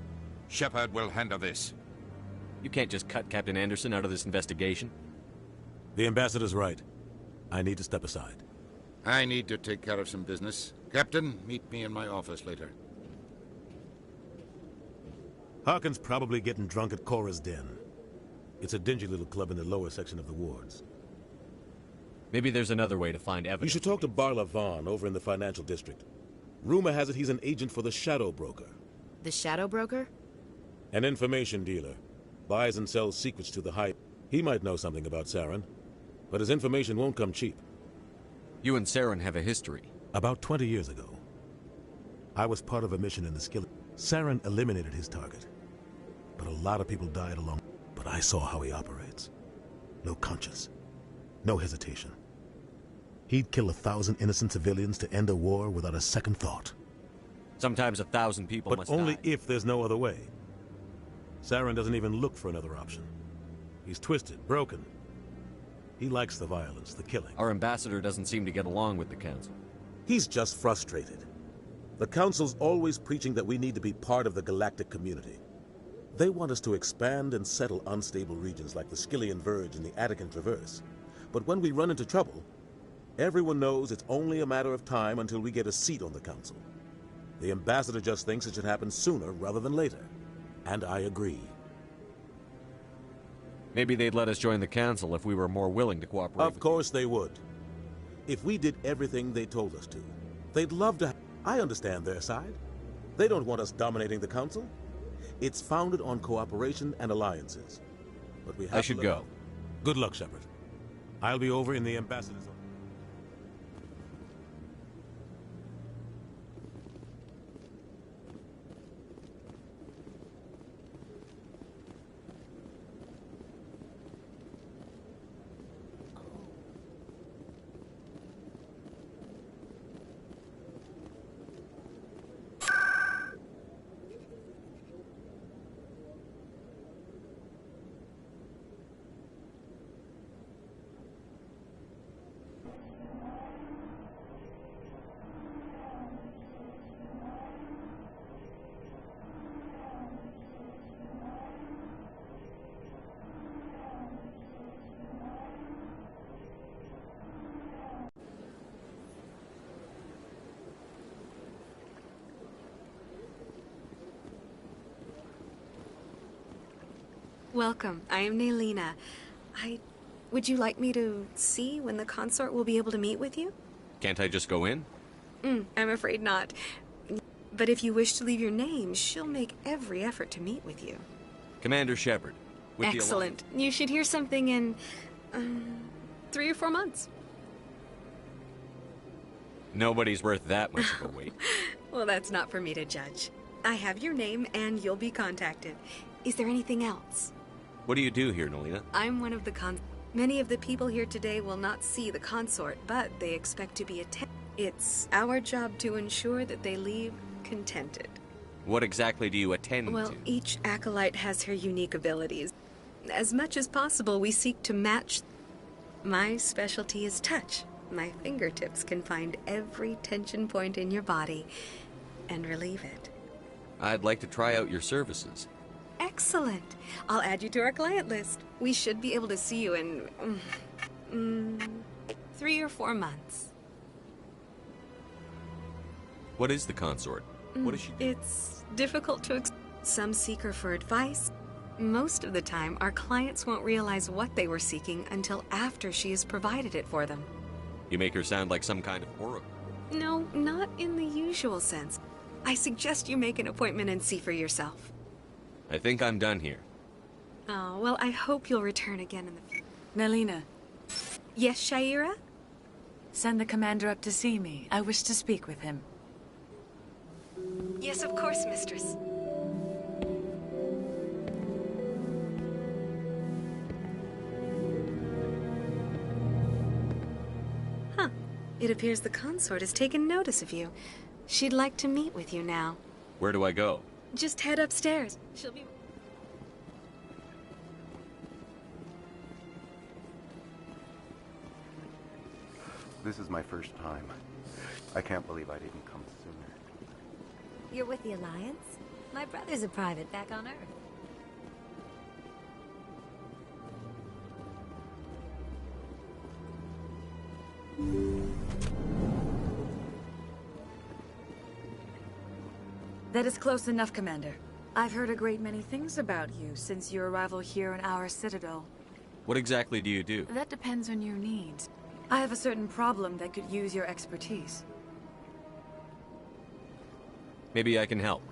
Shepard will handle this.
You can't just cut Captain Anderson out of this investigation.
The Ambassador's right. I need to step aside.
I need to take care of some business. Captain, meet me in my office later.
Harkin's probably getting drunk at Cora's Den. It's a dingy little club in the lower section of the wards.
Maybe there's another way to find evidence.
You should talk to Barla Vaughn over in the financial district. Rumor has it he's an agent for the Shadow Broker.
The Shadow Broker?
An information dealer. Buys and sells secrets to the high. He might know something about Saren, but his information won't come cheap.
You and Saren have a history.
About 20 years ago, I was part of a mission in the Skillet. Saren eliminated his target, but a lot of people died along. But I saw how he operates. No conscience, no hesitation. He'd kill 1,000 innocent civilians to end a war without a second thought.
Sometimes 1,000 people
but
must
only
die.
if there's no other way. Saren doesn't even look for another option. He's twisted, broken. He likes the violence, the killing.
Our ambassador doesn't seem to get along with the Council.
He's just frustrated. The Council's always preaching that we need to be part of the galactic community. They want us to expand and settle unstable regions like the Skillian Verge and the Attican Traverse. But when we run into trouble, everyone knows it's only a matter of time until we get a seat on the Council. The ambassador just thinks it should happen sooner rather than later. And I agree.
Maybe they'd let us join the Council if we were more willing to cooperate.
Of course they would. If we did everything they told us to, they'd love to. I understand their side. They don't want us dominating the Council. It's founded on cooperation and alliances. But we have
I should go.
Good luck, Shepard. I'll be over in the ambassador's office.
Welcome. I am Naylina. Would you like me to see when the consort will be able to meet with you?
Can't I just go in?
I'm afraid not. But if you wish to leave your name, she'll make every effort to meet with you.
Commander Shepard. With
Excellent. You should hear something in 3 or 4 months.
Nobody's worth that much of a wait.
Well, that's not for me to judge. I have your name and you'll be contacted. Is there anything else?
What do you do here, Naylina?
I'm one of the Many of the people here today will not see the consort, but they expect to be attended. It's our job to ensure that they leave contented.
What exactly do you attend to?
Well, each acolyte has her unique abilities. As much as possible, we seek to match. My specialty is touch. My fingertips can find every tension point in your body and relieve it.
I'd like to try out your services.
Excellent. I'll add you to our client list. We should be able to see you in 3 or 4 months.
What is the consort? What does she do?
It's difficult to Some seek her for advice. Most of the time, our clients won't realize what they were seeking until after she has provided it for them.
You make her sound like some kind of oracle.
No, not in the usual sense. I suggest you make an appointment and see for yourself.
I think I'm done here.
Oh, well, I hope you'll return again in the future.
Naylina.
Yes, Shaira?
Send the commander up to see me. I wish to speak with him.
Yes, of course, mistress. Huh. It appears the consort has taken notice of you. She'd like to meet with you now.
Where do I go?
Just head upstairs. She'll be...
This is my first time. I can't believe I didn't come sooner.
You're with the Alliance? My brother's a private back on Earth. That is close enough, Commander. I've heard a great many things about you since your arrival here in our citadel.
What exactly do you do?
That depends on your needs. I have a certain problem that could use your expertise.
Maybe I can help.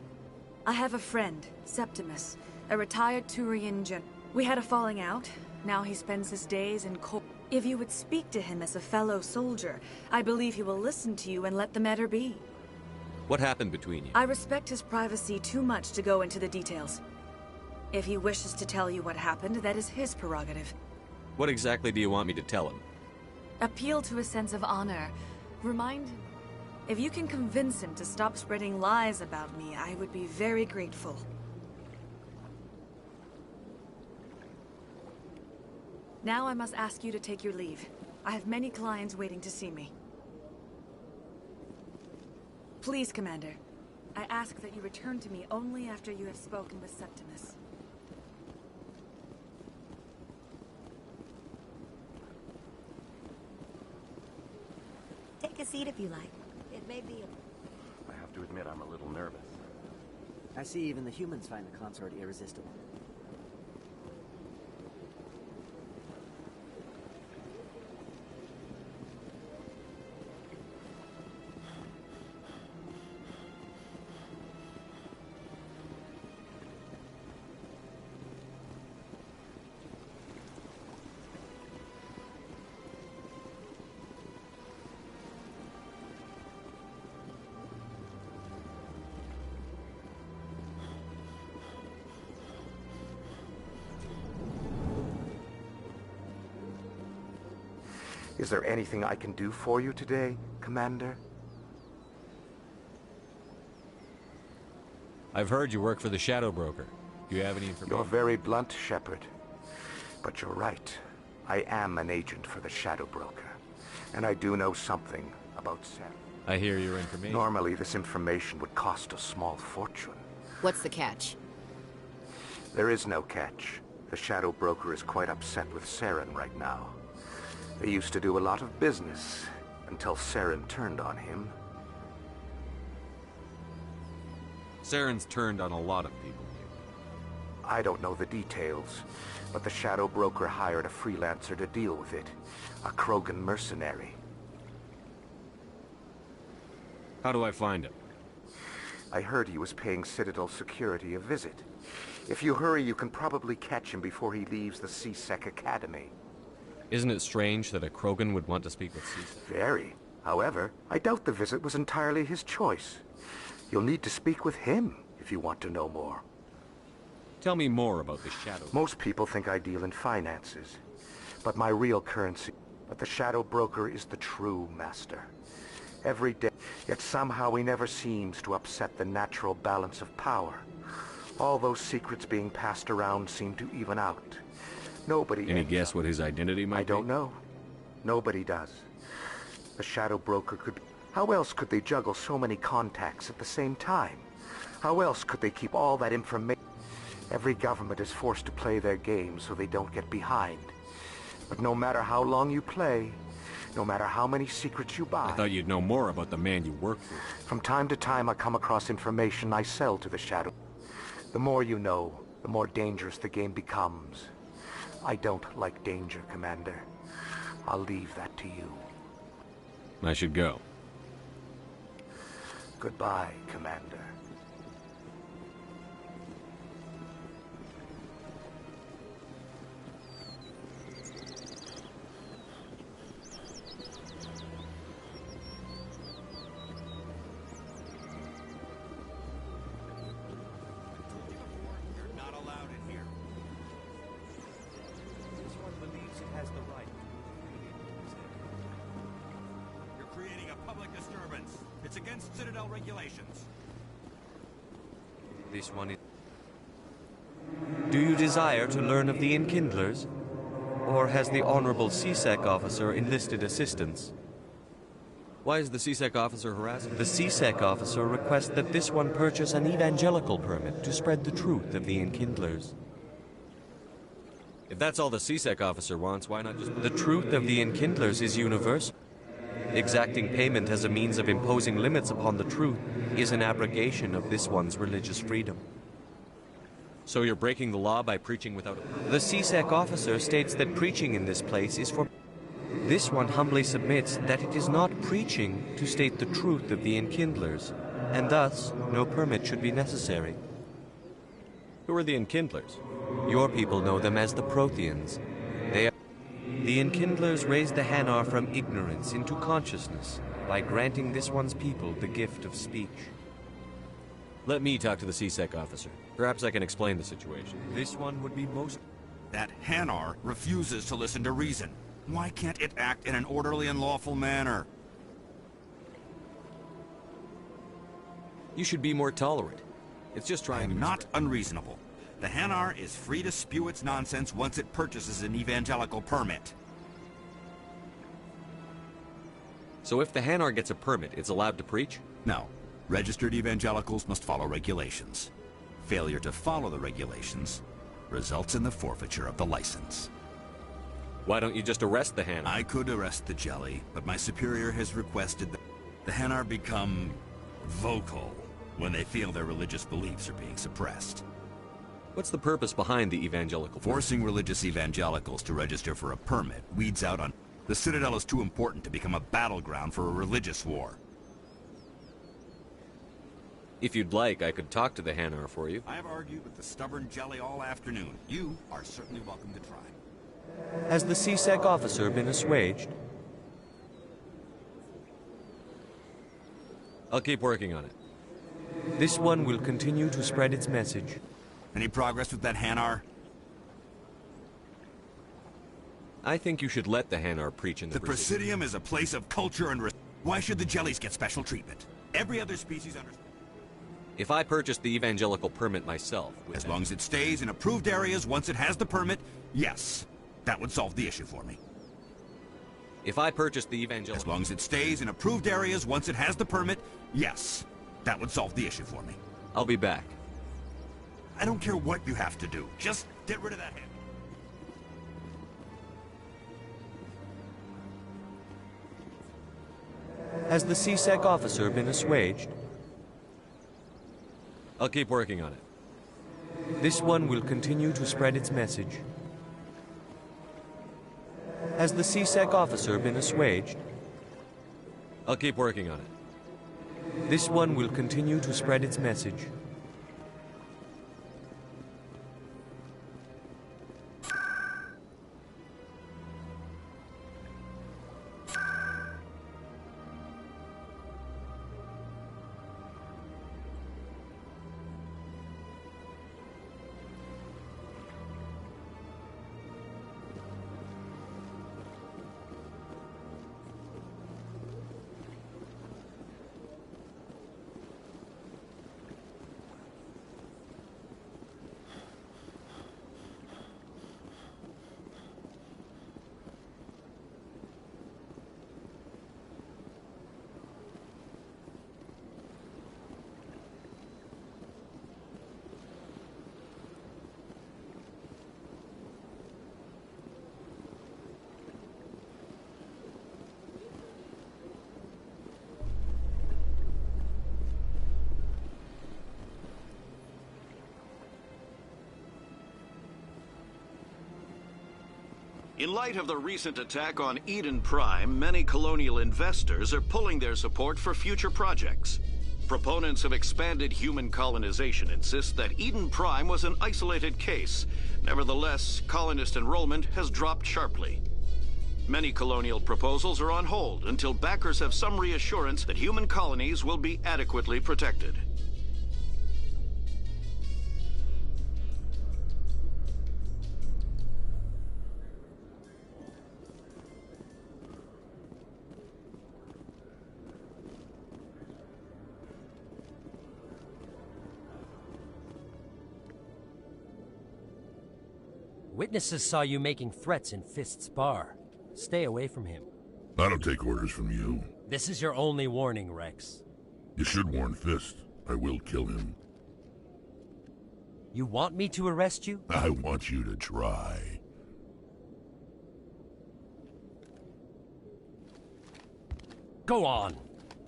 I have a friend, Septimus, a retired Turian general. We had a falling out. Now he spends his days in cold. If you would speak to him as a fellow soldier, I believe he will listen to you and let the matter be.
What happened between you?
I respect his privacy too much to go into the details. If he wishes to tell you what happened, that is his prerogative.
What exactly do you want me to tell him?
Appeal to his sense of honor. Remind him. If you can convince him to stop spreading lies about me, I would be very grateful.
Now I must ask you to take your leave. I have many clients waiting to see me. Please, Commander. I ask that you return to me only after you have spoken with Septimus.
Take a seat if you like. It may be
I have to admit I'm a little nervous.
I see even the humans find the consort irresistible.
Is there anything I can do for you today, Commander?
I've heard you work for the Shadow Broker. Do you have any information?
You're very blunt, Shepard. But you're right. I am an agent for the Shadow Broker. And I do know something about Sam.
I hear your information.
Normally, this information would cost a small fortune.
What's the catch?
There is no catch. The Shadow Broker is quite upset with Saren right now. They used to do a lot of business, until Saren turned on him.
Saren's turned on a lot of people.
I don't know the details, but the Shadow Broker hired a freelancer to deal with it. A Krogan mercenary.
How do I find him?
I heard he was paying Citadel security a visit. If you hurry, you can probably catch him before he leaves the C-Sec Academy.
Isn't it strange that a Krogan would want to speak with C-Sec?
Very. However, I doubt the visit was entirely his choice. You'll need to speak with him if you want to know more.
Tell me more about the Shadow.
Most people think I deal in finances, but my real currency. But the Shadow Broker is the true master. Every day, yet somehow he never seems to upset the natural balance of power. All those secrets being passed around seem to even out. Nobody...
Any guess what his identity might be?
I don't know. Nobody does. The Shadow Broker could... How else could they juggle so many contacts at the same time? How else could they keep all that information? Every government is forced to play their game so they don't get behind. But no matter how long you play, no matter how many secrets you buy...
I thought you'd know more about the man you work for.
From time to time I come across information I sell to the Shadow. The more you know, the more dangerous the game becomes. I don't like danger, Commander. I'll leave that to you.
I should go.
Goodbye, Commander.
It's against Citadel regulations.
This one is... Do you desire to learn of the Enkindlers? Or has the Honorable C-Sec officer enlisted assistance?
Why is the C-Sec officer harassing?
The C-Sec officer requests that this one purchase an evangelical permit to spread the truth of the Enkindlers.
If that's all the C-Sec officer wants, why not just...
The truth of the Enkindlers is universal. Exacting payment as a means of imposing limits upon the truth is an abrogation of this one's religious freedom.
So you're breaking the law by preaching without a...
The C-Sec officer states that preaching in this place is for... This one humbly submits that it is not preaching to state the truth of the Enkindlers, and thus no permit should be necessary.
Who are the Enkindlers?
Your people know them as the Protheans. They are... The Enkindlers raised the Hanar from ignorance into consciousness by granting this one's people the gift of speech.
Let me talk to the C-Sec officer. Perhaps I can explain the situation.
This one would be most...
That Hanar refuses to listen to reason. Why can't it act in an orderly and lawful manner?
You should be more tolerant. It's just trying to...
Not unreasonable. The Hanar is free to spew its nonsense once it purchases an evangelical permit.
So if the Hanar gets a permit, it's allowed to preach?
No. Registered evangelicals must follow regulations. Failure to follow the regulations results in the forfeiture of the license.
Why don't you just arrest the Hanar?
I could arrest the jelly, but my superior has requested that the Hanar become vocal when they feel their religious beliefs are being suppressed.
What's the purpose behind the evangelical?
Forcing religious evangelicals to register for a permit weeds out on... The Citadel is too important to become a battleground for a religious war.
If you'd like, I could talk to the Hanar for you.
I have argued with the stubborn jelly all afternoon. You are certainly welcome to try.
Has the CSEC officer been assuaged?
I'll keep working on it.
This one will continue to spread its message.
Any progress with that Hanar?
I think you should let the Hanar preach in the
Presidium is a place of culture and... Why should the jellies get special treatment? Every other species understands.
If I purchased the evangelical permit myself...
As long as it stays in approved areas once it has the permit, yes. That would solve the issue for me.
If I purchased the evangelical...
As long as it stays in approved areas once it has the permit, yes. That would solve the issue for me.
I'll be back.
I don't care what you have to do. Just get rid of that hand.
Has the CSEC officer been assuaged?
I'll keep working on it.
This one will continue to spread its message. Has the CSEC officer been assuaged?
I'll keep working on it.
This one will continue to spread its message.
In light of the recent attack on Eden Prime, many colonial investors are pulling their support for future projects. Proponents of expanded human colonization insist that Eden Prime was an isolated case. Nevertheless, colonist enrollment has dropped sharply. Many colonial proposals are on hold until backers have some reassurance that human colonies will be adequately protected.
Witnesses saw you making threats in Fist's bar. Stay away from him.
I don't take orders from you.
This is your only warning, Rex.
You should warn Fist. I will kill him.
You want me to arrest you?
I want you to try.
Go on.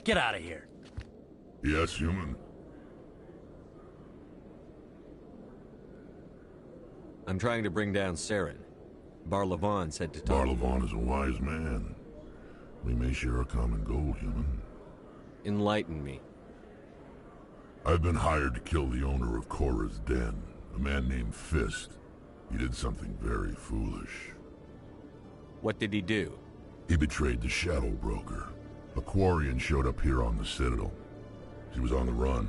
Get out of here.
Yes, human.
I'm trying to bring down Saren. Barlavon said to talk.
Barlavon is a wise man. We may share a common goal, human.
Enlighten me.
I've been hired to kill the owner of Korra's Den, a man named Fist. He did something very foolish.
What did he do?
He betrayed the Shadow Broker. A Quarian showed up here on the Citadel. She was on the run.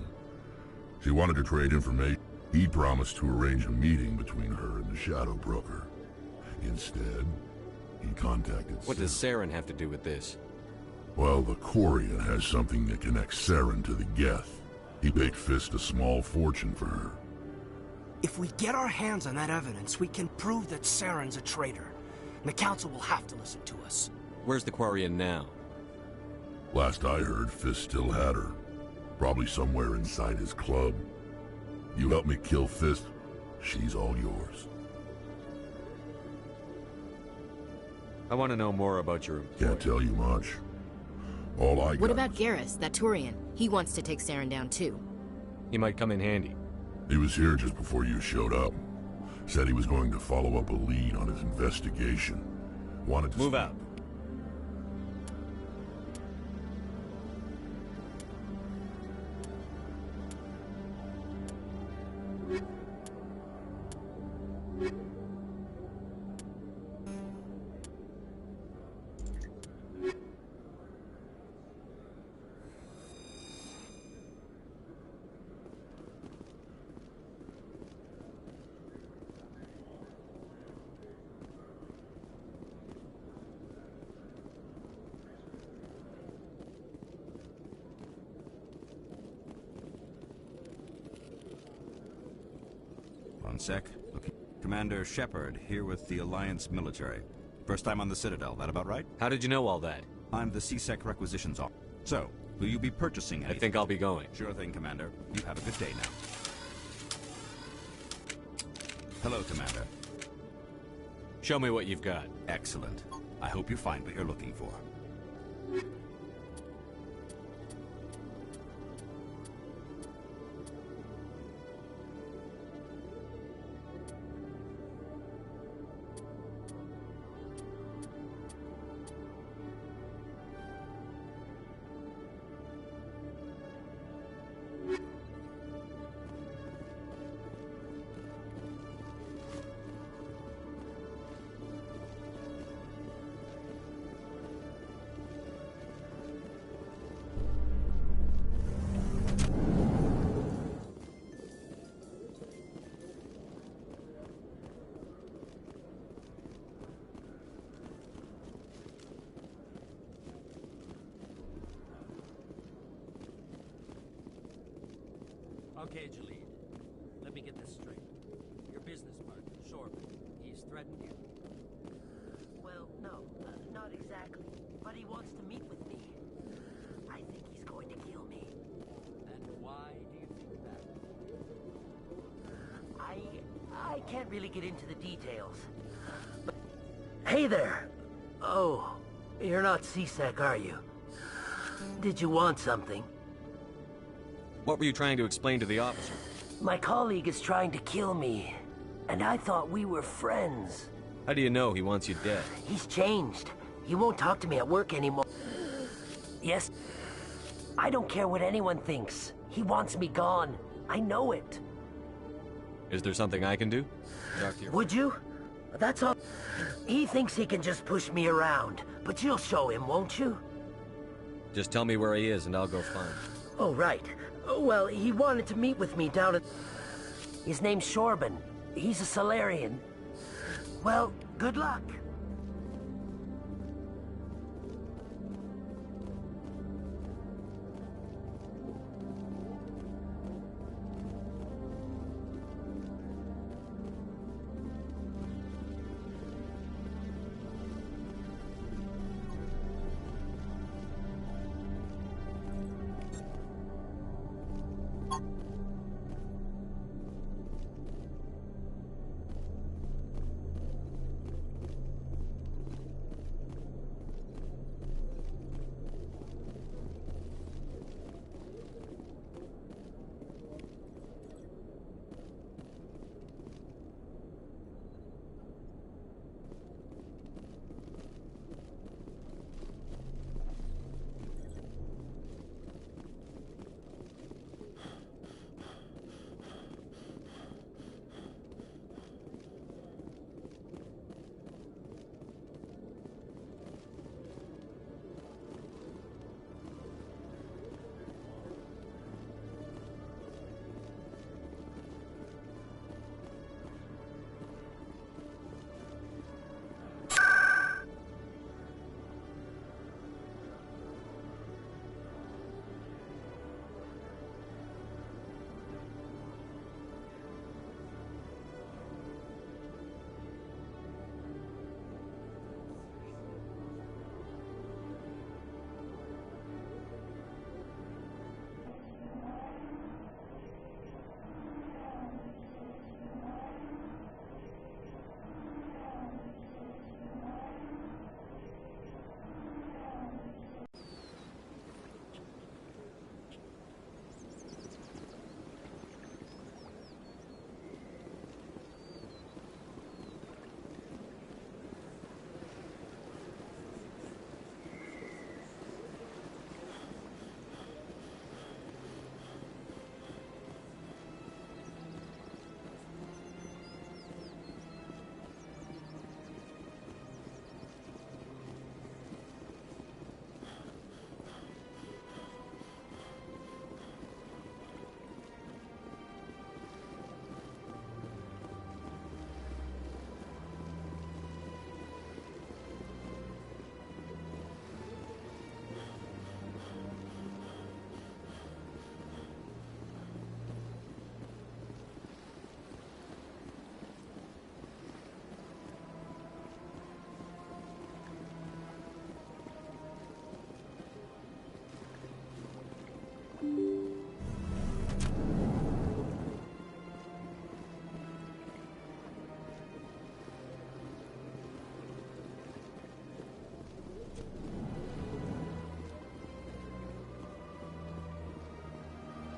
She wanted to trade information. He promised to arrange a meeting between her and the Shadow Broker. Instead, he contacted
What does Saren have to do with this?
Well, the Quarian has something that connects Saren to the Geth. He paid Fist a small fortune for her.
If we get our hands on that evidence, we can prove that Saren's a traitor. And the Council will have to listen to us.
Where's the Quarian now?
Last I heard, Fist still had her. Probably somewhere inside his club. You help me kill Fist, she's all yours.
I want to know more about your employer.
Can't tell you much. All I got...
What about Garrus, that Turian? He wants to take Saren down too.
He might come in handy.
He was here just before you showed up. Said he was going to follow up a lead on his investigation. Wanted to...
Move out.
One sec. Okay. Commander Shepard, here with the Alliance military. First time on the Citadel, that about right?
How did you know all that?
I'm the CSEC requisitions officer. So, will you be purchasing anything?
I think I'll be going.
Sure thing, Commander. You have a good day now. Hello, Commander.
Show me what you've got.
Excellent. I hope you find what you're looking for.
Okay, Jalid. Let me get this straight. Your business partner, Shorman, he's threatened you?
Well, no, not exactly. But he wants to meet with me. I think he's going to kill me.
And why do you think that?
I can't really get into the details. But... Hey there! Oh, you're not CSEC, are you? Did you want something?
What were you trying to explain to the officer?
My colleague is trying to kill me, and I thought we were friends.
How do you know he wants you dead?
He's changed. He won't talk to me at work anymore. Yes, I don't care what anyone thinks. He wants me gone. I know it.
Is there something I can do?
Would you? That's all. He thinks he can just push me around, but you'll show him, won't you?
Just tell me where he is and I'll go find him.
Oh, right. Well, he wanted to meet with me down at... His name's Shorban. He's a Solarian. Well, good luck.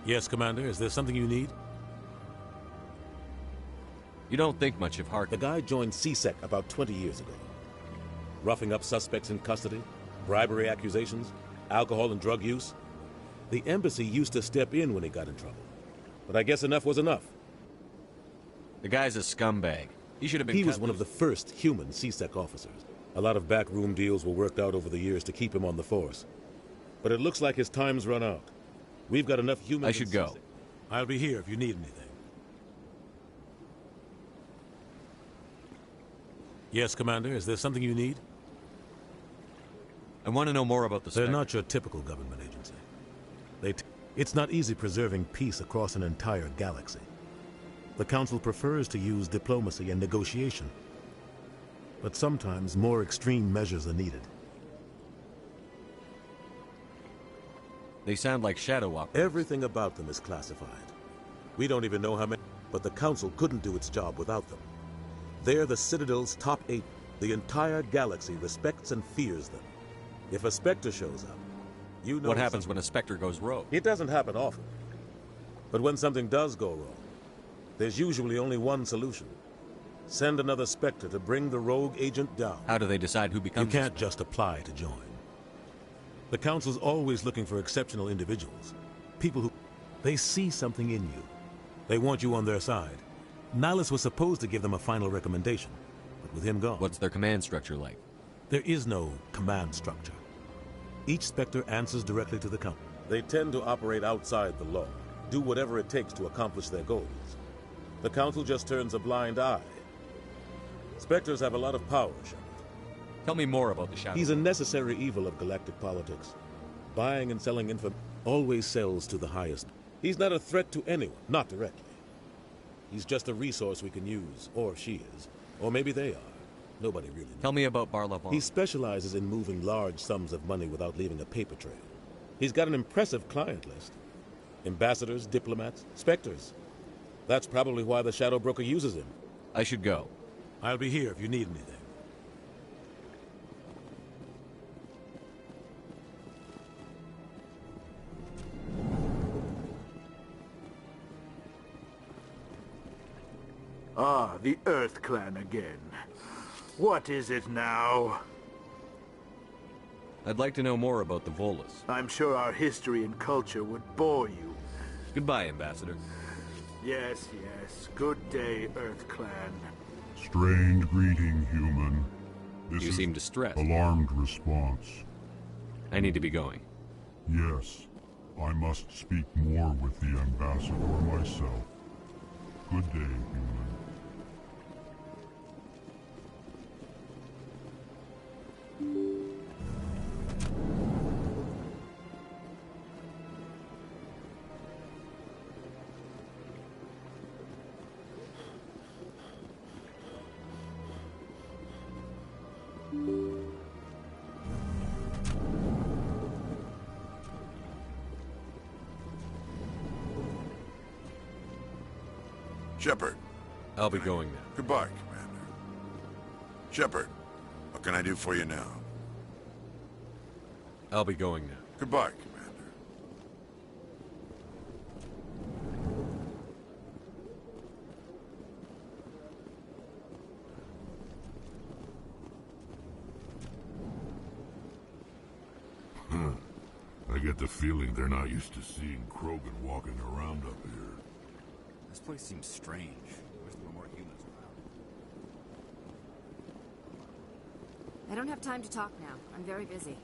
Yes, Commander. Is there something you need?
You don't think much of Hark.
The guy joined CSEC about 20 years ago. Roughing up suspects in custody, bribery accusations, alcohol and drug use. The embassy used to step in when he got in trouble. But I guess enough was enough.
The guy's a scumbag. He should have been.
He was one of the first human CSEC officers. A lot of backroom deals were worked out over the years to keep him on the force. But it looks like his time's run out. We've got enough humans.
I should go.
I'll be here if you need anything. Yes, Commander. Is there something you need?
I want to know more about the
They're
Spectre.
not your typical government agency. It's not easy preserving peace across an entire galaxy. The Council prefers to use diplomacy and negotiation. But sometimes more extreme measures are needed.
They sound like shadow operas.
Everything about them is classified. We don't even know how many, but the Council couldn't do its job without them. They're the Citadel's top 8. The entire galaxy respects and fears them. If a Spectre shows up, you know
what happens when a Spectre goes rogue?
It doesn't happen often. But when something does go wrong, there's usually only one solution. Send another Spectre to bring the rogue agent down.
How do they decide who becomes?
You can't just apply to join. The Council's always looking for exceptional individuals. People who... They see something in you. They want you on their side. Nihilus was supposed to give them a final recommendation, but with him gone...
What's their command structure like?
There is no command structure. Each Spectre answers directly to the Council. They tend to operate outside the law, do whatever it takes to accomplish their goals. The Council just turns a blind eye. Spectres have a lot of power, Shepard.
Tell me more about the Shadow.
He's a necessary evil of galactic politics. Buying and selling info always sells to the highest. He's not a threat to anyone, not directly. He's just a resource we can use, or she is. Or maybe they are. Nobody really knows.
Tell me about Barlavon.
He specializes in moving large sums of money without leaving a paper trail. He's got an impressive client list. Ambassadors, diplomats, Spectres. That's probably why the Shadow Broker uses him.
I should go.
I'll be here if you need anything.
Ah, the Earth Clan again. What is it now?
I'd like to know more about the Volus.
I'm sure our history and culture would bore you.
Goodbye, Ambassador.
Yes, yes. Good day, Earth Clan.
Strange greeting, human. This
You
is
seem distressed.
alarmed response.
I need to be going.
Yes, I must speak more with the ambassador myself. Good day, human.
Shepard.
I'll be going now.
Goodbye, Commander. Shepard, what can I do for you now?
I'll be going now.
Goodbye, Commander.
I get the feeling they're not used to seeing Krogan walking around up here.
This place seems strange. Wish there were more humans around.
I don't have time to talk now. I'm very busy.